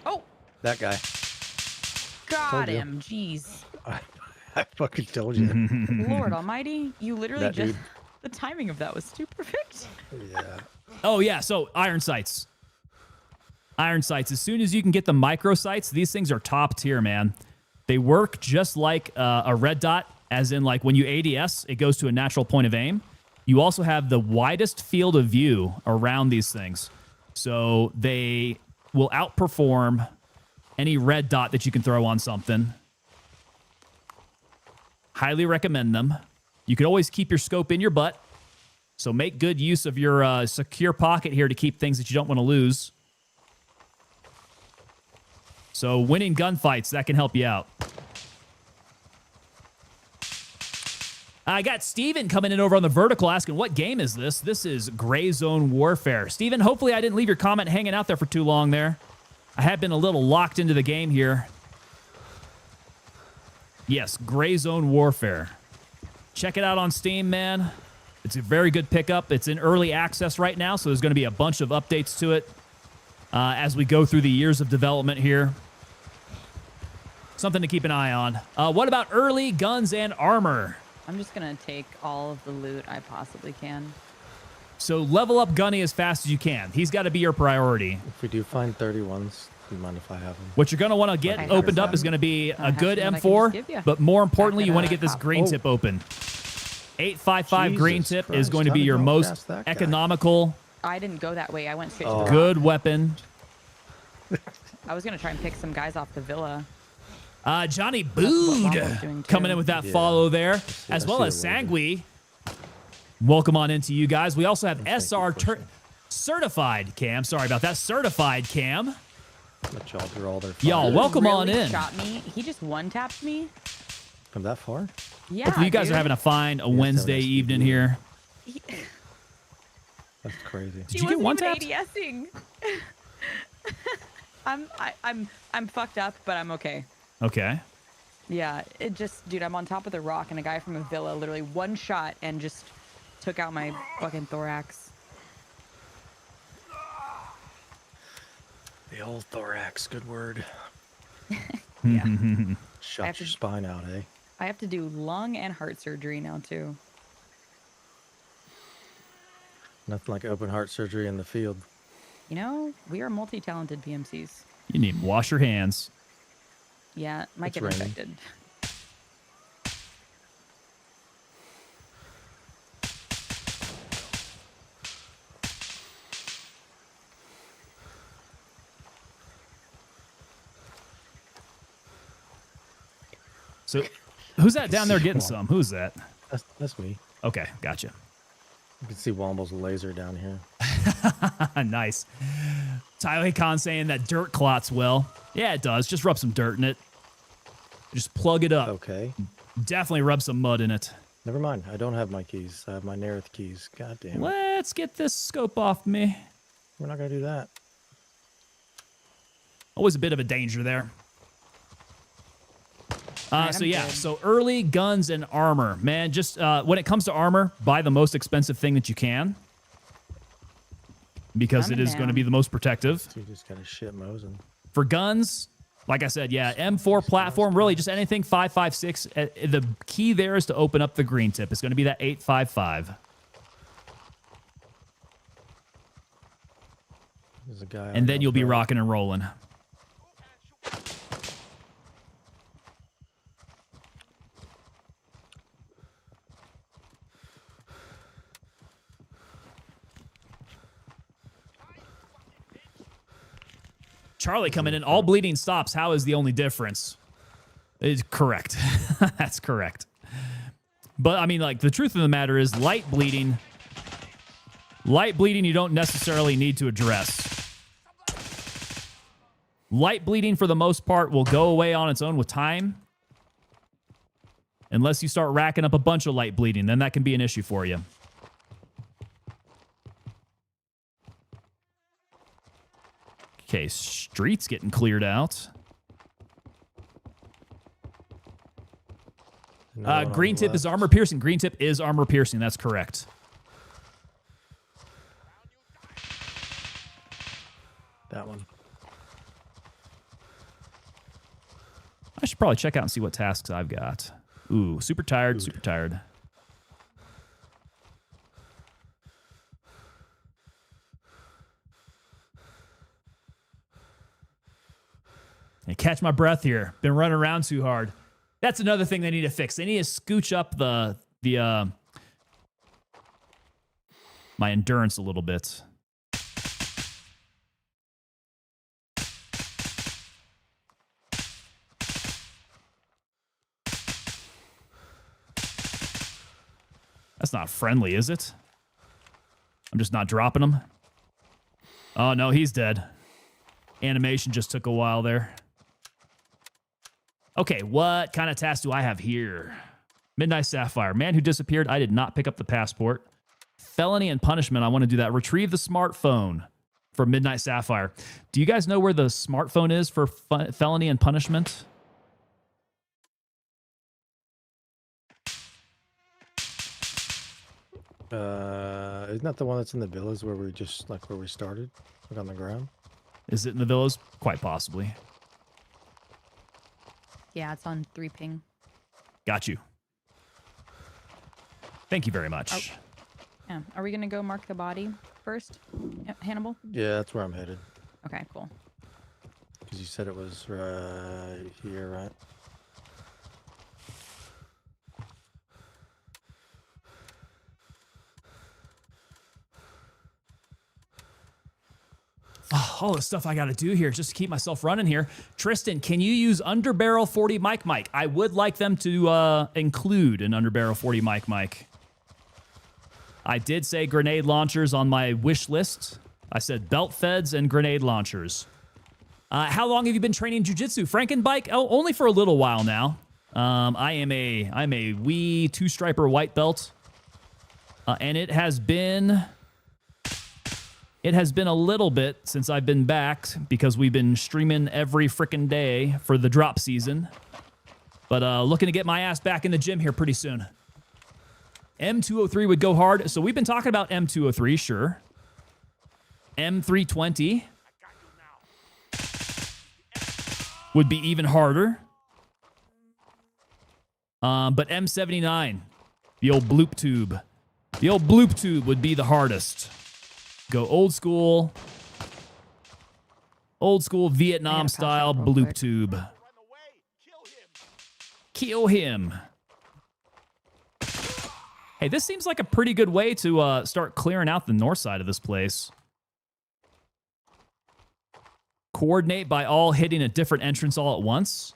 Oh, That guy. got Told you. him. Jeez. I fucking told you. Lord almighty. You literally That just... dude. The timing of that was too perfect. Yeah. Oh, yeah. So iron sights. Iron sights. As soon as you can get the micro sights, these things are top tier, man. They work just like a red dot, as in like when you ADS, it goes to a natural point of aim. You also have the widest field of view around these things. So they will outperform any red dot that you can throw on something. Highly recommend them. You can always keep your scope in your butt. So make good use of your secure pocket here to keep things that you don't want to lose. So winning gunfights, that can help you out. I got Steven coming in over on the vertical asking, what game is this? This is Gray Zone Warfare. Steven, hopefully I didn't leave your comment hanging out there for too long there. I have been a little locked into the game here. Yes, Gray Zone Warfare. Check it out on Steam, man. It's a very good pickup. It's in early access right now, so there's going to be a bunch of updates to it as we go through the years of development here. Something to keep an eye on. What about early guns and armor? I'm just going to take all of the loot I possibly can. So level up Gunny as fast as you can. He's got to be your priority. If we do find 31s, do you mind if I have them? What you're going to want to get opened up is going to be a good M4, but more importantly, you want to get this green tip open. 855 green tip is going to be your most economical. I didn't go that way. I went straight to the good weapon. I was going to try and pick some guys off the villa. Johnny Bood coming in with that follow there, as well as Sangui. Welcome on into you guys. We also have SR certified Cam. Sorry about that. Certified Cam. Let y'all draw their Y'all, welcome on Really in. Shot me. He just one-tapped me. Come that far? Yeah, Hopefully you guys dude. are having a fine Wednesday evening here. That's crazy. Did you get one tap? ADSing. I'm fucked up, but I'm okay. Okay. Yeah, it just, dude, I'm on top of the rock, and a guy from a villa literally one shot and just took out my fucking thorax. The old thorax, good word. Yeah. Shot your spine out, eh? I have to do lung and heart surgery now, too. Nothing like open heart surgery in the field. You know, we are multi-talented PMCs. You need to wash your hands. Yeah, might It's get raining. infected. So, who's that down there getting some? Who's that? That's me. Okay, gotcha. You can see Womble's laser down here. Nice. Tyler Khan saying that dirt clots well. Yeah, it does. Just rub some dirt in it. Just plug it up. Okay. Definitely rub some mud in it. Never mind. I don't have my keys. I have my Nerith keys. God damn it. Let's get this scope off me. We're not going to do that. Always a bit of a danger there. Alright, So I'm yeah, good. so early guns and armor. Man, just when it comes to armor, buy the most expensive thing that you can. Because it Coming is going to down. be the most protective. So you just got to shit Mosin. For guns, Like I said, yeah, M4 platform, really just anything 5.56. The key there is to open up the green tip. It's going to be that 8.55. There's a guy. And then you'll be rocking and rolling. Charlie coming in. All bleeding stops. How is the only difference? It's correct. That's correct. But, I mean, like, the truth of the matter is light bleeding you don't necessarily need to address. Light bleeding, for the most part, will go away on its own with time. Unless you start racking up a bunch of light bleeding, then that can be an issue for you. Okay, street's getting cleared out. Green tip is armor piercing. Green tip is armor piercing. That's correct. That one. I should probably check out and see what tasks I've got. Ooh, super tired, super tired. And catch my breath here. Been running around too hard. That's another thing they need to fix. They need to scooch up my endurance a little bit. That's not friendly, is it? I'm just not dropping him. Oh, no, he's dead. Animation just took a while there. Okay, what kind of task do I have here? Midnight Sapphire. Man who disappeared. I did not pick up the passport. Felony and punishment. I want to do that. Retrieve the smartphone for Midnight Sapphire. Do you guys know where the smartphone is for felony and punishment? Isn't that the one that's in the villas where we just, like, where we started? Like on the ground? Is it in the villas? Quite possibly. Yeah, it's on 3 ping. Got you. Thank you very much. Yeah. Are we going to go mark the body first, Hannibal? Yeah, that's where I'm headed. Okay, cool. Because you said it was right here, right? Oh, all the stuff I got to do here just to keep myself running here. Tristan, can you use underbarrel 40 mic? I would like them to include an underbarrel 40 mic. I did say grenade launchers on my wish list. I said belt feds and grenade launchers. How long have you been training jiu-jitsu? Frankenbike? Oh, only for a little while now. I'm a wee 2-striper white belt. And it has been a little bit since I've been back because we've been streaming every frickin' day for the drop season. But looking to get my ass back in the gym here pretty soon. M203 would go hard. So we've been talking about M203, sure. M320 would be even harder. But M79, the old bloop tube. The old bloop tube would be the hardest. Go old school Vietnam style bloop tube. Kill him. Hey, this seems like a pretty good way to start clearing out the north side of this place. Coordinate by all hitting a different entrance all at once.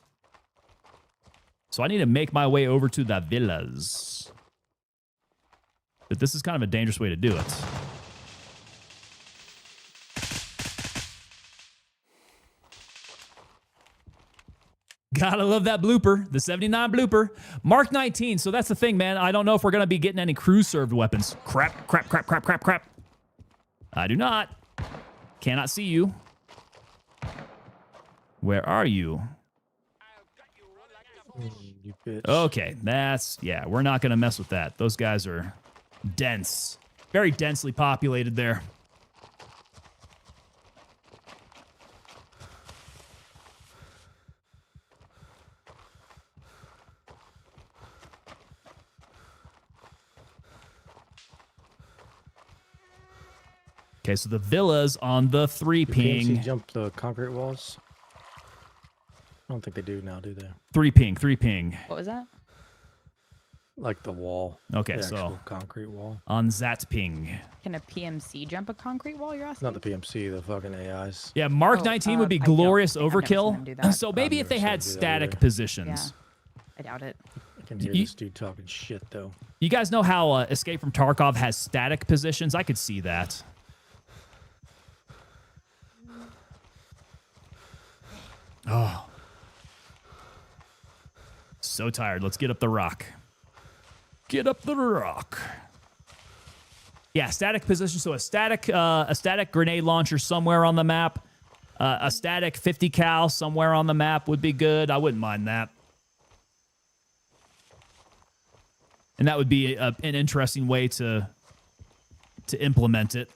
So I need to make my way over to the villas. But this is kind of a dangerous way to do it. Gotta love that blooper, the 79 blooper. Mark 19, so that's the thing, man. I don't know if we're gonna be getting any crew-served weapons. Crap. I do not. Cannot see you. Where are you? You bitch. Okay, yeah, we're not gonna mess with that. Those guys are dense. Very densely populated there. Okay, so the villa's on the 3 ping. Jump the concrete walls? I don't think they do now, do they? 3 ping, 3 ping. What was that? Like the wall. Okay, the so actual concrete wall. on that ping. Can a PMC jump a concrete wall, you're asking? Not the PMC, the fucking AIs. Yeah, Mark 19 would be I don't glorious think I've never seen them do overkill. that. So maybe I've if they never had seen them do that static either. positions. Yeah, I doubt it. I can hear this dude talking shit, though. You guys know how Escape from Tarkov has static positions? I could see that. Oh. So tired. Let's get up the rock. Get up the rock. Yeah, static position. So a static grenade launcher somewhere on the map. A static 50 cal somewhere on the map would be good. I wouldn't mind that. And that would be an interesting way to implement it.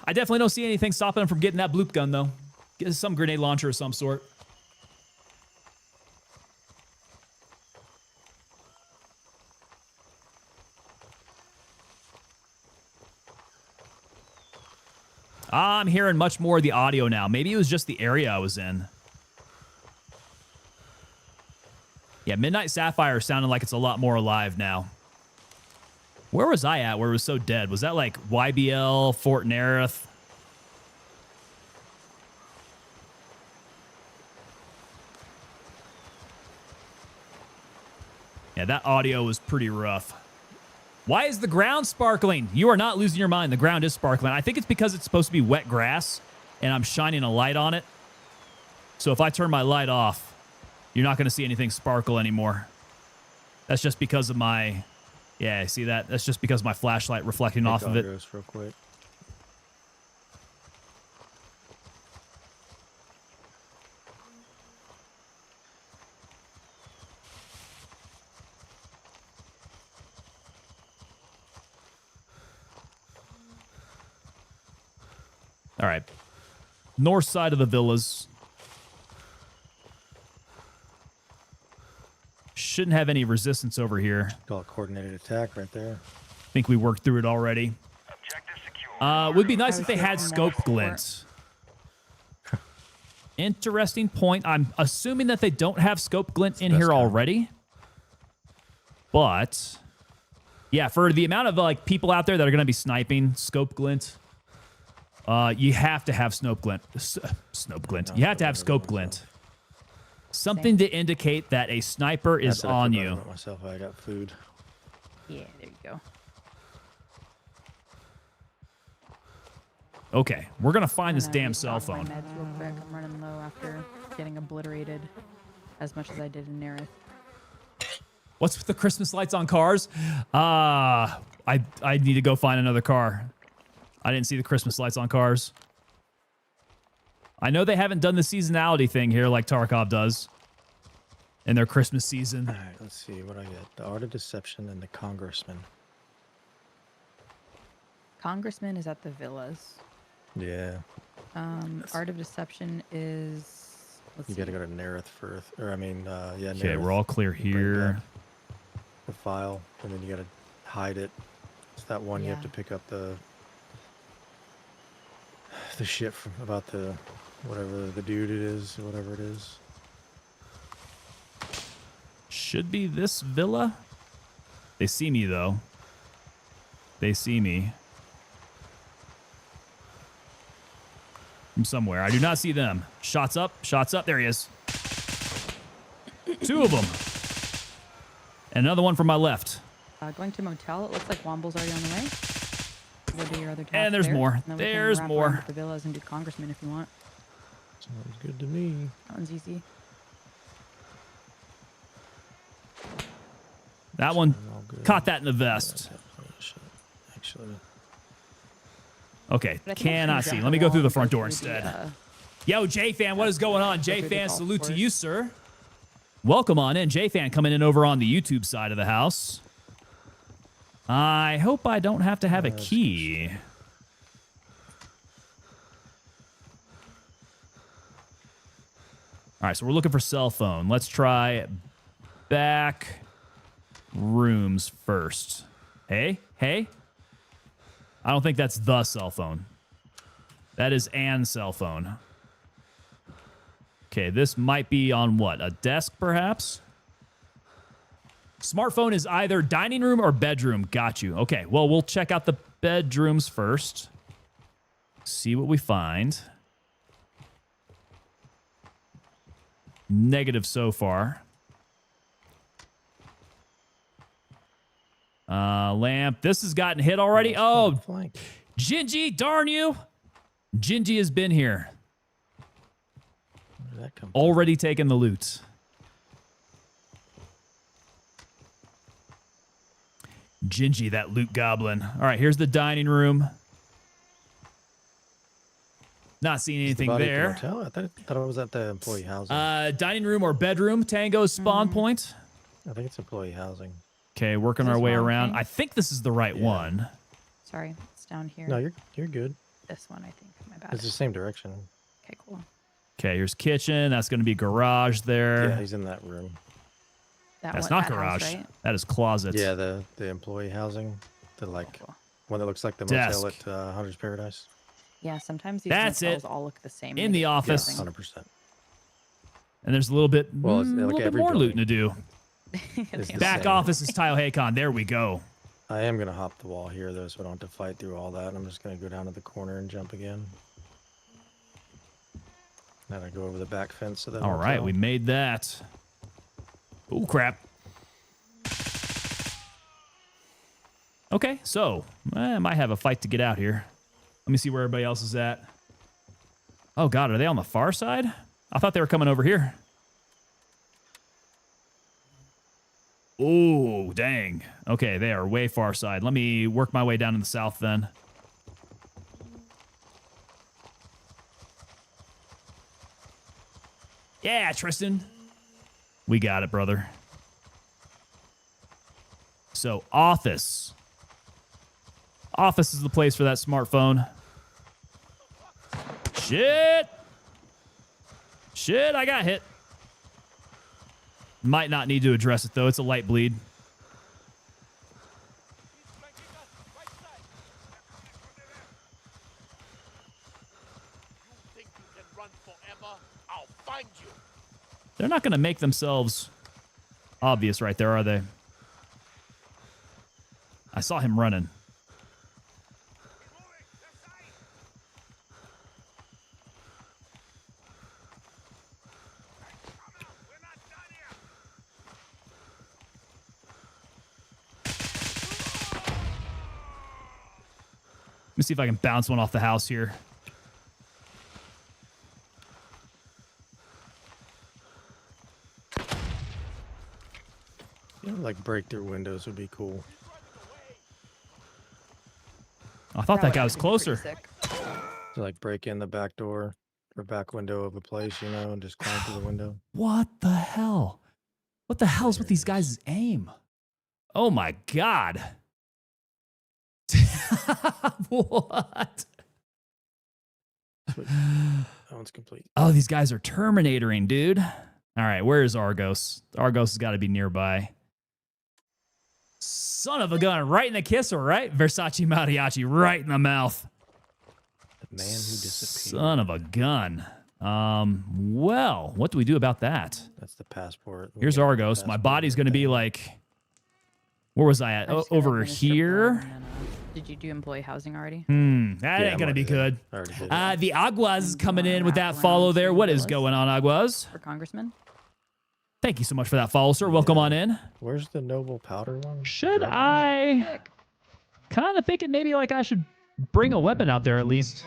I definitely don't see anything stopping him from getting that bloop gun, though. Get some grenade launcher of some sort. I'm hearing much more of the audio now. Maybe it was just the area I was in. Yeah, Midnight Sapphire sounded like it's a lot more alive now. Where was I at where it was so dead? Was that like YBL, Fort Nerith? Yeah, that audio was pretty rough. Why is the ground sparkling? You are not losing your mind. The ground is sparkling. I think it's because it's supposed to be wet grass, and I'm shining a light on it. So if I turn my light off, you're not going to see anything sparkle anymore. That's just because of my... Yeah, see that? That's just because of my flashlight reflecting off of it. Real quick. All right. North side of the villas. Shouldn't have any resistance over here. Call it coordinated attack right there. I think we worked through it already. Would be nice if they had scope glint. Interesting point. I'm assuming that they don't have scope glint in here already. But yeah, for the amount of like people out there that are going to be sniping scope glint, you have to have scope glint. Scope glint. You have to have scope glint. Something to indicate that a sniper is on you. Myself, I got food. Yeah, there you go. Okay, we're gonna find this damn cell My phone. meds real quick. I'm running low after getting obliterated as much as I did in Nerith. What's with the Christmas lights on cars? I need to go find another car. I didn't see the Christmas lights on cars. I know they haven't done the seasonality thing here like Tarkov does in their Christmas season. All right, let's see what I get. The Art of Deception and the Congressman. Congressman is at the villas. Yeah. Art of Deception is... Let's You see. got to go to Nerith first. Or, I mean, yeah, Okay, Nerith. we're all clear Bring here. back the file, and then you got to hide it. It's that one you have Yeah. to pick up the shit from, about the whatever the dude it is, or whatever it is. Should be this villa. They see me, though. They see me. From somewhere. I do not see them. Shots up. Shots up. There he is. Two of them. And another one from my left. Going to motel. It looks like Womble's already on the way. Go do your other task And there's there, more. and then we can There's wrap more. around with the villas and do Congressman if you want. Sounds good to me. That one's easy. That one All good. caught that in the vest. Actually, Okay, But I think I cannot can see. jump Let me the go wall through the and front go door through the, instead. Yo, J-Fan, what is going on? through the J-Fan, golf salute to course. you, sir. Welcome on in. J-Fan coming in over on the YouTube side of the house. I hope I don't have to have a key. All right, so we're looking for cell phone. Let's try back rooms first. Hey, hey. I don't think that's the cell phone. That is Anne's cell phone. Okay, this might be on what? A desk, perhaps? Smartphone is either dining room or bedroom. Got you. Okay, well, we'll check out the bedrooms first. See what we find. Negative so far. Lamp. This has gotten hit already. Oh, Gingy, darn you. Gingy has been here. Where did that come from? Already taken the loot. Gingy, that loot goblin. All right, here's the dining room. Not seeing anything there. I thought it was at the employee housing. Dining room or bedroom. Tango's spawn point. I think it's employee housing. Okay, working our way around. I think this is the right one. Sorry, it's down here. No, you're good. This one, I think. My bad. It's the same direction. Okay, cool. Okay, here's kitchen. That's going to be garage there. Yeah, he's in that room. That's not garage. House, right? That is closet. Yeah, the employee housing. The one that looks like the Desk. motel at Hunter's Paradise. Yeah, sometimes these That's motels it. all look the same. In the office. 100%. And there's a little bit, Well, it's a like little bit every more building. looting to do. It's the Back same. office is Tile Haycon. There we go. I am gonna hop the wall here though, so I don't have to fight through all that. I'm just gonna go down to the corner and jump again. Then I go over the back fence of the All right, hotel. we made that. Oh, crap. Okay, so I might have a fight to get out here. Let me see where everybody else is at. Oh, God, are they on the far side? I thought they were coming over here. Oh, dang. Okay, they are way far side. Let me work my way down in the south then. Yeah, Tristan. We got it, brother. So, office. Office is the place for that smartphone. Shit. Shit, I got hit. Might not need to address it, though. It's a light bleed. Think you can run forever? I'll find you. They're not going to make themselves obvious right there, are they? I saw him running. Let me see if I can bounce one off the house here. You know, like break through windows would be cool. I thought that guy was would actually be pretty closer. sick. So like break in the back door or back window of a place, you know, and just climb through the window. What the hell? What the hell's with these guys' aim? Oh my God. What? That one's complete. Oh, these guys are Terminatoring, dude. All right, where is Argos? Argos has got to be nearby. Son of a gun, right in the kisser, right? Versace Mariachi, right in the mouth. The man who disappeared. Son of a gun. Well, what do we do about that? That's the passport. We Here's got the Argos. My passport body's going to be thing. like, where was I at? I Oh, just got over open a strip here? mall and then, did you do employee housing already? That Yeah, ain't I'm going to be already there. good. I already did. The Aguas is coming in with that Wrap follow around there. to What is Willis. going on, Aguas? For Congressman? Thank you so much for that follow, sir. Welcome on in. Where's the noble powder one? Should Drug one? I kind of thinking maybe like I should bring a weapon out there at least?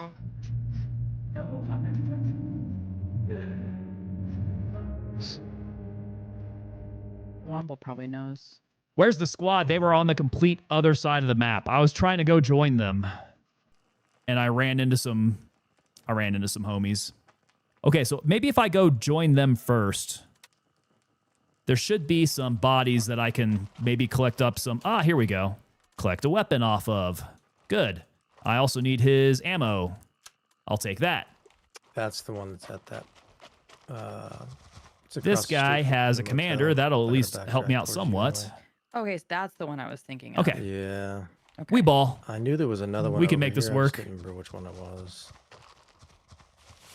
Womble probably knows. Where's the squad? They were on the complete other side of the map. I was trying to go join them, and I ran into some homies. Okay, so maybe if I go join them first, there should be some bodies that I can maybe collect up some. Ah, here we go. Collect a weapon off of. Good. I also need his ammo. I'll take that. That's the one that's at that It's across This the street guy from has the a commander. motel. That'll at I gotta least help me backtrack out towards you somewhat. anyway. Okay, so that's the one I was thinking of. Okay. Yeah. Okay. We ball. I knew there was another one. We can over make this here, I just work. didn't remember which one it was.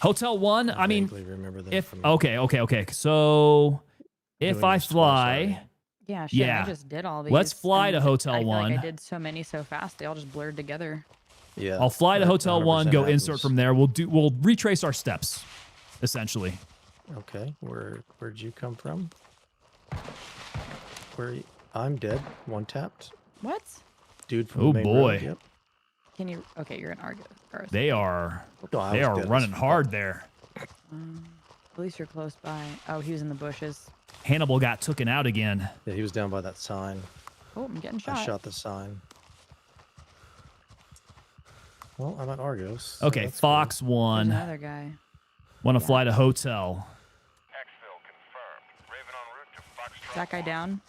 Hotel 1, I mean, vaguely remember them if... from Okay. So, if doing I this twice already. fly... Yeah, shit, Yeah. I just did all these. Let's fly to and Hotel I feel 1. Like I did so many so fast, they all just blurred together. Yeah. I'll fly to that Hotel 1, 100% go happens. insert from there. We'll retrace our steps, essentially. Okay. Where'd you come from? I'm dead. One tapped. What? Dude from Oh, the main boy. road. Yep. Can you? Okay, you're in Argos. They are Oh, I they was are dead as running fuck. hard there. At least you're close by. Oh, he was in the bushes. Hannibal got taken out again. Yeah, he was down by that sign. Oh, I'm getting shot. I shot the sign. Well, I'm at Argos. so Okay, that's Fox There's 1. another guy. Want to fly to Hotel. Exfil confirmed. Raven en route to Foxtrot. Is that guy down?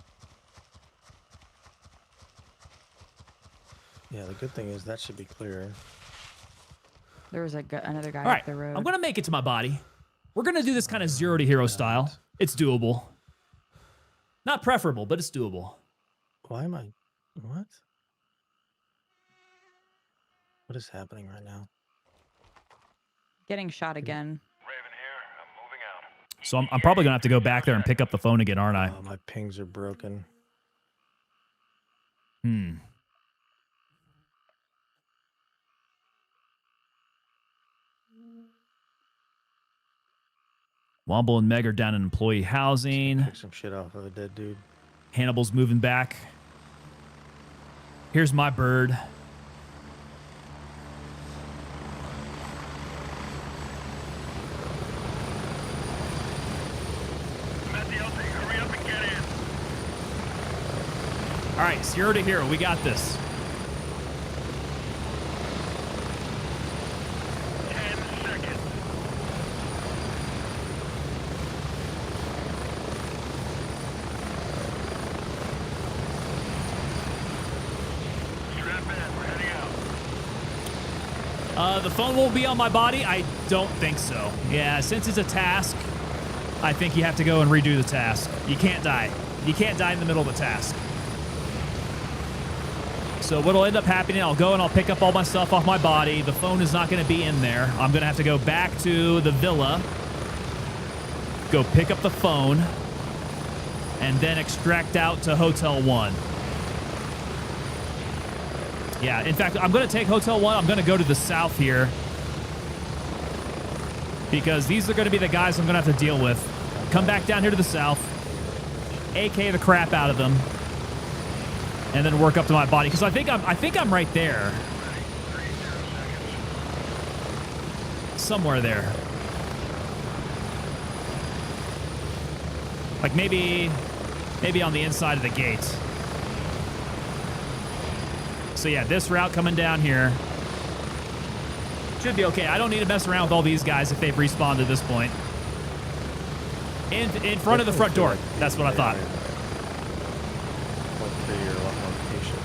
cool. Yeah, the good thing is that should be clear. There was another guy All right, up the road. I'm going to make it to my body. We're going to do this kind of 0 to hero style. It's doable. Not preferable, but it's doable. Why am I... What? What is happening right now? Getting shot again. Raven here. I'm moving out. So I'm probably going to have to go back there and pick up the phone again, aren't I? Oh, my pings are broken. Womble and Meg are down in employee housing. Pick some shit off of a dead dude. Hannibal's moving back. Here's my bird. Mattheote, hurry up and get in. All right, 0 to hero. We got this. 10 seconds. Strap in. We're heading out. The phone won't be on my body? I don't think so. Yeah, since it's a task, I think you have to go and redo the task. You can't die. You can't die in the middle of the task. So what'll end up happening, I'll go and I'll pick up all my stuff off my body. The phone is not going to be in there. I'm going to have to go back to the villa, go pick up the phone, and then extract out to Hotel 1. Yeah, in fact, I'm going to take Hotel 1. I'm going to go to the south here because these are going to be the guys I'm going to have to deal with. Come back down here to the south, AK the crap out of them, and then work up to my body because I think I'm right there. Somewhere there. Like maybe on the inside of the gate. So yeah, this route coming down here should be okay. I don't need to mess around with all these guys if they've respawned at this point. In front of the front door. That's what I thought. Point 3, you're a lot more patient.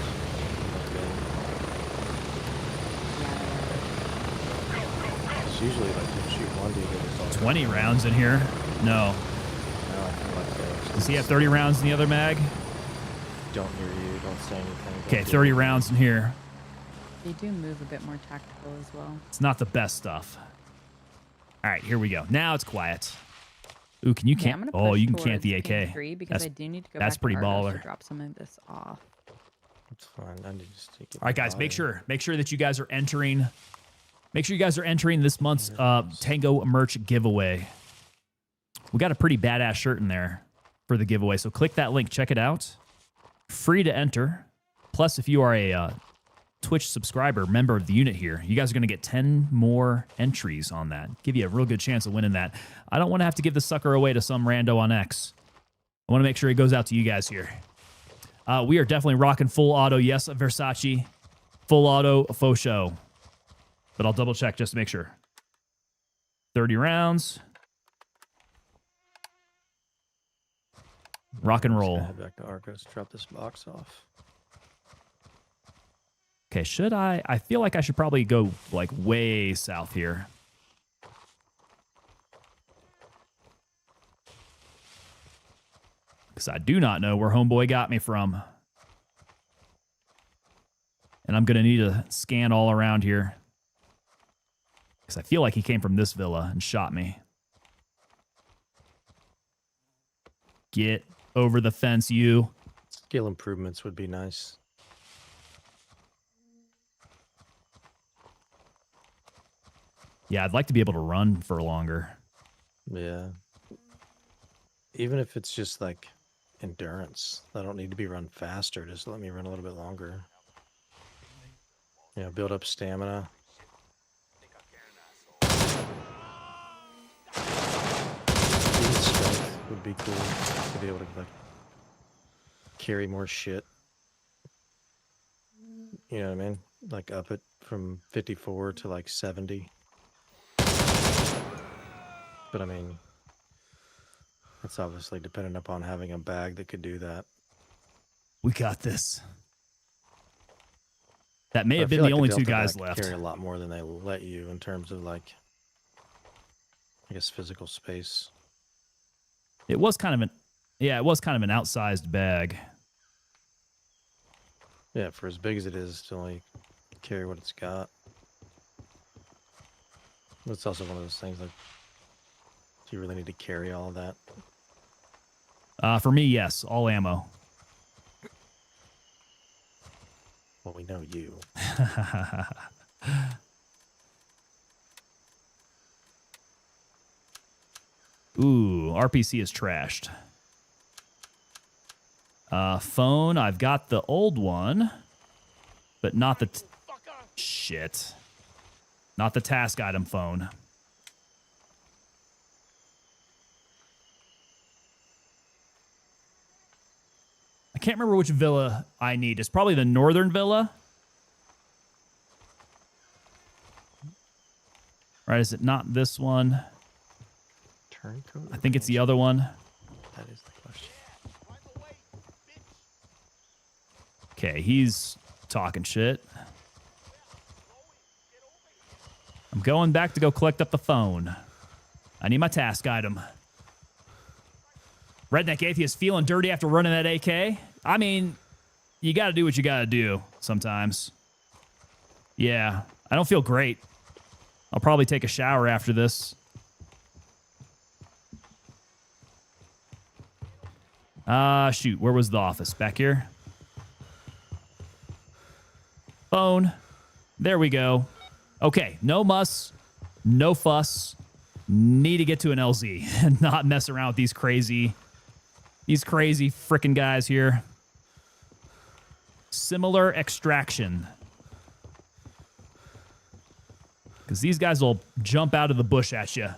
It's usually like you shoot one dude and it's all 20 rounds in here. No. now I feel like Does he have 30 rounds in the other mag? don't hear you, don't say anything. don't Okay, do 30 anything. rounds in here. They do move a bit more tactical as well. It's not the best stuff. All right, here we go. Now it's quiet. Ooh, can you Okay, I'm can't? gonna Oh, push you can cant towards the ping AK. 3 because That's I do need to go that's back pretty to Argos baller. to drop some of this off. It's fine. I need to just take it. All right, guys, make sure that you guys are entering. Make sure you guys are entering this month's Tango merch giveaway. We got a pretty badass shirt in there for the giveaway, so click that link, check it out. Free to enter. Plus, if you are a Twitch subscriber, member of the unit here, you guys are going to get 10 more entries on that. Give you a real good chance of winning that. I don't want to have to give the sucker away to some rando on X. I want to make sure it goes out to you guys here. We are definitely rocking full auto. Yes, Versace. Full auto, faux show. But I'll double check just to make sure. 30 rounds. Rock and roll. Head back to Argos, drop this box off. Okay, should I? I feel like I should probably go like way south here. Because I do not know where homeboy got me from. And I'm going to need to scan all around here. Because I feel like he came from this villa and shot me. Get over the fence, you. Skill improvements would be nice. Yeah, I'd like to be able to run for longer. Yeah. Even if it's just like endurance. I don't need to be run faster. Just let me run a little bit longer. You know, build up stamina. Even strength would be cool to be able to like carry more shit. You know what I mean? Like up it from 54 to like 70. But I mean, it's obviously dependent upon having a bag that could do that. We got this. That may have been feel the like only Delta two guys bag left. Carry a lot more than they let you in terms of like, I guess, physical space. It was kind of an, yeah, it was kind of an outsized bag. Yeah, for as big as it is, to only carry what it's got. It's also one of those things like, do you really need to carry all of that? For me, yes, all ammo. Well, we know you. Ooh, RPC is trashed. Phone, I've got the old one, but not the... Shit. Not the task item phone. I can't remember which villa I need. It's probably the northern villa. Right, is it not this one? Turncoat? I think it's the other one. That is the question. Okay, he's talking shit. I'm going back to go collect up the phone. I need my task item. Redneck Atheist feeling dirty after running that AK? I mean, you got to do what you got to do sometimes. Yeah, I don't feel great. I'll probably take a shower after this. Shoot, where was the office? Back here? Phone. There we go. Okay, no muss, no fuss. Need to get to an LZ and not mess around with these crazy frickin' guys here. Similar extraction. Because these guys will jump out of the bush at you.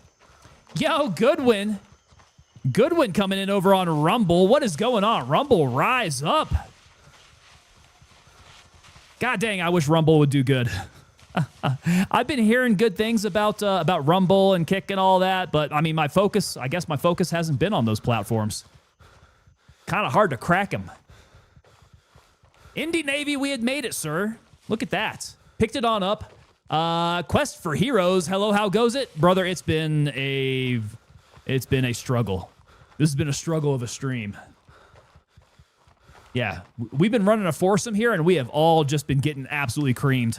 Yo, Goodwin. Goodwin coming in over on Rumble. What is going on? Rumble, rise up. God dang, I wish Rumble would do good. I've been hearing good things about Rumble and Kick and all that, but I mean, I guess my focus hasn't been on those platforms. Kind of hard to crack them. Indy Navy, we had made it, sir. Look at that. Picked it on up. Quest for Heroes. Hello, how goes it? Brother, it's been a struggle. This has been a struggle of a stream. Yeah, we've been running a foursome here, and we have all just been getting absolutely creamed.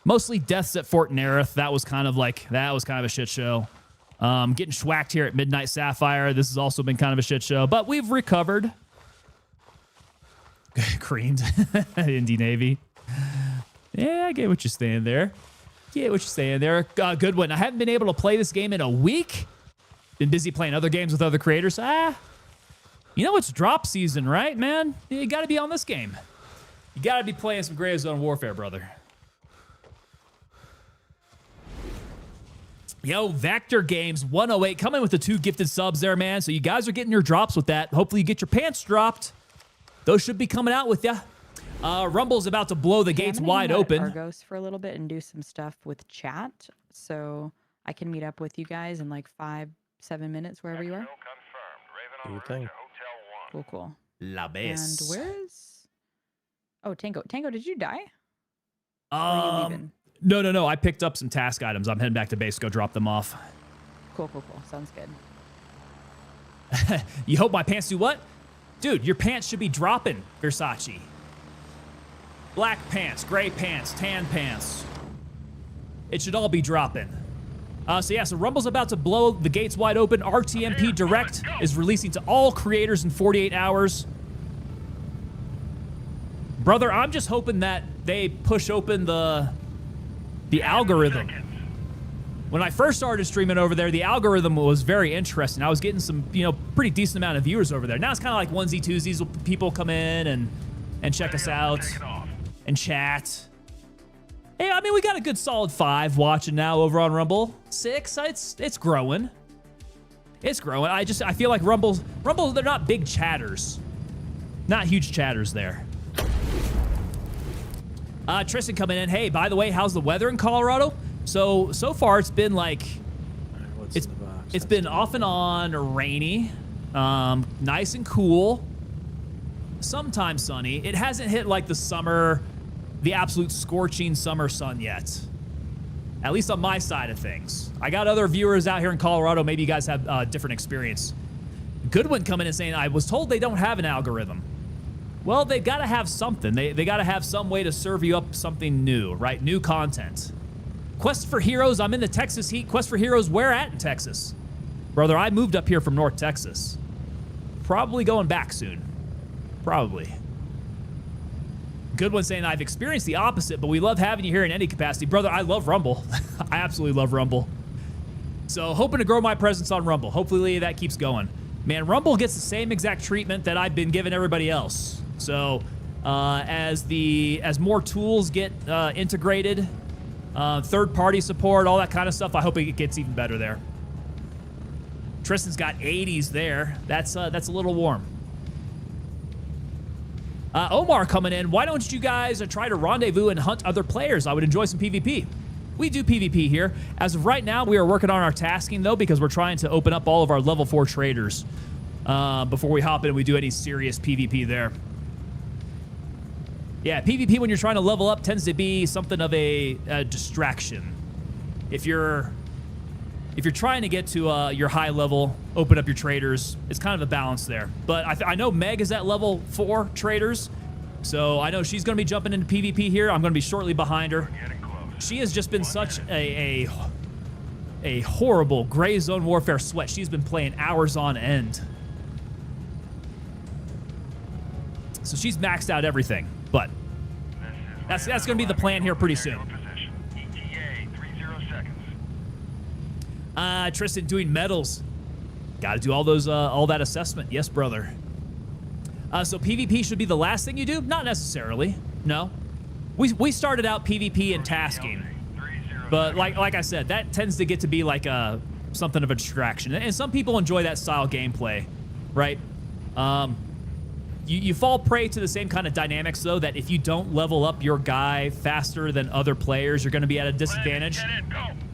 Mostly deaths at Fort Nerith. That was kind of a shit show. Getting schwacked here at Midnight Sapphire. This has also been kind of a shit show, but we've recovered. Creamed. Indy Navy. Yeah, I get what you're saying there. Good one. I haven't been able to play this game in a week. Been busy playing other games with other creators. You know it's drop season, right, man? You got to be on this game. You got to be playing some Gray Zone Warfare, brother. Yo, Vector Games 108 coming with the 2 gifted subs there, man. So you guys are getting your drops with that. Hopefully you get your pants dropped. Those should be coming out with ya. Rumble's about to blow the gates wide open. Argos for a little bit and do some stuff with chat, so I can meet up with you guys in like 5-7 minutes wherever you are. Do you think? Cool. La base. And where is? Oh, Tango. Tango, did you die? Or are you leaving? No. I picked up some task items. I'm heading back to base to go drop them off. Cool. Sounds good. You hope my pants do what? Dude, your pants should be dropping, Versace. Black pants, gray pants, tan pants. It should all be dropping. So Rumble's about to blow the gates wide open. RTMP Direct is releasing to all creators in 48 hours. Brother, I'm just hoping that they push open the algorithm. When I first started streaming over there, the algorithm was very interesting. I was getting some, pretty decent amount of viewers over there. Now it's kind of like onesie twosies. People come in and check us out and chat. Hey, I mean, we got a good solid 5 watching now over on Rumble. 6, it's growing. It's growing. I feel like Rumble, they're not big chatters. Not huge chatters there. Tristan coming in. Hey, by the way, how's the weather in Colorado? So far it's been like, it's been off and on rainy, nice and cool, sometimes sunny. It hasn't hit like the summer, the absolute scorching summer sun yet. At least on my side of things. I got other viewers out here in Colorado. Maybe you guys have a different experience. Goodwin coming in saying, I was told they don't have an algorithm. Well, they've got to have something. They got to have some way to serve you up something new, right? New content. Quest for Heroes, I'm in the Texas heat. Quest for Heroes, where at in Texas? Brother, I moved up here from North Texas. Probably going back soon. Probably. Good one saying, I've experienced the opposite, but we love having you here in any capacity. Brother, I love Rumble. I absolutely love Rumble. So hoping to grow my presence on Rumble. Hopefully that keeps going. Man, Rumble gets the same exact treatment that I've been giving everybody else. So as more tools get integrated, third-party support, all that kind of stuff, I hope it gets even better there. Tristan's got 80s there. That's a little warm. Omar coming in. Why don't you guys try to rendezvous and hunt other players? I would enjoy some PvP. We do PvP here. As of right now, we are working on our tasking, though, because we're trying to open up all of our level 4 traders before we hop in and we do any serious PvP there. Yeah, PvP when you're trying to level up tends to be something of a distraction. If you're trying to get to your high level, open up your traders, it's kind of a balance there. But I know Meg is at level 4 traders, so I know she's going to be jumping into PvP here. I'm going to be shortly behind her. She has just been such a horrible gray zone warfare sweat. She's been playing hours on end. So she's maxed out everything, but that's going to be the plan here pretty soon. Tristan doing medals. Got to do all that assessment. Yes, brother. So PvP should be the last thing you do? Not necessarily. No. We started out PvP and tasking, but like I said, that tends to get to be like something of a distraction, and some people enjoy that style gameplay, right? You fall prey to the same kind of dynamics, though, that if you don't level up your guy faster than other players, you're going to be at a disadvantage.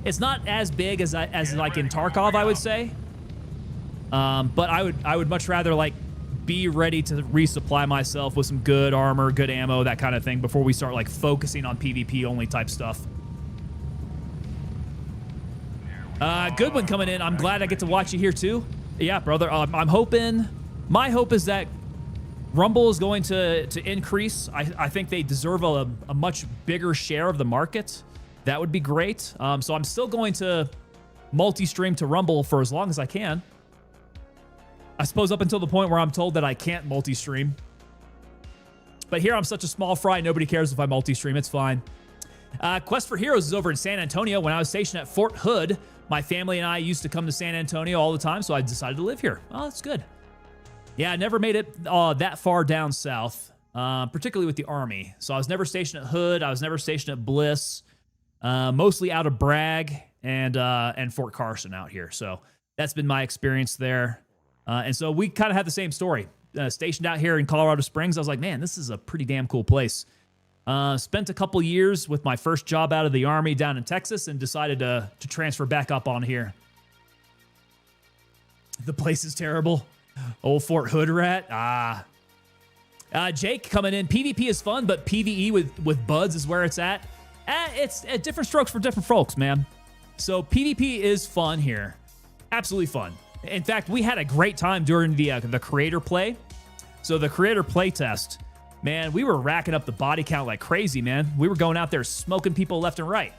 It's not as big as like in Tarkov, I would say. But I would much rather like be ready to resupply myself with some good armor, good ammo, that kind of thing before we start like focusing on PvP only type stuff. Good one coming in. I'm glad I get to watch you here too. Yeah, brother. I'm hoping. My hope is that Rumble is going to increase. I think they deserve a much bigger share of the market. That would be great. So I'm still going to multi-stream to Rumble for as long as I can. I suppose up until the point where I'm told that I can't multi-stream. But here I'm such a small fry, nobody cares if I multi-stream. It's fine. Quest for Heroes is over in San Antonio. When I was stationed at Fort Hood, my family and I used to come to San Antonio all the time, so I decided to live here. Oh, that's good. Yeah, I never made it that far down south, particularly with the Army. So I was never stationed at Hood. I was never stationed at Bliss. Mostly out of Bragg and Fort Carson out here. So that's been my experience there. And so we kind of had the same story. Stationed out here in Colorado Springs, I was like, man, this is a pretty damn cool place. Spent a couple years with my first job out of the Army down in Texas and decided to transfer back up on here. The place is terrible. Old Fort Hood rat. Jake coming in. PvP is fun, but PvE with buds is where it's at. It's different strokes for different folks, man. So PvP is fun here. Absolutely fun. In fact, we had a great time during the creator play. So the creator play test, man, we were racking up the body count like crazy, man. We were going out there smoking people left and right.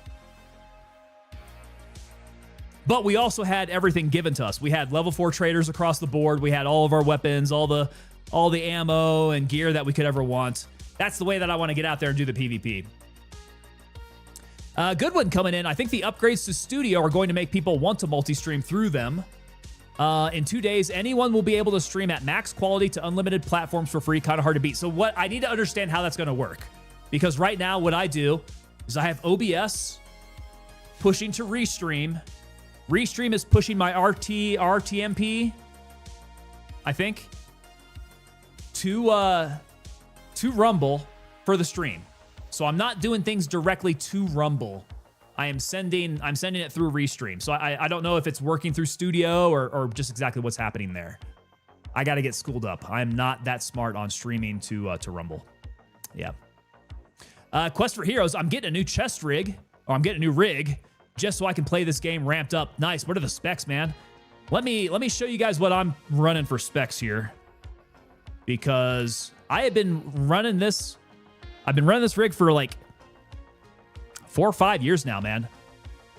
But we also had everything given to us. We had level 4 traders across the board. We had all of our weapons, all the ammo and gear that we could ever want. That's the way that I want to get out there and do the PvP. Good one coming in. I think the upgrades to Studio are going to make people want to multi-stream through them. In 2 days, anyone will be able to stream at max quality to unlimited platforms for free. Kind of hard to beat. So what I need to understand how that's going to work. Because right now, what I do is I have OBS pushing to Restream. Restream is pushing my RTMP, I think, to Rumble for the stream. So I'm not doing things directly to Rumble. I'm sending it through Restream. So I don't know if it's working through Studio or just exactly what's happening there. I got to get schooled up. I'm not that smart on streaming to Rumble. Yeah. Quest for Heroes. I'm getting a new chest rig, or I'm getting a new rig, just so I can play this game ramped up. Nice. What are the specs, man? Let me show you guys what I'm running for specs here, because I have been running this. I've been running this rig for like 4 or 5 years now, man.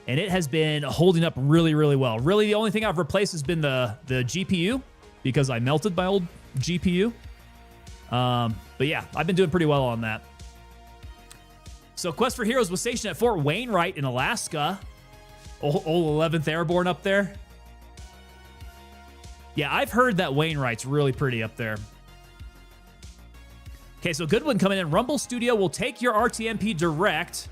And it has been holding up really, really well. Really, the only thing I've replaced has been the GPU, because I melted my old GPU. But yeah, I've been doing pretty well on that. So Quest for Heroes was stationed at Fort Wainwright in Alaska. Old 11th Airborne up there. Yeah, I've heard that Wainwright's really pretty up there. Okay, so good one coming in. Rumble Studio will take your RTMP direct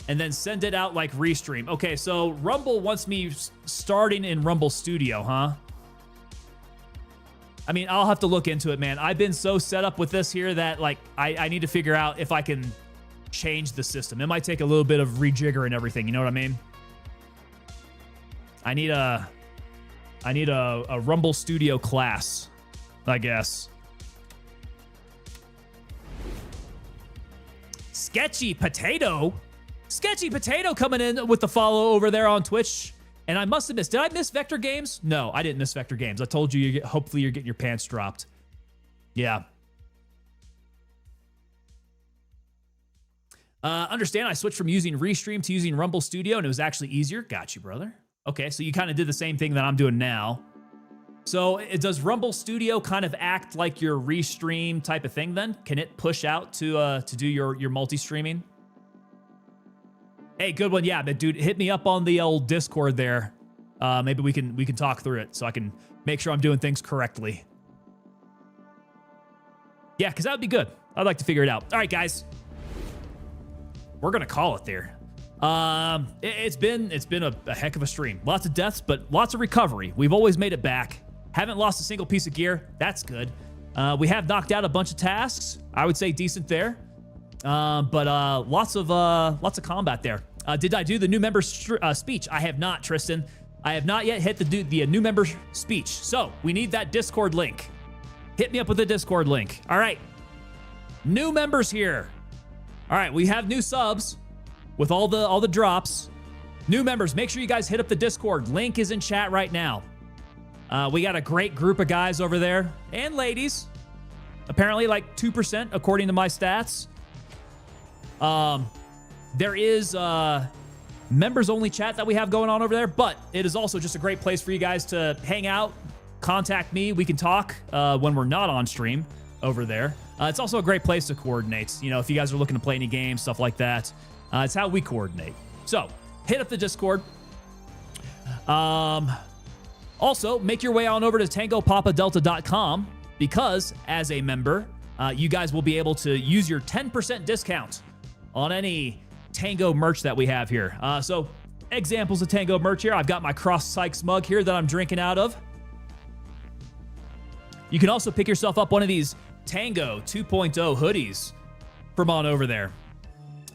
and then send it out like Restream. Okay, so Rumble wants me starting in Rumble Studio, huh? I mean, I'll have to look into it, man. I've been so set up with this here that, like, I need to figure out if I can change the system. It might take a little bit of rejigger and everything, you know what I mean? I need a Rumble Studio class, I guess. Sketchy Potato coming in with the follow over there on Twitch. And I must have missed. Did I miss Vector Games? No, I didn't miss Vector Games. I told you, hopefully you're getting your pants dropped. Yeah. Understand, I switched from using Restream to using Rumble Studio, and it was actually easier. Got you, brother. Okay, so you kind of did the same thing that I'm doing now. So does Rumble Studio kind of act like your Restream type of thing then? Can it push out to do your multi-streaming? Hey, good one. Yeah, but dude, hit me up on the old Discord there. Maybe we can talk through it so I can make sure I'm doing things correctly. Yeah, because that would be good. I'd like to figure it out. All right, guys. We're going to call it there. It's been a heck of a stream. Lots of deaths, but lots of recovery. We've always made it back. Haven't lost a single piece of gear. That's good. We have knocked out a bunch of tasks. I would say decent there. But lots of combat there. Did I do the new member speech? I have not, Tristan. I have not yet hit the new member speech. So we need that Discord link. Hit me up with the Discord link. All right. New members here. All right, we have new subs with all the drops. New members, make sure you guys hit up the Discord. Link is in chat right now. We got a great group of guys over there and ladies. Apparently like 2% according to my stats. There is members only chat that we have going on over there, but it is also just a great place for you guys to hang out, contact me. We can talk when we're not on stream over there. It's also a great place to coordinate. You know, if you guys are looking to play any games, stuff like that, it's how we coordinate. So hit up the Discord. Also, make your way on over to tangopapadelta.com, because as a member, you guys will be able to use your 10% discount on any Tango merch that we have here. So examples of Tango merch here. I've got my Cross Sykes mug here that I'm drinking out of. You can also pick yourself up one of these Tango 2.0 hoodies from on over there.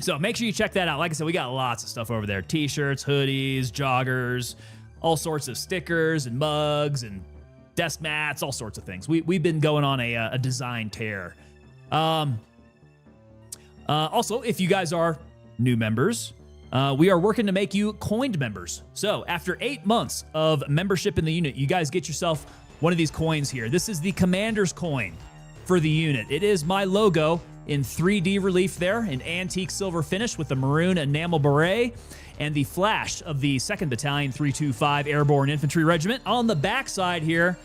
So make sure you check that out. Like I said, we got lots of stuff over there. T-shirts, hoodies, joggers, all sorts of stickers and mugs and desk mats, all sorts of things. We've been going on a design tear. Also, if you guys are new members, we are working to make you coined members. So after 8 months of membership in the unit, you guys get yourself one of these coins here. This is the Commander's coin for the unit. It is my logo in 3D relief there, an antique silver finish with the maroon enamel beret and the flash of the 2nd Battalion 325 Airborne Infantry Regiment. On the back side here,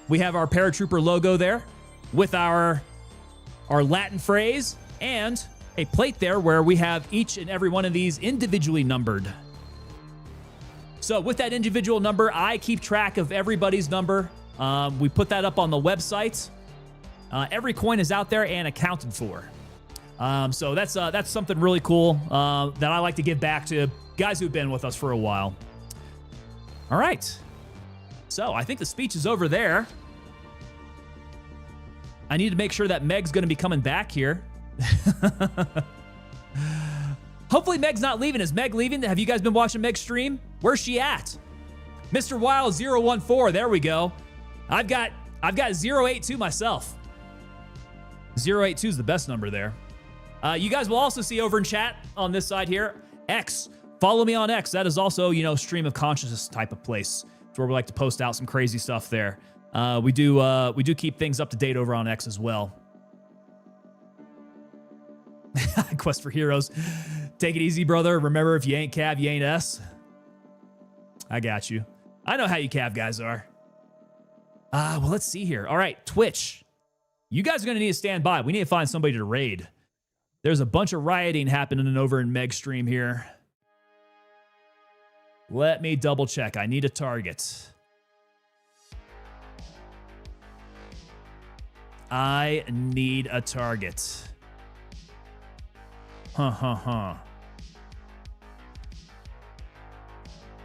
we have our paratrooper logo there with our Latin phrase and a plate there where we have each and every one of these individually numbered. So with that individual number, I keep track of everybody's number. We put that up on the website. Every coin is out there and accounted for. So that's something really cool that I like to give back to guys who've been with us for a while. All right. So I think the speech is over there. I need to make sure that Meg's going to be coming back here. Hopefully Meg's not leaving. Is Meg leaving? Have you guys been watching Meg's stream? Where's she at? Mr. Wild 014. There we go. I've got 082 myself. 082 is the best number there. You guys will also see over in chat on this side here, X. Follow me on X. That is also, stream of consciousness type of place. It's where we like to post out some crazy stuff there. We do keep things up to date over on X as well. Quest for Heroes. Take it easy, brother. Remember, if you ain't Cav, you ain't S. I got you. I know how you Cav guys are. Well, let's see here. All right, Twitch. You guys are going to need to stand by. We need to find somebody to raid. There's a bunch of rioting happening over in Meg's stream here. Let me double check. I need a target. I need a target.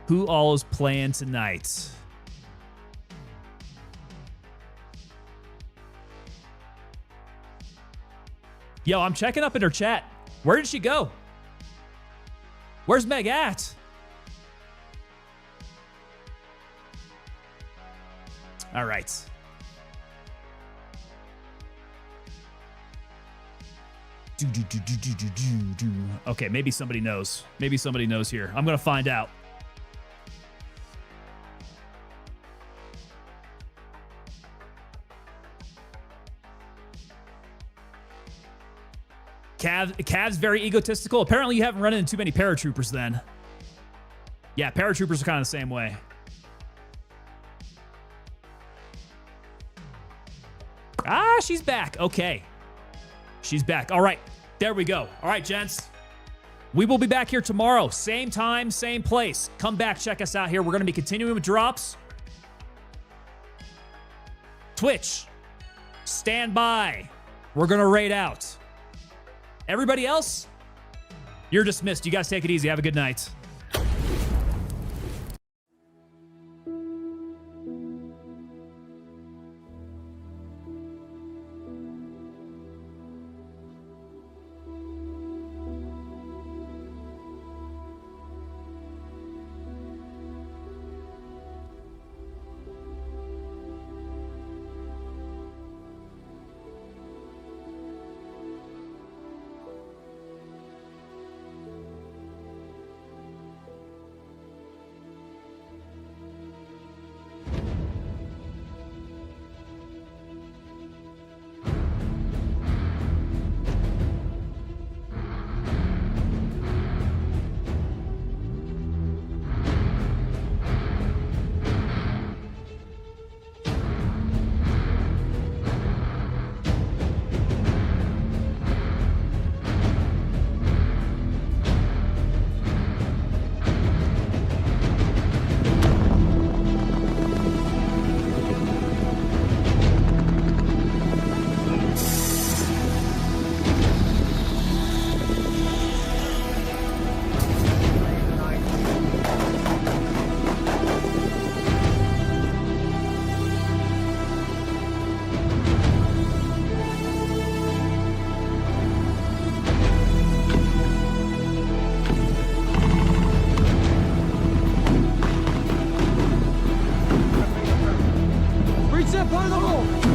Who all is playing tonight? Yo, I'm checking up in her chat. Where did she go? Where's Meg at? All right. Okay, maybe somebody knows. Maybe somebody knows here. I'm going to find out. Cav's very egotistical. Apparently you haven't run into too many paratroopers then. Yeah, paratroopers are kind of the same way. Ah, she's back. Okay. She's back. All right. There we go. All right, gents. We will be back here tomorrow. Same time, same place. Come back, check us out here. We're going to be continuing with drops. Twitch. Stand by. We're going to raid out. Everybody else, you're dismissed. You guys take it easy. Have a good night. Reset, part of the hole!